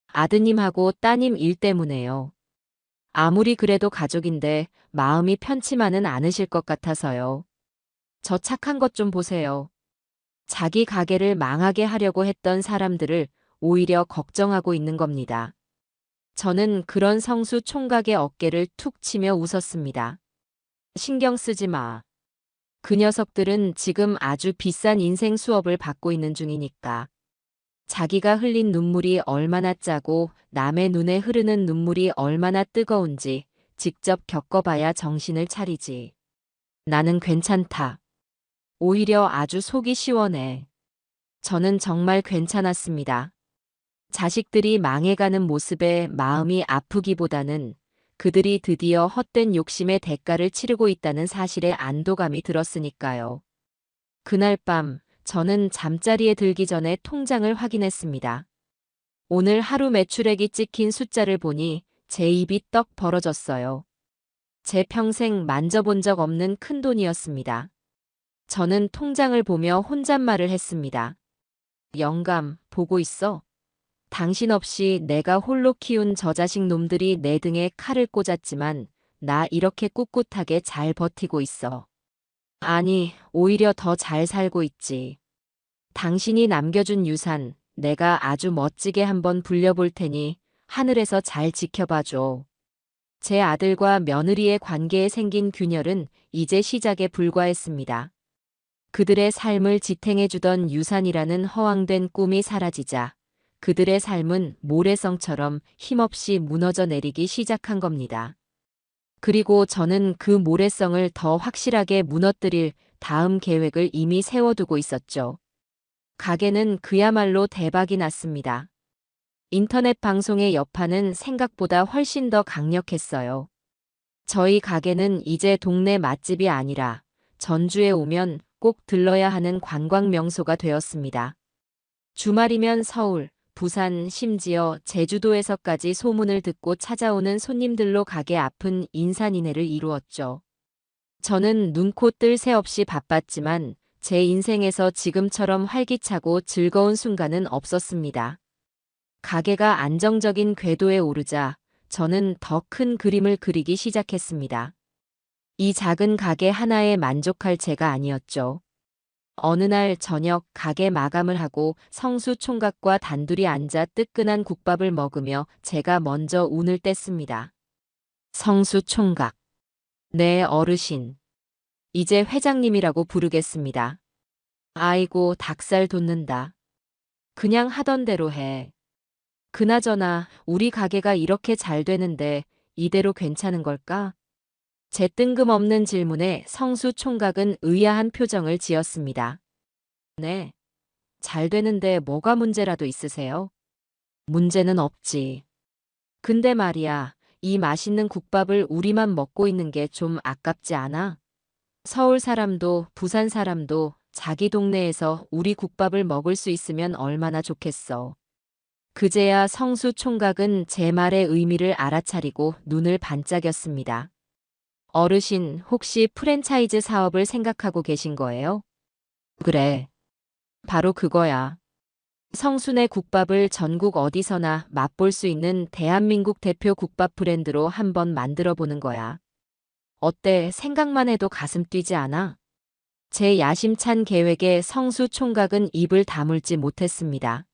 아드님하고 따님 일 때문에요. 아무리 그래도 가족인데 마음이 편치만은 않으실 것 같아서요. 저 착한 것 좀 보세요. 자기 가게를 망하게 하려고 했던 사람들을 오히려 걱정하고 있는 겁니다. 저는 그런 성수 총각의 어깨를 툭 치며 웃었습니다. 신경 쓰지 마. 그 녀석들은 지금 아주 비싼 인생 수업을 받고 있는 중이니까. 자기가 흘린 눈물이 얼마나 짜고 남의 눈에 흐르는 눈물이 얼마나 뜨거운지 직접 겪어봐야 정신을 차리지. 나는 괜찮다. 오히려 아주 속이 시원해. 저는 정말 괜찮았습니다. 자식들이 망해가는 모습에 마음이 아프기보다는 그들이 드디어 헛된 욕심의 대가를 치르고 있다는 사실에 안도감이 들었으니까요. 그날 밤 저는 잠자리에 들기 전에 통장을 확인했습니다. 오늘 하루 매출액이 찍힌 숫자를 보니 제 입이 떡 벌어졌어요. 제 평생 만져본 적 없는 큰 돈이었습니다. 저는 통장을 보며 혼잣말을 했습니다. 영감, 보고 있어? 당신 없이 내가 홀로 키운 저 자식 놈들이 내 등에 칼을 꽂았지만 나 이렇게 꿋꿋하게 잘 버티고 있어. 아니, 오히려 더 잘 살고 있지. 당신이 남겨준 유산, 내가 아주 멋지게 한번 불려볼 테니 하늘에서 잘 지켜봐줘. 제 아들과 며느리의 관계에 생긴 균열은 이제 시작에 불과했습니다. 그들의 삶을 지탱해주던 유산이라는 허황된 꿈이 사라지자 그들의 삶은 모래성처럼 힘없이 무너져 내리기 시작한 겁니다. 그리고 저는 그 모래성을 더 확실하게 무너뜨릴 다음 계획을 이미 세워두고 있었죠. 가게는 그야말로 대박이 났습니다. 인터넷 방송의 여파는 생각보다 훨씬 더 강력했어요. 저희 가게는 이제 동네 맛집이 아니라 전주에 오면 꼭 들러야 하는 관광 명소가 되었습니다. 주말이면 서울, 부산, 심지어 제주도에서까지 소문을 듣고 찾아오는 손님들로 가게 앞은 인산인해를 이루었죠. 저는 눈코 뜰 새 없이 바빴지만 제 인생에서 지금처럼 활기차고 즐거운 순간은 없었습니다. 가게가 안정적인 궤도에 오르자 저는 더 큰 그림을 그리기 시작했습니다. 이 작은 가게 하나에 만족할 제가 아니었죠. 어느 날 저녁 가게 마감을 하고 성수 총각과 단둘이 앉아 뜨끈한 국밥을 먹으며 제가 먼저 운을 뗐습니다. 성수 총각. 네, 어르신. 이제 회장님이라고 부르겠습니다. 아이고, 닭살 돋는다. 그냥 하던 대로 해. 그나저나 우리 가게가 이렇게 잘 되는데 이대로 괜찮은 걸까? 제 뜬금없는 질문에 성수 총각은 의아한 표정을 지었습니다. 네. 잘 되는데 뭐가 문제라도 있으세요? 문제는 없지. 근데 말이야, 이 맛있는 국밥을 우리만 먹고 있는 게 좀 아깝지 않아? 서울 사람도 부산 사람도 자기 동네에서 우리 국밥을 먹을 수 있으면 얼마나 좋겠어. 그제야 성수 총각은 제 말의 의미를 알아차리고 눈을 반짝였습니다. 어르신, 혹시 프랜차이즈 사업을 생각하고 계신 거예요? 그래. 바로 그거야. 성순의 국밥을 전국 어디서나 맛볼 수 있는 대한민국 대표 국밥 브랜드로 한번 만들어 보는 거야. 어때? 생각만 해도 가슴 뛰지 않아? 제 야심찬 계획에 성수 총각은 입을 다물지 못했습니다.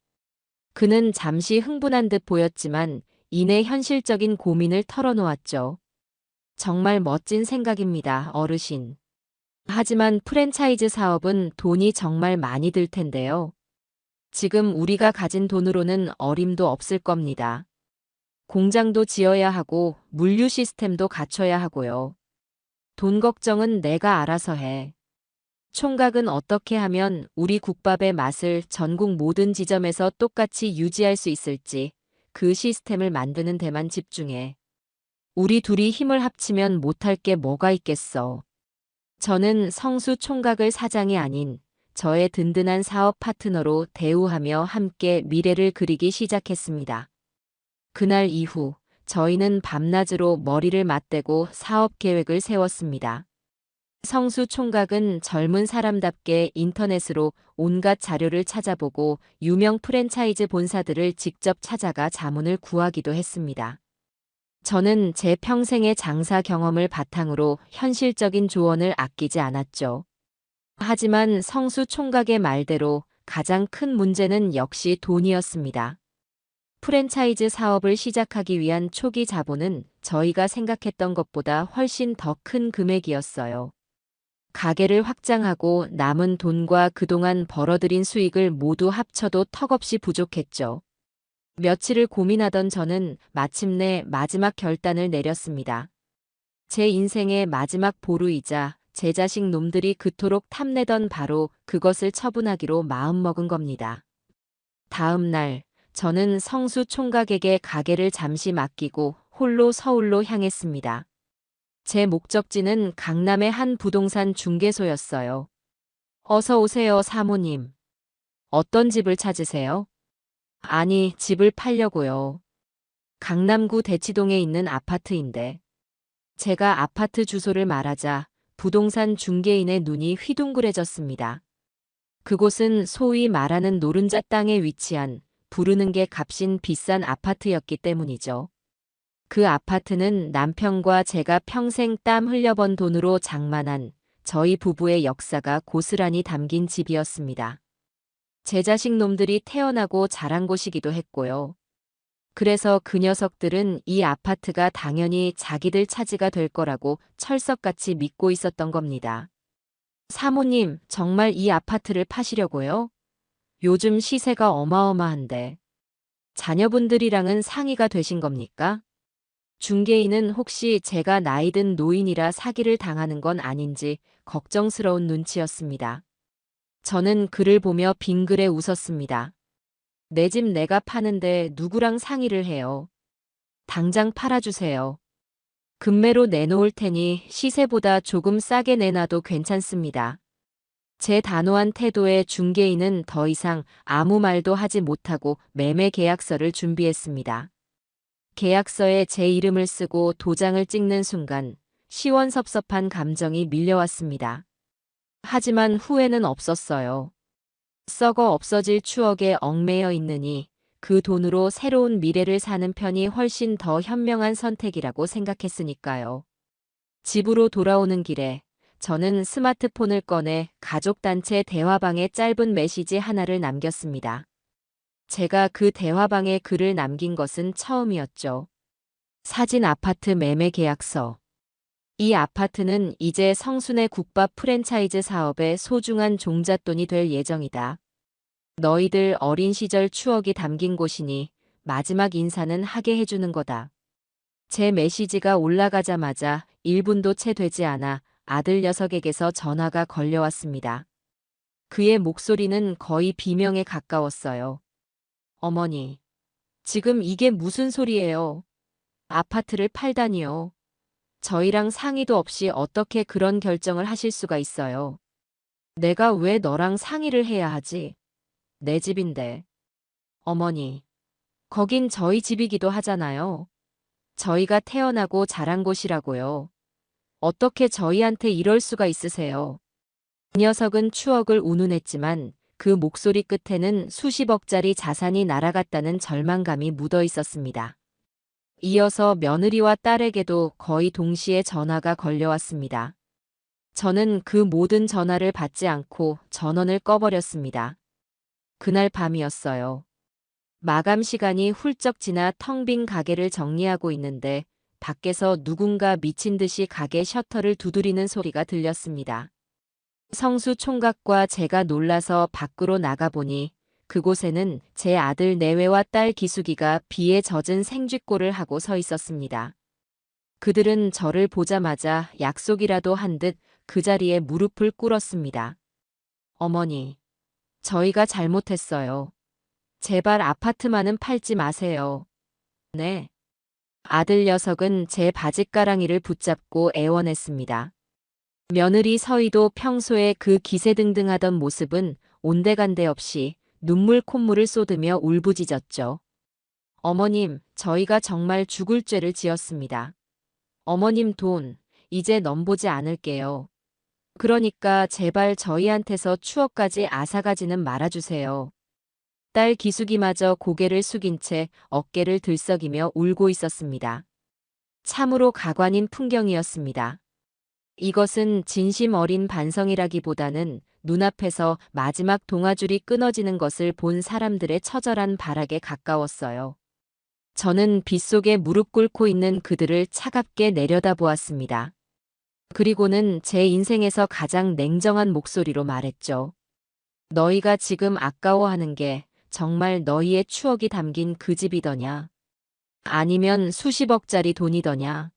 그는 잠시 흥분한 듯 보였지만 이내 현실적인 고민을 털어놓았죠. 정말 멋진 생각입니다, 어르신. 하지만 프랜차이즈 사업은 돈이 정말 많이 들 텐데요. 지금 우리가 가진 돈으로는 어림도 없을 겁니다. 공장도 지어야 하고 물류 시스템도 갖춰야 하고요. 돈 걱정은 내가 알아서 해. 총각은 어떻게 하면 우리 국밥의 맛을 전국 모든 지점에서 똑같이 유지할 수 있을지 그 시스템을 만드는 데만 집중해. 우리 둘이 힘을 합치면 못할 게 뭐가 있겠어. 저는 성수 총각을 사장이 아닌 저의 든든한 사업 파트너로 대우하며 함께 미래를 그리기 시작했습니다. 그날 이후 저희는 밤낮으로 머리를 맞대고 사업 계획을 세웠습니다. 성수 총각은 젊은 사람답게 인터넷으로 온갖 자료를 찾아보고 유명 프랜차이즈 본사들을 직접 찾아가 자문을 구하기도 했습니다. 저는 제 평생의 장사 경험을 바탕으로 현실적인 조언을 아끼지 않았죠. 하지만 성수 총각의 말대로 가장 큰 문제는 역시 돈이었습니다. 프랜차이즈 사업을 시작하기 위한 초기 자본은 저희가 생각했던 것보다 훨씬 더 큰 금액이었어요. 가게를 확장하고 남은 돈과 그동안 벌어들인 수익을 모두 합쳐도 턱없이 부족했죠. 며칠을 고민하던 저는 마침내 마지막 결단을 내렸습니다. 제 인생의 마지막 보루이자 제 자식 놈들이 그토록 탐내던 바로 그것을 처분하기로 마음먹은 겁니다. 다음 날, 저는 성수 총각에게 가게를 잠시 맡기고 홀로 서울로 향했습니다. 제 목적지는 강남의 한 부동산 중개소였어요. 어서 오세요, 사모님. 어떤 집을 찾으세요? 아니, 집을 팔려고요. 강남구 대치동에 있는 아파트인데. 제가 아파트 주소를 말하자 부동산 중개인의 눈이 휘둥그레졌습니다. 그곳은 소위 말하는 노른자 땅에 위치한 부르는 게 값인 비싼 아파트였기 때문이죠. 그 아파트는 남편과 제가 평생 땀 흘려번 돈으로 장만한 저희 부부의 역사가 고스란히 담긴 집이었습니다. 제 자식 놈들이 태어나고 자란 곳이기도 했고요. 그래서 그 녀석들은 이 아파트가 당연히 자기들 차지가 될 거라고 철석같이 믿고 있었던 겁니다. 사모님, 정말 이 아파트를 파시려고요? 요즘 시세가 어마어마한데. 자녀분들이랑은 상의가 되신 겁니까? 중개인은 혹시 제가 나이든 노인이라 사기를 당하는 건 아닌지 걱정스러운 눈치였습니다. 저는 그를 보며 빙그레 웃었습니다. 내 집 내가 파는데 누구랑 상의를 해요. 당장 팔아주세요. 금매로 내놓을 테니 시세보다 조금 싸게 내놔도 괜찮습니다. 제 단호한 태도에 중개인은 더 이상 아무 말도 하지 못하고 매매 계약서를 준비했습니다. 계약서에 제 이름을 쓰고 도장을 찍는 순간 시원섭섭한 감정이 밀려왔습니다. 하지만 후회는 없었어요. 썩어 없어질 추억에 얽매여 있느니 그 돈으로 새로운 미래를 사는 편이 훨씬 더 현명한 선택이라고 생각했으니까요. 집으로 돌아오는 길에 저는 스마트폰을 꺼내 가족단체 대화방에 짧은 메시지 하나를 남겼습니다. 제가 그 대화방에 글을 남긴 것은 처음이었죠. 사진 아파트 매매 계약서. 이 아파트는 이제 성순의 국밥 프랜차이즈 사업의 소중한 종잣돈이 될 예정이다. 너희들 어린 시절 추억이 담긴 곳이니 마지막 인사는 하게 해주는 거다. 제 메시지가 올라가자마자 1분도 채 되지 않아 아들 녀석에게서 전화가 걸려왔습니다. 그의 목소리는 거의 비명에 가까웠어요. 어머니, 지금 이게 무슨 소리예요? 아파트를 팔다니요. 저희랑 상의도 없이 어떻게 그런 결정을 하실 수가 있어요? 내가 왜 너랑 상의를 해야 하지? 내 집인데. 어머니, 거긴 저희 집이기도 하잖아요. 저희가 태어나고 자란 곳이라고요. 어떻게 저희한테 이럴 수가 있으세요? 그 녀석은 추억을 운운했지만 그 목소리 끝에는 수십억짜리 자산이 날아갔다는 절망감이 묻어 있었습니다. 이어서 며느리와 딸에게도 거의 동시에 전화가 걸려왔습니다. 저는 그 모든 전화를 받지 않고 전원을 꺼버렸습니다. 그날 밤이었어요. 마감 시간이 훌쩍 지나 텅 빈 가게를 정리하고 있는데 밖에서 누군가 미친 듯이 가게 셔터를 두드리는 소리가 들렸습니다. 성수 총각과 제가 놀라서 밖으로 나가보니 그곳에는 제 아들 내외와 딸 기숙이가 비에 젖은 생쥐꼴을 하고 서 있었습니다. 그들은 저를 보자마자 약속이라도 한 듯 그 자리에 무릎을 꿇었습니다. 어머니, 저희가 잘못했어요. 제발 아파트만은 팔지 마세요. 네. 아들 녀석은 제 바짓가랑이를 붙잡고 애원했습니다. 며느리 서희도 평소에 그 기세등등하던 모습은 온데간데 없이 눈물 콧물을 쏟으며 울부짖었죠. 어머님, 저희가 정말 죽을 죄를 지었습니다. 어머님 돈, 이제 넘보지 않을게요. 그러니까 제발 저희한테서 추억까지 앗아가지는 말아주세요. 딸 기숙이마저 고개를 숙인 채 어깨를 들썩이며 울고 있었습니다. 참으로 가관인 풍경이었습니다. 이것은 진심 어린 반성이라기보다는 눈앞에서 마지막 동아줄이 끊어지는 것을 본 사람들의 처절한 발악에 가까웠어요. 저는 빗속에 무릎 꿇고 있는 그들을 차갑게 내려다보았습니다. 그리고는 제 인생에서 가장 냉정한 목소리로 말했죠. 너희가 지금 아까워하는 게 정말 너희의 추억이 담긴 그 집이더냐? 아니면 수십억짜리 돈이더냐?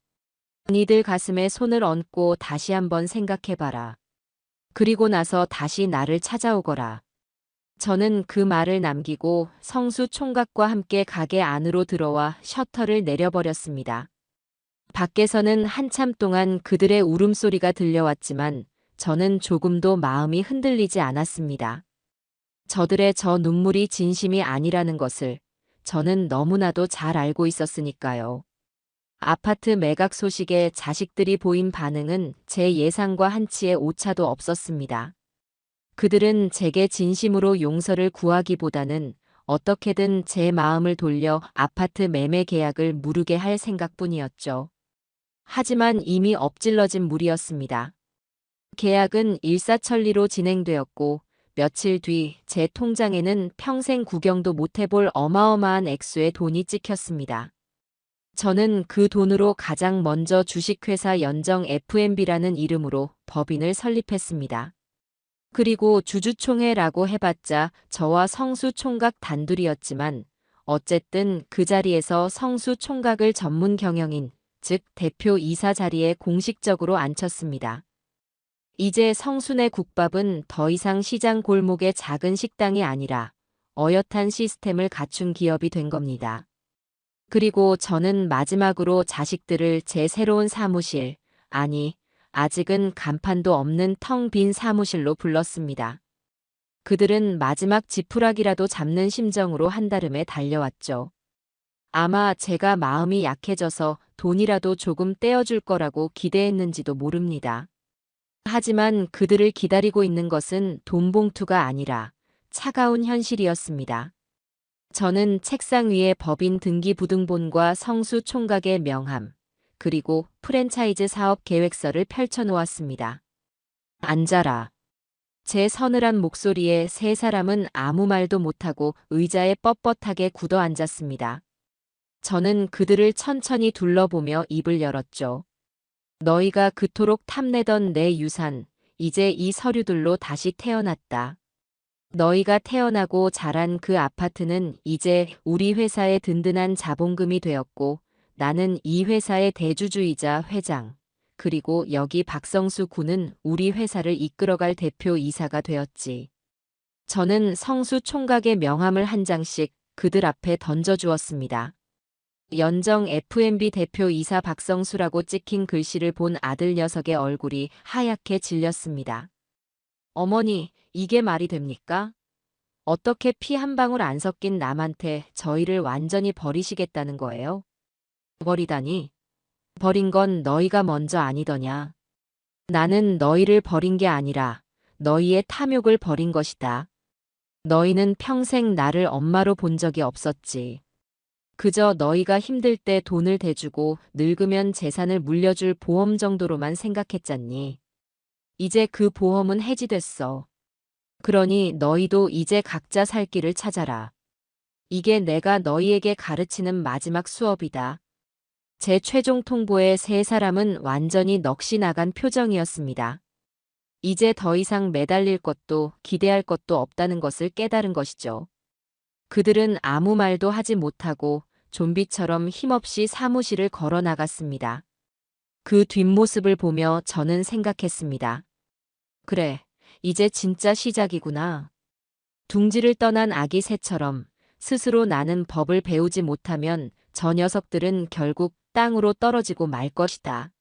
니들 가슴에 손을 얹고 다시 한번 생각해봐라. 그리고 나서 다시 나를 찾아오거라. 저는 그 말을 남기고 성수 총각과 함께 가게 안으로 들어와 셔터를 내려버렸습니다. 밖에서는 한참 동안 그들의 울음소리가 들려왔지만 저는 조금도 마음이 흔들리지 않았습니다. 저들의 저 눈물이 진심이 아니라는 것을 저는 너무나도 잘 알고 있었으니까요. 아파트 매각 소식에 자식들이 보인 반응은 제 예상과 한치의 오차도 없었습니다. 그들은 제게 진심으로 용서를 구하기보다는 어떻게든 제 마음을 돌려 아파트 매매 계약을 무르게 할 생각뿐이었죠. 하지만 이미 엎질러진 물이었습니다. 계약은 일사천리로 진행되었고 며칠 뒤 제 통장에는 평생 구경도 못 해볼 어마어마한 액수의 돈이 찍혔습니다. 저는 그 돈으로 가장 먼저 주식회사 연정 F&B라는 이름으로 법인을 설립했습니다. 그리고 주주총회라고 해봤자 저와 성수 총각 단둘이었지만 어쨌든 그 자리에서 성수 총각을 전문 경영인, 즉 대표 이사 자리에 공식적으로 앉혔습니다. 이제 성순의 국밥은 더 이상 시장 골목의 작은 식당이 아니라 어엿한 시스템을 갖춘 기업이 된 겁니다. 그리고 저는 마지막으로 자식들을 제 새로운 사무실, 아니, 아직은 간판도 없는 텅 빈 사무실로 불렀습니다. 그들은 마지막 지푸라기라도 잡는 심정으로 한달음에 달려왔죠. 아마 제가 마음이 약해져서 돈이라도 조금 떼어줄 거라고 기대했는지도 모릅니다. 하지만 그들을 기다리고 있는 것은 돈 봉투가 아니라 차가운 현실이었습니다. 저는 책상 위에 법인 등기부등본과 성수 총각의 명함, 그리고 프랜차이즈 사업 계획서를 펼쳐놓았습니다. 앉아라. 제 서늘한 목소리에 세 사람은 아무 말도 못하고 의자에 뻣뻣하게 굳어 앉았습니다. 저는 그들을 천천히 둘러보며 입을 열었죠. 너희가 그토록 탐내던 내 유산, 이제 이 서류들로 다시 태어났다. 너희가 태어나고 자란 그 아파트는 이제 우리 회사의 든든한 자본금이 되었고 나는 이 회사의 대주주이자 회장, 그리고 여기 박성수 군은 우리 회사를 이끌어갈 대표 이사가 되었지. 저는 성수 총각의 명함을 한 장씩 그들 앞에 던져주었습니다. 연정 F&B 대표 이사 박성수라고 찍힌 글씨를 본 아들 녀석의 얼굴이 하얗게 질렸습니다. 어머니, 이게 말이 됩니까? 어떻게 피 한 방울 안 섞인 남한테 저희를 완전히 버리시겠다는 거예요? 버리다니? 버린 건 너희가 먼저 아니더냐. 나는 너희를 버린 게 아니라 너희의 탐욕을 버린 것이다. 너희는 평생 나를 엄마로 본 적이 없었지. 그저 너희가 힘들 때 돈을 대주고 늙으면 재산을 물려줄 보험 정도로만 생각했잖니. 이제 그 보험은 해지됐어. 그러니 너희도 이제 각자 살 길을 찾아라. 이게 내가 너희에게 가르치는 마지막 수업이다. 제 최종 통보에 세 사람은 완전히 넋이 나간 표정이었습니다. 이제 더 이상 매달릴 것도 기대할 것도 없다는 것을 깨달은 것이죠. 그들은 아무 말도 하지 못하고 좀비처럼 힘없이 사무실을 걸어 나갔습니다. 그 뒷모습을 보며 저는 생각했습니다. 그래, 이제 진짜 시작이구나. 둥지를 떠난 아기 새처럼 스스로 나는 법을 배우지 못하면 저 녀석들은 결국 땅으로 떨어지고 말 것이다.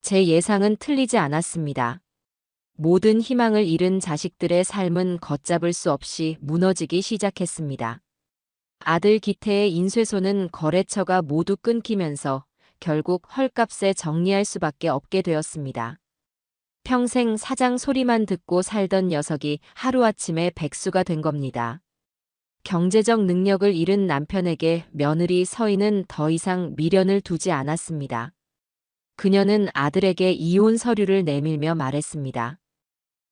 제 예상은 틀리지 않았습니다. 모든 희망을 잃은 자식들의 삶은 걷잡을 수 없이 무너지기 시작했습니다. 아들 기태의 인쇄소는 거래처가 모두 끊기면서 결국 헐값에 정리할 수밖에 없게 되었습니다. 평생 사장 소리만 듣고 살던 녀석이 하루아침에 백수가 된 겁니다. 경제적 능력을 잃은 남편에게 며느리 서인은 더 이상 미련을 두지 않았습니다. 그녀는 아들에게 이혼 서류를 내밀며 말했습니다.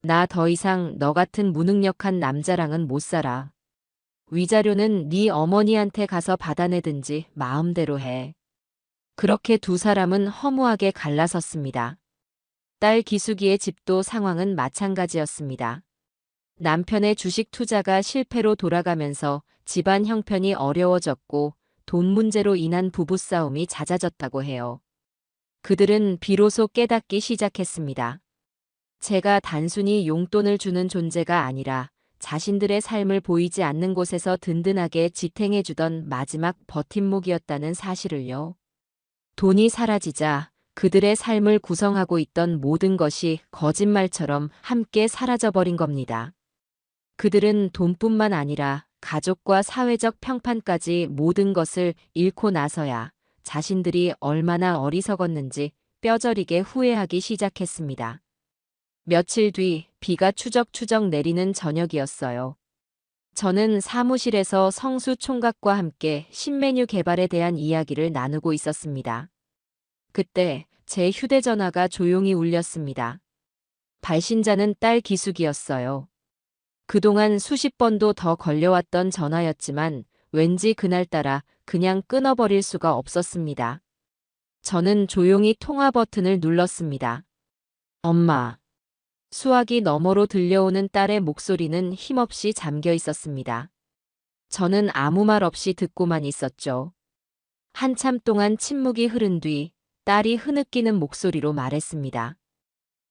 나 더 이상 너 같은 무능력한 남자랑은 못 살아. 위자료는 네 어머니한테 가서 받아내든지 마음대로 해. 그렇게 두 사람은 허무하게 갈라섰습니다. 딸 기숙이의 집도 상황은 마찬가지였습니다. 남편의 주식 투자가 실패로 돌아가면서 집안 형편이 어려워졌고 돈 문제로 인한 부부싸움이 잦아졌다고 해요. 그들은 비로소 깨닫기 시작했습니다. 제가 단순히 용돈을 주는 존재가 아니라 자신들의 삶을 보이지 않는 곳에서 든든하게 지탱해주던 마지막 버팀목이었다는 사실을요. 돈이 사라지자 그들의 삶을 구성하고 있던 모든 것이 거짓말처럼 함께 사라져버린 겁니다. 그들은 돈뿐만 아니라 가족과 사회적 평판까지 모든 것을 잃고 나서야 자신들이 얼마나 어리석었는지 뼈저리게 후회하기 시작했습니다. 며칠 뒤 비가 추적추적 내리는 저녁이었어요. 저는 사무실에서 성수 총각과 함께 신메뉴 개발에 대한 이야기를 나누고 있었습니다. 그때 제 휴대전화가 조용히 울렸습니다. 발신자는 딸 기숙이었어요. 그동안 수십 번도 더 걸려왔던 전화였지만 왠지 그날따라 그냥 끊어버릴 수가 없었습니다. 저는 조용히 통화 버튼을 눌렀습니다. 엄마. 수화기 너머로 들려오는 딸의 목소리는 힘없이 잠겨 있었습니다. 저는 아무 말 없이 듣고만 있었죠. 한참 동안 침묵이 흐른 뒤 딸이 흐느끼는 목소리로 말했습니다.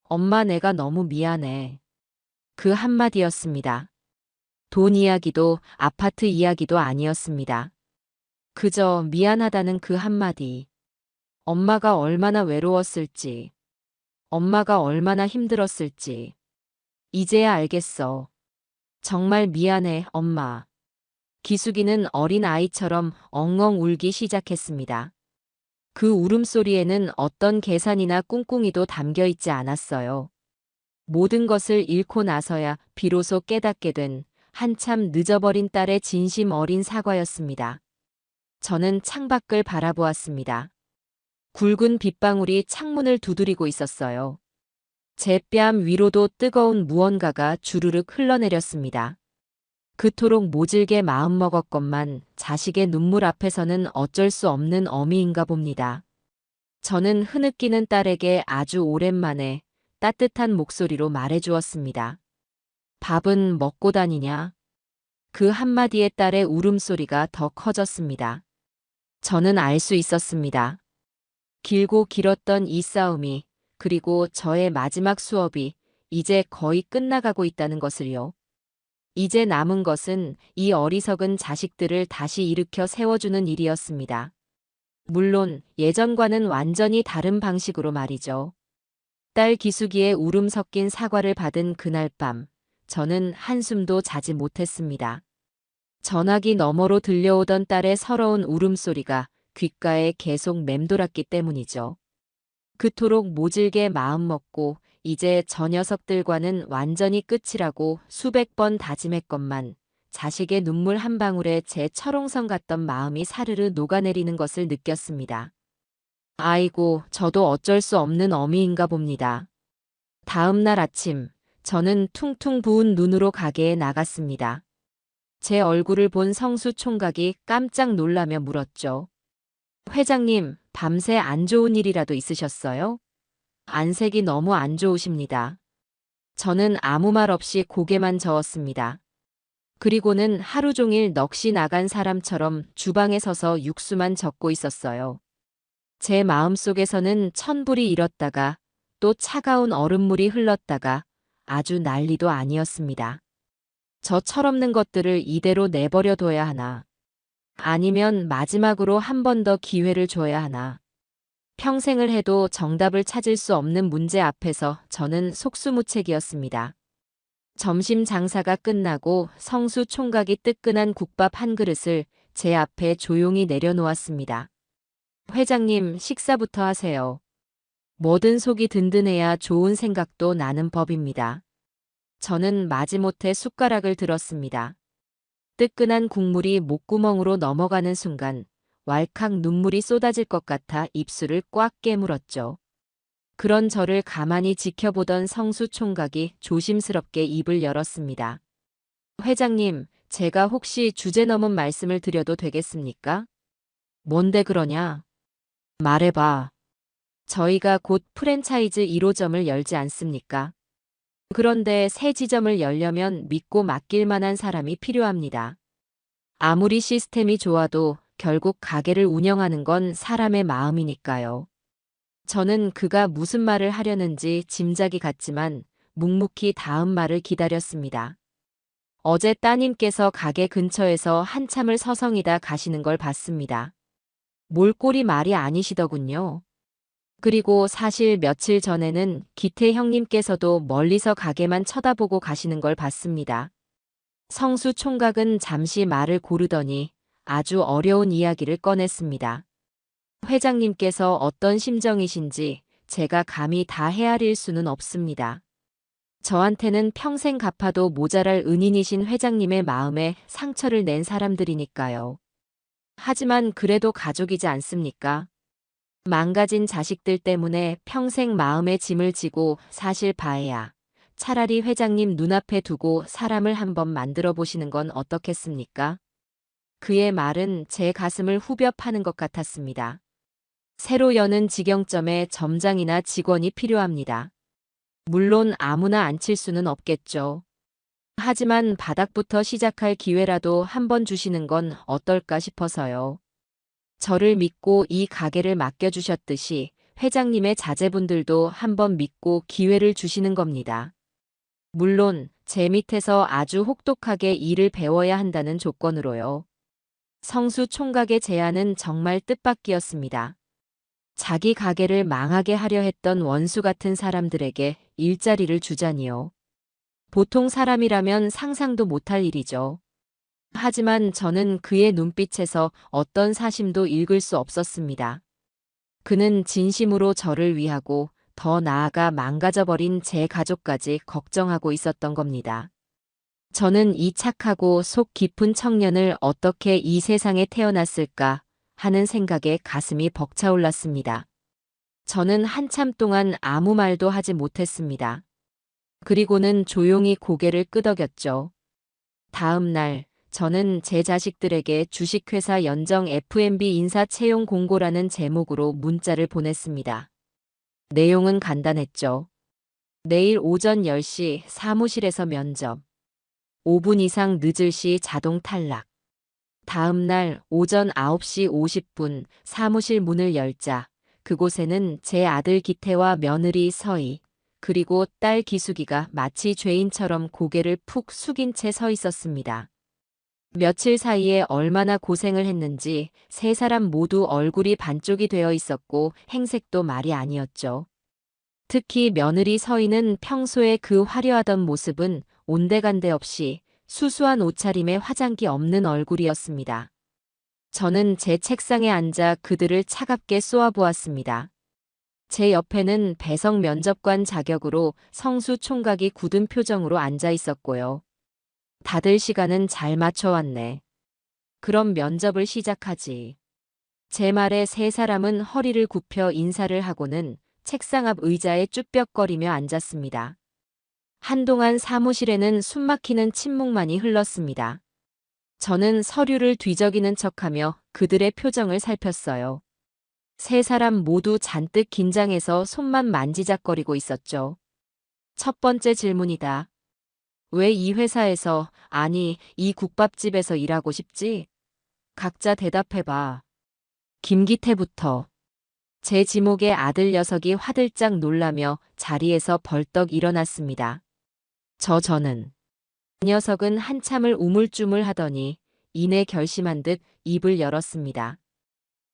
엄마, 내가 너무 미안해. 그 한마디였습니다. 돈 이야기도 아파트 이야기도 아니었습니다. 그저 미안하다는 그 한마디. 엄마가 얼마나 외로웠을지, 엄마가 얼마나 힘들었을지. 이제야 알겠어. 정말 미안해, 엄마. 기숙이는 어린 아이처럼 엉엉 울기 시작했습니다. 그 울음소리에는 어떤 계산이나 꿍꿍이도 담겨 있지 않았어요. 모든 것을 잃고 나서야 비로소 깨닫게 된 한참 늦어버린 딸의 진심 어린 사과였습니다. 저는 창밖을 바라보았습니다. 굵은 빗방울이 창문을 두드리고 있었어요. 제 뺨 위로도 뜨거운 무언가가 주르륵 흘러내렸습니다. 그토록 모질게 마음먹었건만 자식의 눈물 앞에서는 어쩔 수 없는 어미인가 봅니다. 저는 흐느끼는 딸에게 아주 오랜만에 따뜻한 목소리로 말해주었습니다. 밥은 먹고 다니냐? 그 한마디에 딸의 울음소리가 더 커졌습니다. 저는 알 수 있었습니다. 길고 길었던 이 싸움이, 그리고 저의 마지막 수업이 이제 거의 끝나가고 있다는 것을요. 이제 남은 것은 이 어리석은 자식들을 다시 일으켜 세워주는 일이었습니다. 물론 예전과는 완전히 다른 방식으로 말이죠. 딸 기숙이의 울음 섞인 사과를 받은 그날 밤, 저는 한숨도 자지 못했습니다. 전화기 너머로 들려오던 딸의 서러운 울음소리가 귓가에 계속 맴돌았기 때문이죠. 그토록 모질게 마음먹고 이제 저 녀석들과는 완전히 끝이라고 수백 번 다짐했건만 자식의 눈물 한 방울에 제 철옹성 같던 마음이 사르르 녹아내리는 것을 느꼈습니다. 아이고, 저도 어쩔 수 없는 어미인가 봅니다. 다음 날 아침, 저는 퉁퉁 부은 눈으로 가게에 나갔습니다. 제 얼굴을 본 성수 총각이 깜짝 놀라며 물었죠. 회장님, 밤새 안 좋은 일이라도 있으셨어요? 안색이 너무 안 좋으십니다. 저는 아무 말 없이 고개만 저었습니다. 그리고는 하루 종일 넋이 나간 사람처럼 주방에 서서 육수만 적고 있었어요. 제 마음속에서는 천불이 일었다가 또 차가운 얼음물이 흘렀다가 아주 난리도 아니었습니다. 저 철없는 것들을 이대로 내버려 둬야 하나? 아니면 마지막으로 한 번 더 기회를 줘야 하나? 평생을 해도 정답을 찾을 수 없는 문제 앞에서 저는 속수무책이었습니다. 점심 장사가 끝나고 성수 총각이 뜨끈한 국밥 한 그릇을 제 앞에 조용히 내려놓았습니다. 회장님, 식사부터 하세요. 뭐든 속이 든든해야 좋은 생각도 나는 법입니다. 저는 마지못해 숟가락을 들었습니다. 뜨끈한 국물이 목구멍으로 넘어가는 순간 왈칵 눈물이 쏟아질 것 같아 입술을 꽉 깨물었죠. 그런 저를 가만히 지켜보던 성수 총각이 조심스럽게 입을 열었습니다. 회장님, 제가 혹시 주제 넘은 말씀을 드려도 되겠습니까? 뭔데 그러냐? 말해봐. 저희가 곧 프랜차이즈 1호점을 열지 않습니까? 그런데 새 지점을 열려면 믿고 맡길 만한 사람이 필요합니다. 아무리 시스템이 좋아도 결국 가게를 운영하는 건 사람의 마음이니까요. 저는 그가 무슨 말을 하려는지 짐작이 갔지만 묵묵히 다음 말을 기다렸습니다. 어제 따님께서 가게 근처에서 한참을 서성이다 가시는 걸 봤습니다. 몰골이 말이 아니시더군요. 그리고 사실 며칠 전에는 기태 형님께서도 멀리서 가게만 쳐다보고 가시는 걸 봤습니다. 성수 총각은 잠시 말을 고르더니 아주 어려운 이야기를 꺼냈습니다. 회장님께서 어떤 심정이신지 제가 감히 다 헤아릴 수는 없습니다. 저한테는 평생 갚아도 모자랄 은인이신 회장님의 마음에 상처를 낸 사람들이니까요. 하지만 그래도 가족이지 않습니까? 망가진 자식들 때문에 평생 마음에 짐을 지고 사실 바에야 차라리 회장님 눈앞에 두고 사람을 한번 만들어 보시는 건 어떻겠습니까? 그의 말은 제 가슴을 후벼 파는 것 같았습니다. 새로 여는 직영점에 점장이나 직원이 필요합니다. 물론 아무나 앉힐 수는 없겠죠. 하지만 바닥부터 시작할 기회라도 한번 주시는 건 어떨까 싶어서요. 저를 믿고 이 가게를 맡겨주셨듯이 회장님의 자제분들도 한번 믿고 기회를 주시는 겁니다. 물론 제 밑에서 아주 혹독하게 일을 배워야 한다는 조건으로요. 성수 총각의 제안은 정말 뜻밖이었습니다. 자기 가게를 망하게 하려 했던 원수 같은 사람들에게 일자리를 주자니요. 보통 사람이라면 상상도 못할 일이죠. 하지만 저는 그의 눈빛에서 어떤 사심도 읽을 수 없었습니다. 그는 진심으로 저를 위하고 더 나아가 망가져버린 제 가족까지 걱정하고 있었던 겁니다. 저는 이 착하고 속 깊은 청년을 어떻게 이 세상에 태어났을까 하는 생각에 가슴이 벅차올랐습니다. 저는 한참 동안 아무 말도 하지 못했습니다. 그리고는 조용히 고개를 끄덕였죠. 다음 날 저는 제 자식들에게 주식회사 연정 F&B 인사 채용 공고라는 제목으로 문자를 보냈습니다. 내용은 간단했죠. 내일 오전 10시 사무실에서 면접. 5분 이상 늦을 시 자동 탈락. 다음 날 오전 9시 50분 사무실 문을 열자 그곳에는 제 아들 기태와 며느리 서희 그리고 딸 기숙이가 마치 죄인처럼 고개를 푹 숙인 채 서 있었습니다. 며칠 사이에 얼마나 고생을 했는지 세 사람 모두 얼굴이 반쪽이 되어 있었고 행색도 말이 아니었죠. 특히 며느리 서희는 평소에 그 화려하던 모습은 온데간데 없이 수수한 옷차림에 화장기 없는 얼굴이었습니다. 저는 제 책상에 앉아 그들을 차갑게 쏘아보았습니다. 제 옆에는 배석 면접관 자격으로 성수 총각이 굳은 표정으로 앉아 있었고요. 다들 시간은 잘 맞춰왔네. 그럼 면접을 시작하지. 제 말에 세 사람은 허리를 굽혀 인사를 하고는 책상 앞 의자에 쭈뼛거리며 앉았습니다. 한동안 사무실에는 숨막히는 침묵만이 흘렀습니다. 저는 서류를 뒤적이는 척하며 그들의 표정을 살폈어요. 세 사람 모두 잔뜩 긴장해서 손만 만지작거리고 있었죠. 첫 번째 질문이다. 왜 이 회사에서, 아니, 이 국밥집에서 일하고 싶지? 각자 대답해봐. 김기태부터. 제 지목에 아들 녀석이 화들짝 놀라며 자리에서 벌떡 일어났습니다. 저는. 그 녀석은 한참을 우물쭈물 하더니 이내 결심한 듯 입을 열었습니다.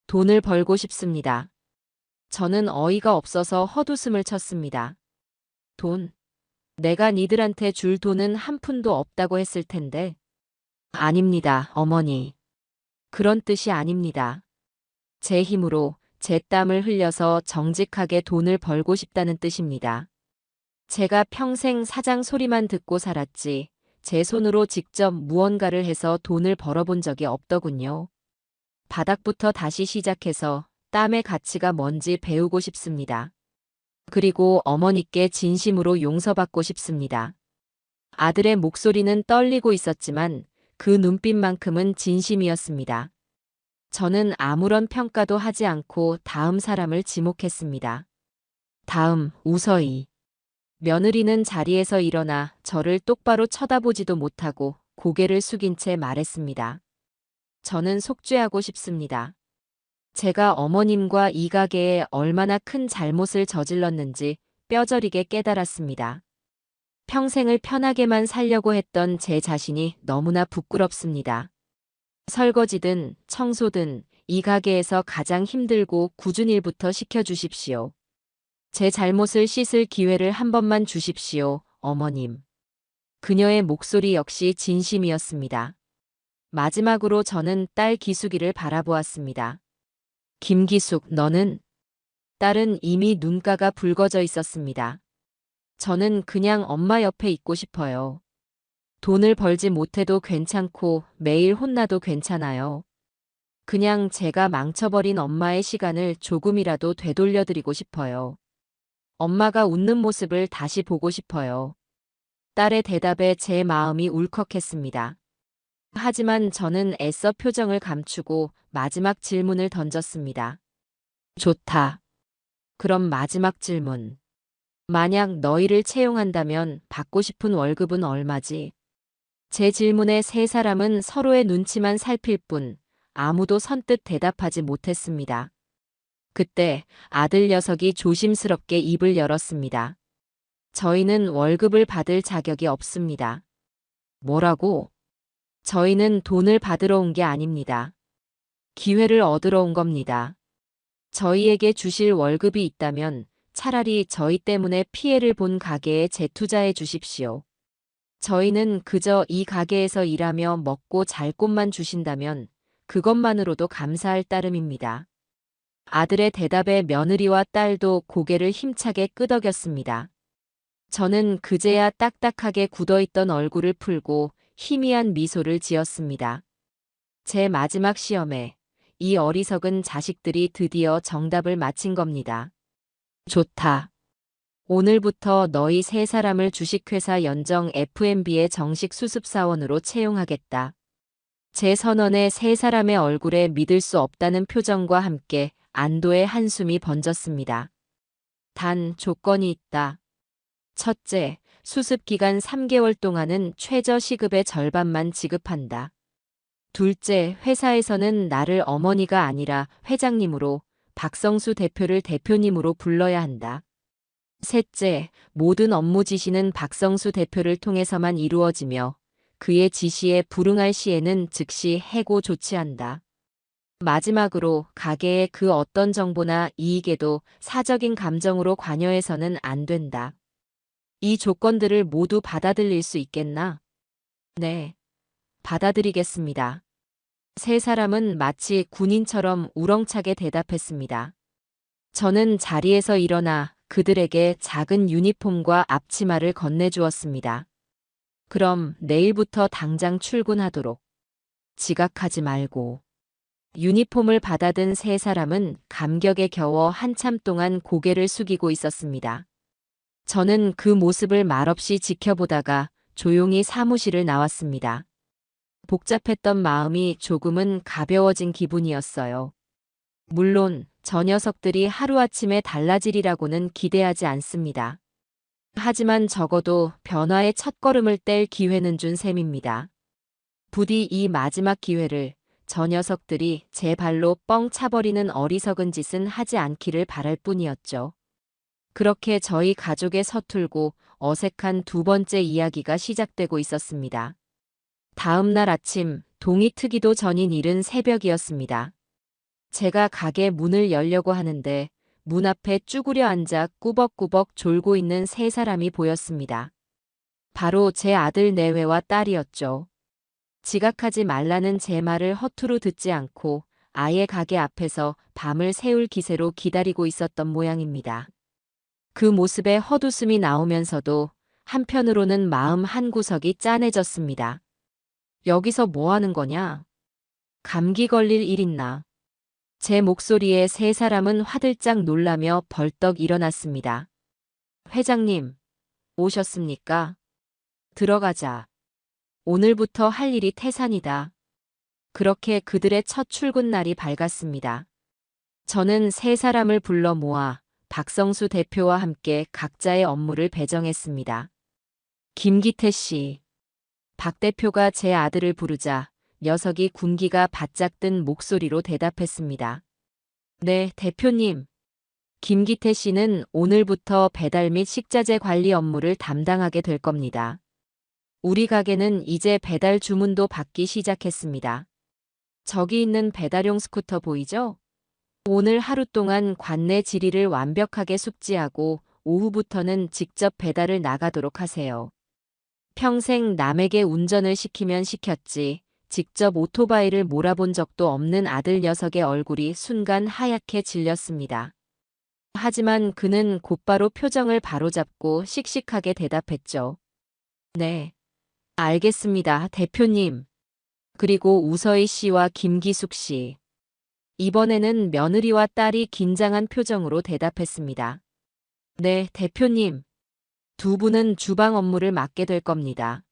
돈을 벌고 싶습니다. 저는 어이가 없어서 헛웃음을 쳤습니다. 돈? 내가 니들한테 줄 돈은 한 푼도 없다고 했을 텐데. 아닙니다, 어머니. 그런 뜻이 아닙니다. 제 힘으로 제 땀을 흘려서 정직하게 돈을 벌고 싶다는 뜻입니다. 제가 평생 사장 소리만 듣고 살았지, 제 손으로 직접 무언가를 해서 돈을 벌어본 적이 없더군요. 바닥부터 다시 시작해서 땀의 가치가 뭔지 배우고 싶습니다. 그리고 어머니께 진심으로 용서받고 싶습니다. 아들의 목소리는 떨리고 있었지만 그 눈빛만큼은 진심이었습니다. 저는 아무런 평가도 하지 않고 다음 사람을 지목했습니다. 다음, 우서희. 며느리는 자리에서 일어나 저를 똑바로 쳐다보지도 못하고 고개를 숙인 채 말했습니다. 저는 속죄하고 싶습니다. 제가 어머님과 이 가게에 얼마나 큰 잘못을 저질렀는지 뼈저리게 깨달았습니다. 평생을 편하게만 살려고 했던 제 자신이 너무나 부끄럽습니다. 설거지든 청소든 이 가게에서 가장 힘들고 굳은 일부터 시켜주십시오. 제 잘못을 씻을 기회를 한 번만 주십시오, 어머님. 그녀의 목소리 역시 진심이었습니다. 마지막으로 저는 딸 기숙이를 바라보았습니다. 김기숙, 너는? 딸은 이미 눈가가 붉어져 있었습니다. 저는 그냥 엄마 옆에 있고 싶어요. 돈을 벌지 못해도 괜찮고 매일 혼나도 괜찮아요. 그냥 제가 망쳐버린 엄마의 시간을 조금이라도 되돌려드리고 싶어요. 엄마가 웃는 모습을 다시 보고 싶어요. 딸의 대답에 제 마음이 울컥했습니다. 하지만 저는 애써 표정을 감추고 마지막 질문을 던졌습니다. 좋다. 그럼 마지막 질문. 만약 너희를 채용한다면 받고 싶은 월급은 얼마지? 제 질문에 세 사람은 서로의 눈치만 살필 뿐 아무도 선뜻 대답하지 못했습니다. 그때 아들 녀석이 조심스럽게 입을 열었습니다. 저희는 월급을 받을 자격이 없습니다. 뭐라고? 저희는 돈을 받으러 온 게 아닙니다. 기회를 얻으러 온 겁니다. 저희에게 주실 월급이 있다면 차라리 저희 때문에 피해를 본 가게에 재투자해 주십시오. 저희는 그저 이 가게에서 일하며 먹고 잘 곳만 주신다면 그것만으로도 감사할 따름입니다. 아들의 대답에 며느리와 딸도 고개를 힘차게 끄덕였습니다. 저는 그제야 딱딱하게 굳어있던 얼굴을 풀고 희미한 미소를 지었습니다. 제 마지막 시험에 이 어리석은 자식들이 드디어 정답을 맞힌 겁니다. 좋다. 오늘부터 너희 세 사람을 주식회사 연정 F&B의 정식 수습사원으로 채용하겠다. 제 선언에 세 사람의 얼굴에 믿을 수 없다는 표정과 함께 안도의 한숨이 번졌습니다. 단 조건이 있다. 첫째, 수습 기간 3개월 동안은 최저 시급의 절반만 지급한다. 둘째, 회사에서는 나를 어머니가 아니라 회장님으로, 박성수 대표를 대표님으로 불러야 한다. 셋째, 모든 업무 지시는 박성수 대표를 통해서만 이루어지며 그의 지시에 불응할 시에는 즉시 해고 조치한다. 마지막으로 가게의 그 어떤 정보나 이익에도 사적인 감정으로 관여해서는 안 된다. 이 조건들을 모두 받아들일 수 있겠나? 네, 받아들이겠습니다. 세 사람은 마치 군인처럼 우렁차게 대답했습니다. 저는 자리에서 일어나 그들에게 작은 유니폼과 앞치마를 건네주었습니다. 그럼 내일부터 당장 출근하도록. 지각하지 말고. 유니폼을 받아든 세 사람은 감격에 겨워 한참 동안 고개를 숙이고 있었습니다. 저는 그 모습을 말없이 지켜보다가 조용히 사무실을 나왔습니다. 복잡했던 마음이 조금은 가벼워진 기분이었어요. 물론 저 녀석들이 하루아침에 달라지리라고는 기대하지 않습니다. 하지만 적어도 변화의 첫걸음을 뗄 기회는 준 셈입니다. 부디 이 마지막 기회를 저 녀석들이 제 발로 뻥 차버리는 어리석은 짓은 하지 않기를 바랄 뿐이었죠. 그렇게 저희 가족의 서툴고 어색한 두 번째 이야기가 시작되고 있었습니다. 다음 날 아침 동이 트기도 전인 이른 새벽이었습니다. 제가 가게 문을 열려고 하는데 문 앞에 쭈그려 앉아 꾸벅꾸벅 졸고 있는 세 사람이 보였습니다. 바로 제 아들 내외와 딸이었죠. 지각하지 말라는 제 말을 허투루 듣지 않고 아예 가게 앞에서 밤을 새울 기세로 기다리고 있었던 모양입니다. 그 모습에 헛웃음이 나오면서도 한편으로는 마음 한구석이 짠해졌습니다. 여기서 뭐 하는 거냐? 감기 걸릴 일 있나? 제 목소리에 세 사람은 화들짝 놀라며 벌떡 일어났습니다. 회장님, 오셨습니까? 들어가자. 오늘부터 할 일이 태산이다. 그렇게 그들의 첫 출근 날이 밝았습니다. 저는 세 사람을 불러 모아 박성수 대표와 함께 각자의 업무를 배정했습니다. 김기태 씨. 박 대표가 제 아들을 부르자 녀석이 군기가 바짝 든 목소리로 대답했습니다. 네, 대표님. 김기태 씨는 오늘부터 배달 및 식자재 관리 업무를 담당하게 될 겁니다. 우리 가게는 이제 배달 주문도 받기 시작했습니다. 저기 있는 배달용 스쿠터 보이죠? 오늘 하루 동안 관내 질의를 완벽하게 숙지하고 오후부터는 직접 배달을 나가도록 하세요. 평생 남에게 운전을 시키면 시켰지 직접 오토바이를 몰아본 적도 없는 아들 녀석의 얼굴이 순간 하얗게 질렸습니다. 하지만 그는 곧바로 표정을 바로잡고 씩씩하게 대답했죠. 네, 알겠습니다, 대표님. 그리고 우서희 씨와 김기숙 씨. 이번에는 며느리와 딸이 긴장한 표정으로 대답했습니다. 네, 대표님. 두 분은 주방 업무를 맡게 될 겁니다.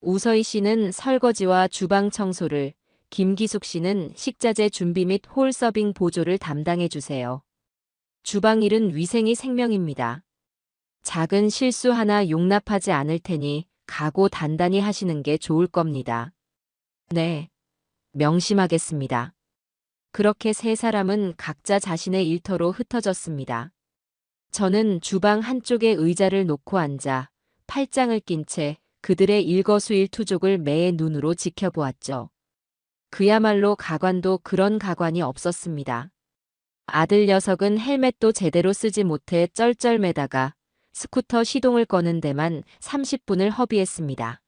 우서희 씨는 설거지와 주방 청소를, 김기숙 씨는 식자재 준비 및 홀 서빙 보조를 담당해 주세요. 주방 일은 위생이 생명입니다. 작은 실수 하나 용납하지 않을 테니 각오 단단히 하시는 게 좋을 겁니다. 네, 명심하겠습니다. 그렇게 세 사람은 각자 자신의 일터로 흩어졌습니다. 저는 주방 한쪽에 의자를 놓고 앉아 팔짱을 낀 채 그들의 일거수일투족을 매의 눈으로 지켜보았죠. 그야말로 가관도 그런 가관이 없었습니다. 아들 녀석은 헬멧도 제대로 쓰지 못해 쩔쩔매다가 스쿠터 시동을 거는 데만 30분을 허비했습니다.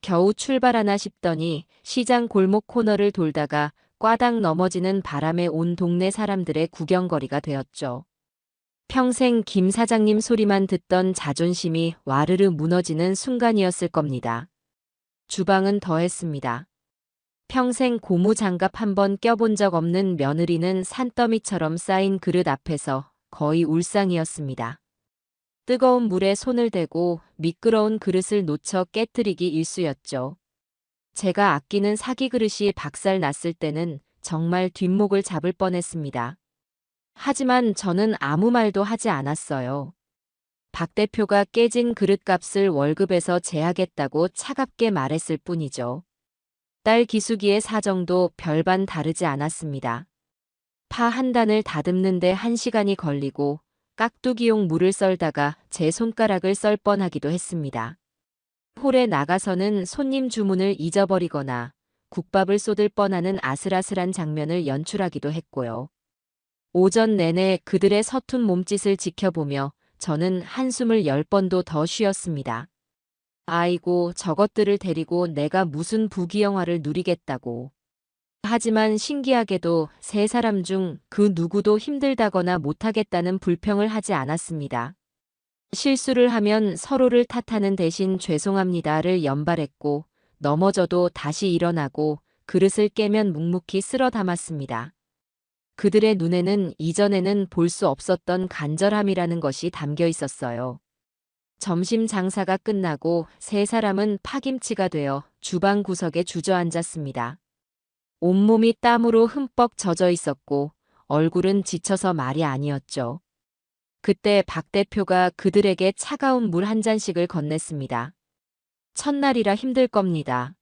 겨우 출발하나 싶더니 시장 골목 코너를 돌다가 꽈당 넘어지는 바람에 온 동네 사람들의 구경거리가 되었죠. 평생 김 사장님 소리만 듣던 자존심이 와르르 무너지는 순간이었을 겁니다. 주방은 더했습니다. 평생 고무장갑 한 번 껴본 적 없는 며느리는 산더미처럼 쌓인 그릇 앞에서 거의 울상이었습니다. 뜨거운 물에 손을 대고 미끄러운 그릇을 놓쳐 깨뜨리기 일쑤였죠. 제가 아끼는 사기 그릇이 박살 났을 때는 정말 뒷목을 잡을 뻔했습니다. 하지만 저는 아무 말도 하지 않았어요. 박 대표가 깨진 그릇값을 월급에서 제하겠다고 차갑게 말했을 뿐이죠. 딸 기숙이의 사정도 별반 다르지 않았습니다. 파 한 단을 다듬는데 1시간이 걸리고 깍두기용 물을 썰다가 제 손가락을 썰 뻔하기도 했습니다. 홀에 나가서는 손님 주문을 잊어버리거나 국밥을 쏟을 뻔하는 아슬아슬한 장면을 연출하기도 했고요. 오전 내내 그들의 서툰 몸짓을 지켜보며 저는 한숨을 10번도 더 쉬었습니다. 아이고, 저것들을 데리고 내가 무슨 부귀영화를 누리겠다고. 하지만 신기하게도 세 사람 중 그 누구도 힘들다거나 못하겠다는 불평을 하지 않았습니다. 실수를 하면 서로를 탓하는 대신 죄송합니다를 연발했고 넘어져도 다시 일어나고 그릇을 깨면 묵묵히 쓸어 담았습니다. 그들의 눈에는 이전에는 볼 수 없었던 간절함이라는 것이 담겨 있었어요. 점심 장사가 끝나고 세 사람은 파김치가 되어 주방 구석에 주저앉았습니다. 온몸이 땀으로 흠뻑 젖어 있었고 얼굴은 지쳐서 말이 아니었죠. 그때 박 대표가 그들에게 차가운 물 한 잔씩을 건넸습니다. 첫날이라 힘들 겁니다.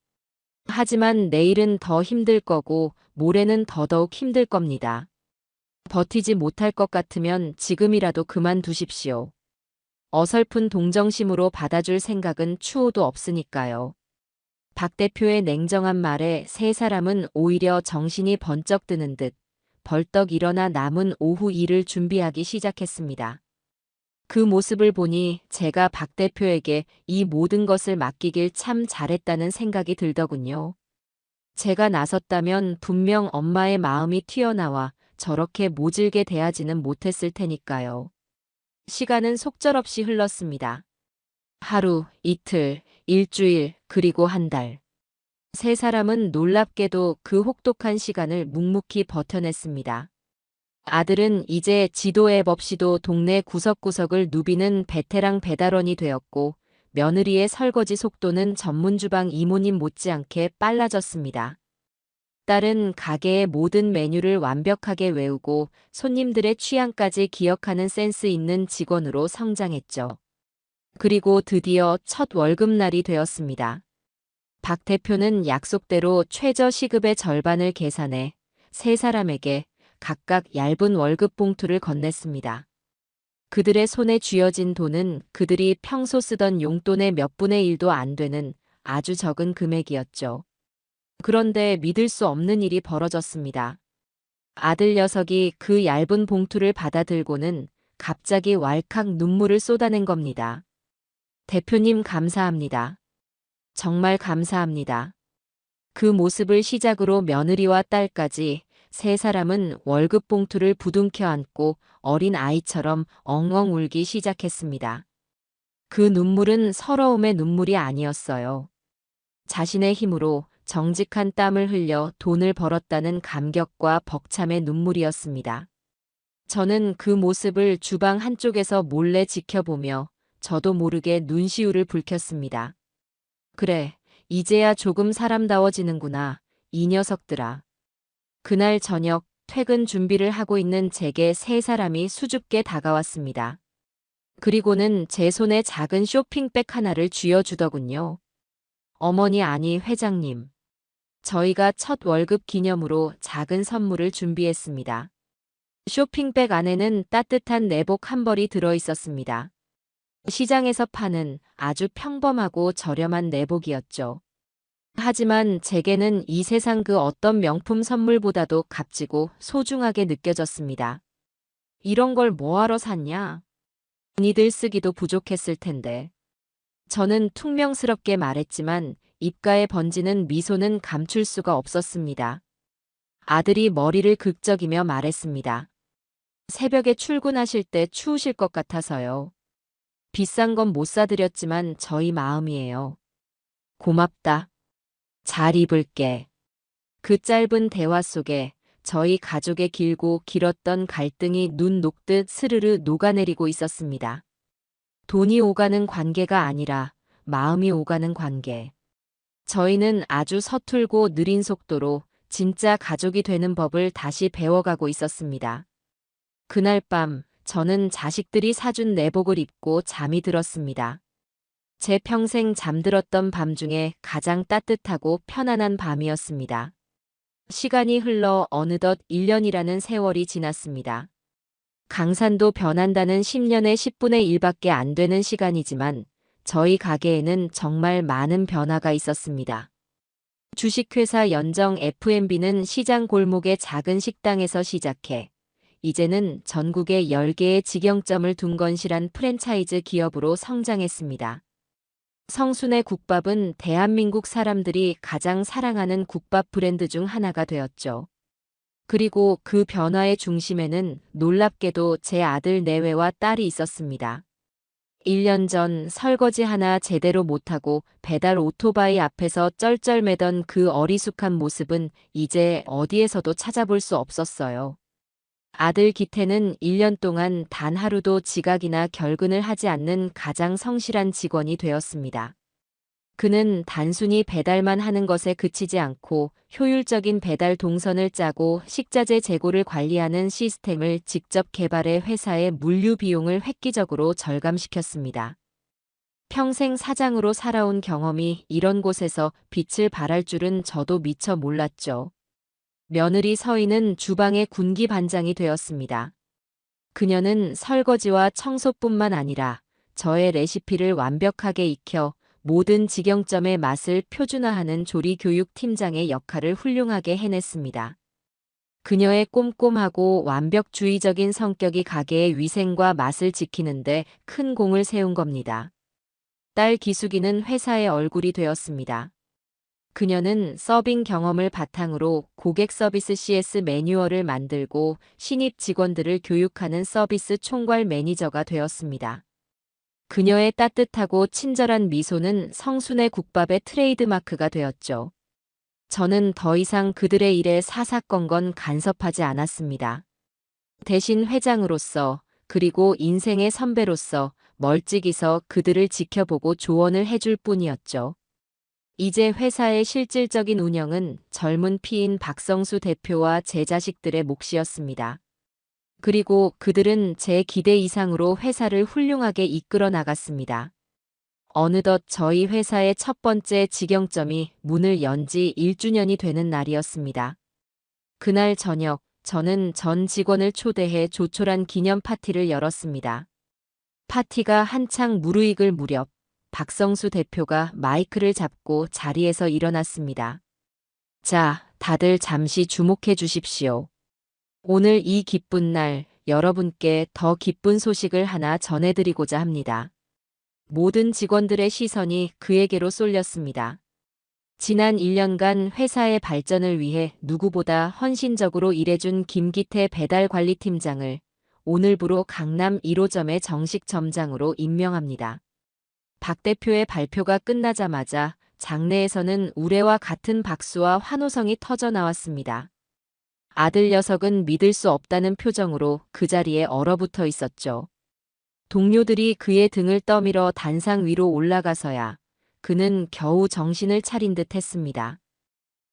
하지만 내일은 더 힘들 거고 모레는 더더욱 힘들 겁니다. 버티지 못할 것 같으면 지금이라도 그만두십시오. 어설픈 동정심으로 받아줄 생각은 추호도 없으니까요. 박 대표의 냉정한 말에 세 사람은 오히려 정신이 번쩍 드는 듯 벌떡 일어나 남은 오후 일을 준비하기 시작했습니다. 그 모습을 보니 제가 박 대표에게 이 모든 것을 맡기길 참 잘했다는 생각이 들더군요. 제가 나섰다면 분명 엄마의 마음이 튀어나와 저렇게 모질게 대하지는 못했을 테니까요. 시간은 속절없이 흘렀습니다. 하루, 이틀, 일주일, 그리고 한 달. 세 사람은 놀랍게도 그 혹독한 시간을 묵묵히 버텨냈습니다. 아들은 이제 지도 앱 없이도 동네 구석구석을 누비는 베테랑 배달원이 되었고, 며느리의 설거지 속도는 전문주방 이모님 못지않게 빨라졌습니다. 딸은 가게의 모든 메뉴를 완벽하게 외우고 손님들의 취향까지 기억하는 센스 있는 직원으로 성장했죠. 그리고 드디어 첫 월급날이 되었습니다. 박 대표는 약속대로 최저 시급의 절반을 계산해 세 사람에게 각각 얇은 월급 봉투를 건넸습니다. 그들의 손에 쥐어진 돈은 그들이 평소 쓰던 용돈의 몇 분의 1도 안 되는 아주 적은 금액이었죠. 그런데 믿을 수 없는 일이 벌어졌습니다. 아들 녀석이 그 얇은 봉투를 받아들고는 갑자기 왈칵 눈물을 쏟아낸 겁니다. 대표님 감사합니다. 정말 감사합니다. 그 모습을 시작으로 며느리와 딸까지 세 사람은 월급 봉투를 부둥켜 안고 어린 아이처럼 엉엉 울기 시작했습니다. 그 눈물은 서러움의 눈물이 아니었어요. 자신의 힘으로 정직한 땀을 흘려 돈을 벌었다는 감격과 벅참의 눈물이었습니다. 저는 그 모습을 주방 한쪽에서 몰래 지켜보며 저도 모르게 눈시울을 붉혔습니다. 그래, 이제야 조금 사람다워지는구나, 이 녀석들아. 그날 저녁 퇴근 준비를 하고 있는 제게 세 사람이 수줍게 다가왔습니다. 그리고는 제 손에 작은 쇼핑백 하나를 쥐어주더군요. 어머니 아니 회장님. 저희가 첫 월급 기념으로 작은 선물을 준비했습니다. 쇼핑백 안에는 따뜻한 내복 한 벌이 들어 있었습니다. 시장에서 파는 아주 평범하고 저렴한 내복이었죠. 하지만 제게는 이 세상 그 어떤 명품 선물보다도 값지고 소중하게 느껴졌습니다. 이런 걸 뭐하러 샀냐? 니들 쓰기도 부족했을 텐데. 저는 퉁명스럽게 말했지만 입가에 번지는 미소는 감출 수가 없었습니다. 아들이 머리를 극적이며 말했습니다. 새벽에 출근하실 때 추우실 것 같아서요. 비싼 건 못 사드렸지만 저희 마음이에요. 고맙다. 잘 입을게. 그 짧은 대화 속에 저희 가족의 길고 길었던 갈등이 눈 녹듯 스르르 녹아내리고 있었습니다. 돈이 오가는 관계가 아니라 마음이 오가는 관계. 저희는 아주 서툴고 느린 속도로 진짜 가족이 되는 법을 다시 배워가고 있었습니다. 그날 밤 저는 자식들이 사준 내복을 입고 잠이 들었습니다. 제 평생 잠들었던 밤 중에 가장 따뜻하고 편안한 밤이었습니다. 시간이 흘러 어느덧 1년이라는 세월이 지났습니다. 강산도 변한다는 10년의 10분의 1밖에 안 되는 시간이지만 저희 가게에는 정말 많은 변화가 있었습니다. 주식회사 연정 F&B는 시장 골목의 작은 식당에서 시작해 이제는 전국에 10개의 직영점을 둔 건실한 프랜차이즈 기업으로 성장했습니다. 성순의 국밥은 대한민국 사람들이 가장 사랑하는 국밥 브랜드 중 하나가 되었죠. 그리고 그 변화의 중심에는 놀랍게도 제 아들 내외와 딸이 있었습니다. 1년 전 설거지 하나 제대로 못하고 배달 오토바이 앞에서 쩔쩔매던 그 어리숙한 모습은 이제 어디에서도 찾아볼 수 없었어요. 아들 기태는 1년 동안 단 하루도 지각이나 결근을 하지 않는 가장 성실한 직원이 되었습니다. 그는 단순히 배달만 하는 것에 그치지 않고 효율적인 배달 동선을 짜고 식자재 재고를 관리하는 시스템을 직접 개발해 회사의 물류 비용을 획기적으로 절감시켰습니다. 평생 사장으로 살아온 경험이 이런 곳에서 빛을 발할 줄은 저도 미처 몰랐죠. 며느리 서희는 주방의 군기 반장이 되었습니다. 그녀는 설거지와 청소뿐만 아니라 저의 레시피를 완벽하게 익혀 모든 직영점의 맛을 표준화하는 조리 교육 팀장의 역할을 훌륭하게 해냈습니다. 그녀의 꼼꼼하고 완벽주의적인 성격이 가게의 위생과 맛을 지키는데 큰 공을 세운 겁니다. 딸 기숙이는 회사의 얼굴이 되었습니다. 그녀는 서빙 경험을 바탕으로 고객 서비스 CS 매뉴얼을 만들고 신입 직원들을 교육하는 서비스 총괄 매니저가 되었습니다. 그녀의 따뜻하고 친절한 미소는 성순의 국밥의 트레이드마크가 되었죠. 저는 더 이상 그들의 일에 사사건건 간섭하지 않았습니다. 대신 회장으로서 그리고 인생의 선배로서 멀찍이서 그들을 지켜보고 조언을 해줄 뿐이었죠. 이제 회사의 실질적인 운영은 젊은 피인 박성수 대표와 제 자식들의 몫이었습니다. 그리고 그들은 제 기대 이상으로 회사를 훌륭하게 이끌어 나갔습니다. 어느덧 저희 회사의 첫 번째 직영점이 문을 연 지 1주년이 되는 날이었습니다. 그날 저녁, 저는 전 직원을 초대해 조촐한 기념 파티를 열었습니다. 파티가 한창 무르익을 무렵, 박성수 대표가 마이크를 잡고 자리에서 일어났습니다. 자, 다들 잠시 주목해 주십시오. 오늘 이 기쁜 날, 여러분께 더 기쁜 소식을 하나 전해드리고자 합니다. 모든 직원들의 시선이 그에게로 쏠렸습니다. 지난 1년간 회사의 발전을 위해 누구보다 헌신적으로 일해준 김기태 배달관리팀장을 오늘부로 강남 1호점의 정식 점장으로 임명합니다. 박 대표의 발표가 끝나자마자 장내에서는 우레와 같은 박수와 환호성이 터져 나왔습니다. 아들 녀석은 믿을 수 없다는 표정으로 그 자리에 얼어붙어 있었죠. 동료들이 그의 등을 떠밀어 단상 위로 올라가서야 그는 겨우 정신을 차린 듯 했습니다.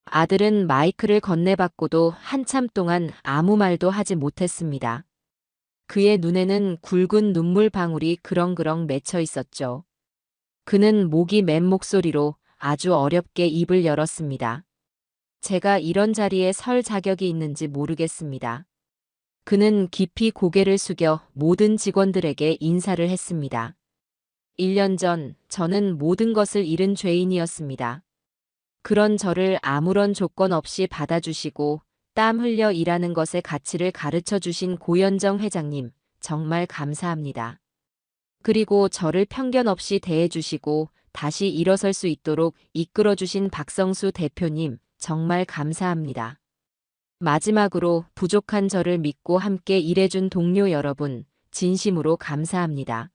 아들은 마이크를 건네받고도 한참 동안 아무 말도 하지 못했습니다. 그의 눈에는 굵은 눈물 방울이 그렁그렁 맺혀 있었죠. 그는 목이 맨 목소리로 아주 어렵게 입을 열었습니다. 제가 이런 자리에 설 자격이 있는지 모르겠습니다. 그는 깊이 고개를 숙여 모든 직원들에게 인사를 했습니다. 1년 전 저는 모든 것을 잃은 죄인이었습니다. 그런 저를 아무런 조건 없이 받아주시고 땀 흘려 일하는 것의 가치를 가르쳐 주신 고현정 회장님, 정말 감사합니다. 그리고 저를 편견 없이 대해주시고 다시 일어설 수 있도록 이끌어주신 박성수 대표님, 정말 감사합니다. 마지막으로 부족한 저를 믿고 함께 일해준 동료 여러분, 진심으로 감사합니다.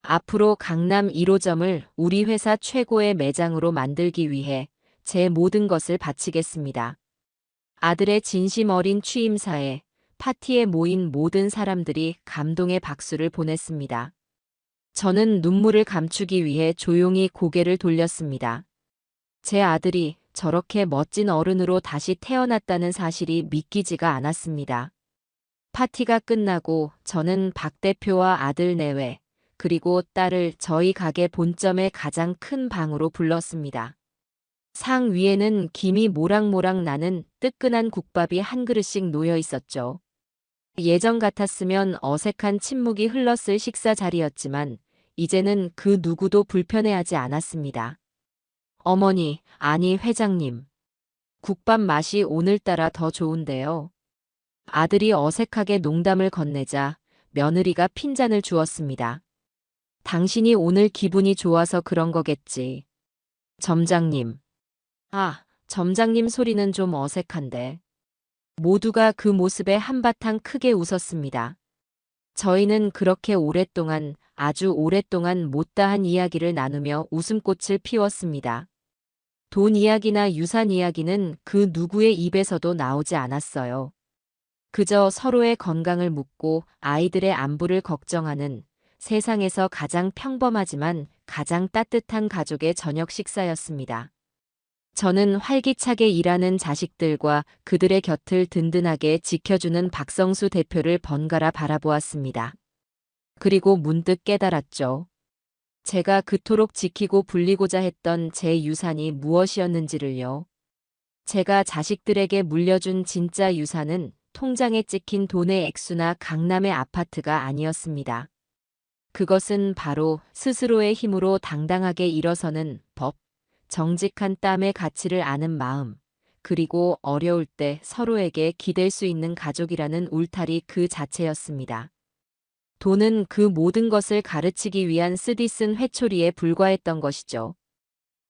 앞으로 강남 1호점을 우리 회사 최고의 매장으로 만들기 위해 제 모든 것을 바치겠습니다. 아들의 진심 어린 취임사에 파티에 모인 모든 사람들이 감동의 박수를 보냈습니다. 저는 눈물을 감추기 위해 조용히 고개를 돌렸습니다. 제 아들이 저렇게 멋진 어른으로 다시 태어났다는 사실이 믿기지가 않았습니다. 파티가 끝나고 저는 박 대표와 아들 내외, 그리고 딸을 저희 가게 본점의 가장 큰 방으로 불렀습니다. 상 위에는 김이 모락모락 나는 뜨끈한 국밥이 한 그릇씩 놓여 있었죠. 예전 같았으면 어색한 침묵이 흘렀을 식사 자리였지만 이제는 그 누구도 불편해하지 않았습니다. 어머니, 아니 회장님. 국밥 맛이 오늘따라 더 좋은데요. 아들이 어색하게 농담을 건네자 며느리가 핀잔을 주었습니다. 당신이 오늘 기분이 좋아서 그런 거겠지. 점장님. 아, 점장님 소리는 좀 어색한데. 모두가 그 모습에 한바탕 크게 웃었습니다. 저희는 그렇게 오랫동안, 아주 오랫동안 못다한 이야기를 나누며 웃음꽃을 피웠습니다. 돈 이야기나 유산 이야기는 그 누구의 입에서도 나오지 않았어요. 그저 서로의 건강을 묻고 아이들의 안부를 걱정하는 세상에서 가장 평범하지만 가장 따뜻한 가족의 저녁 식사였습니다. 저는 활기차게 일하는 자식들과 그들의 곁을 든든하게 지켜주는 박성수 대표를 번갈아 바라보았습니다. 그리고 문득 깨달았죠. 제가 그토록 지키고 불리고자 했던 제 유산이 무엇이었는지를요. 제가 자식들에게 물려준 진짜 유산은 통장에 찍힌 돈의 액수나 강남의 아파트가 아니었습니다. 그것은 바로 스스로의 힘으로 당당하게 일어서는 법, 정직한 땀의 가치를 아는 마음, 그리고 어려울 때 서로에게 기댈 수 있는 가족이라는 울타리 그 자체였습니다. 돈은 그 모든 것을 가르치기 위한 쓰디쓴 회초리에 불과했던 것이죠.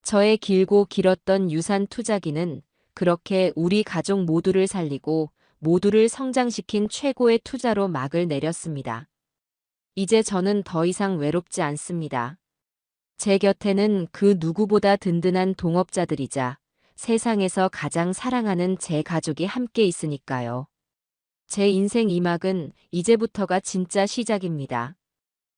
저의 길고 길었던 유산 투자기는 그렇게 우리 가족 모두를 살리고 모두를 성장시킨 최고의 투자로 막을 내렸습니다. 이제 저는 더 이상 외롭지 않습니다. 제 곁에는 그 누구보다 든든한 동업자들이자 세상에서 가장 사랑하는 제 가족이 함께 있으니까요. 제 인생 2막은 이제부터가 진짜 시작입니다.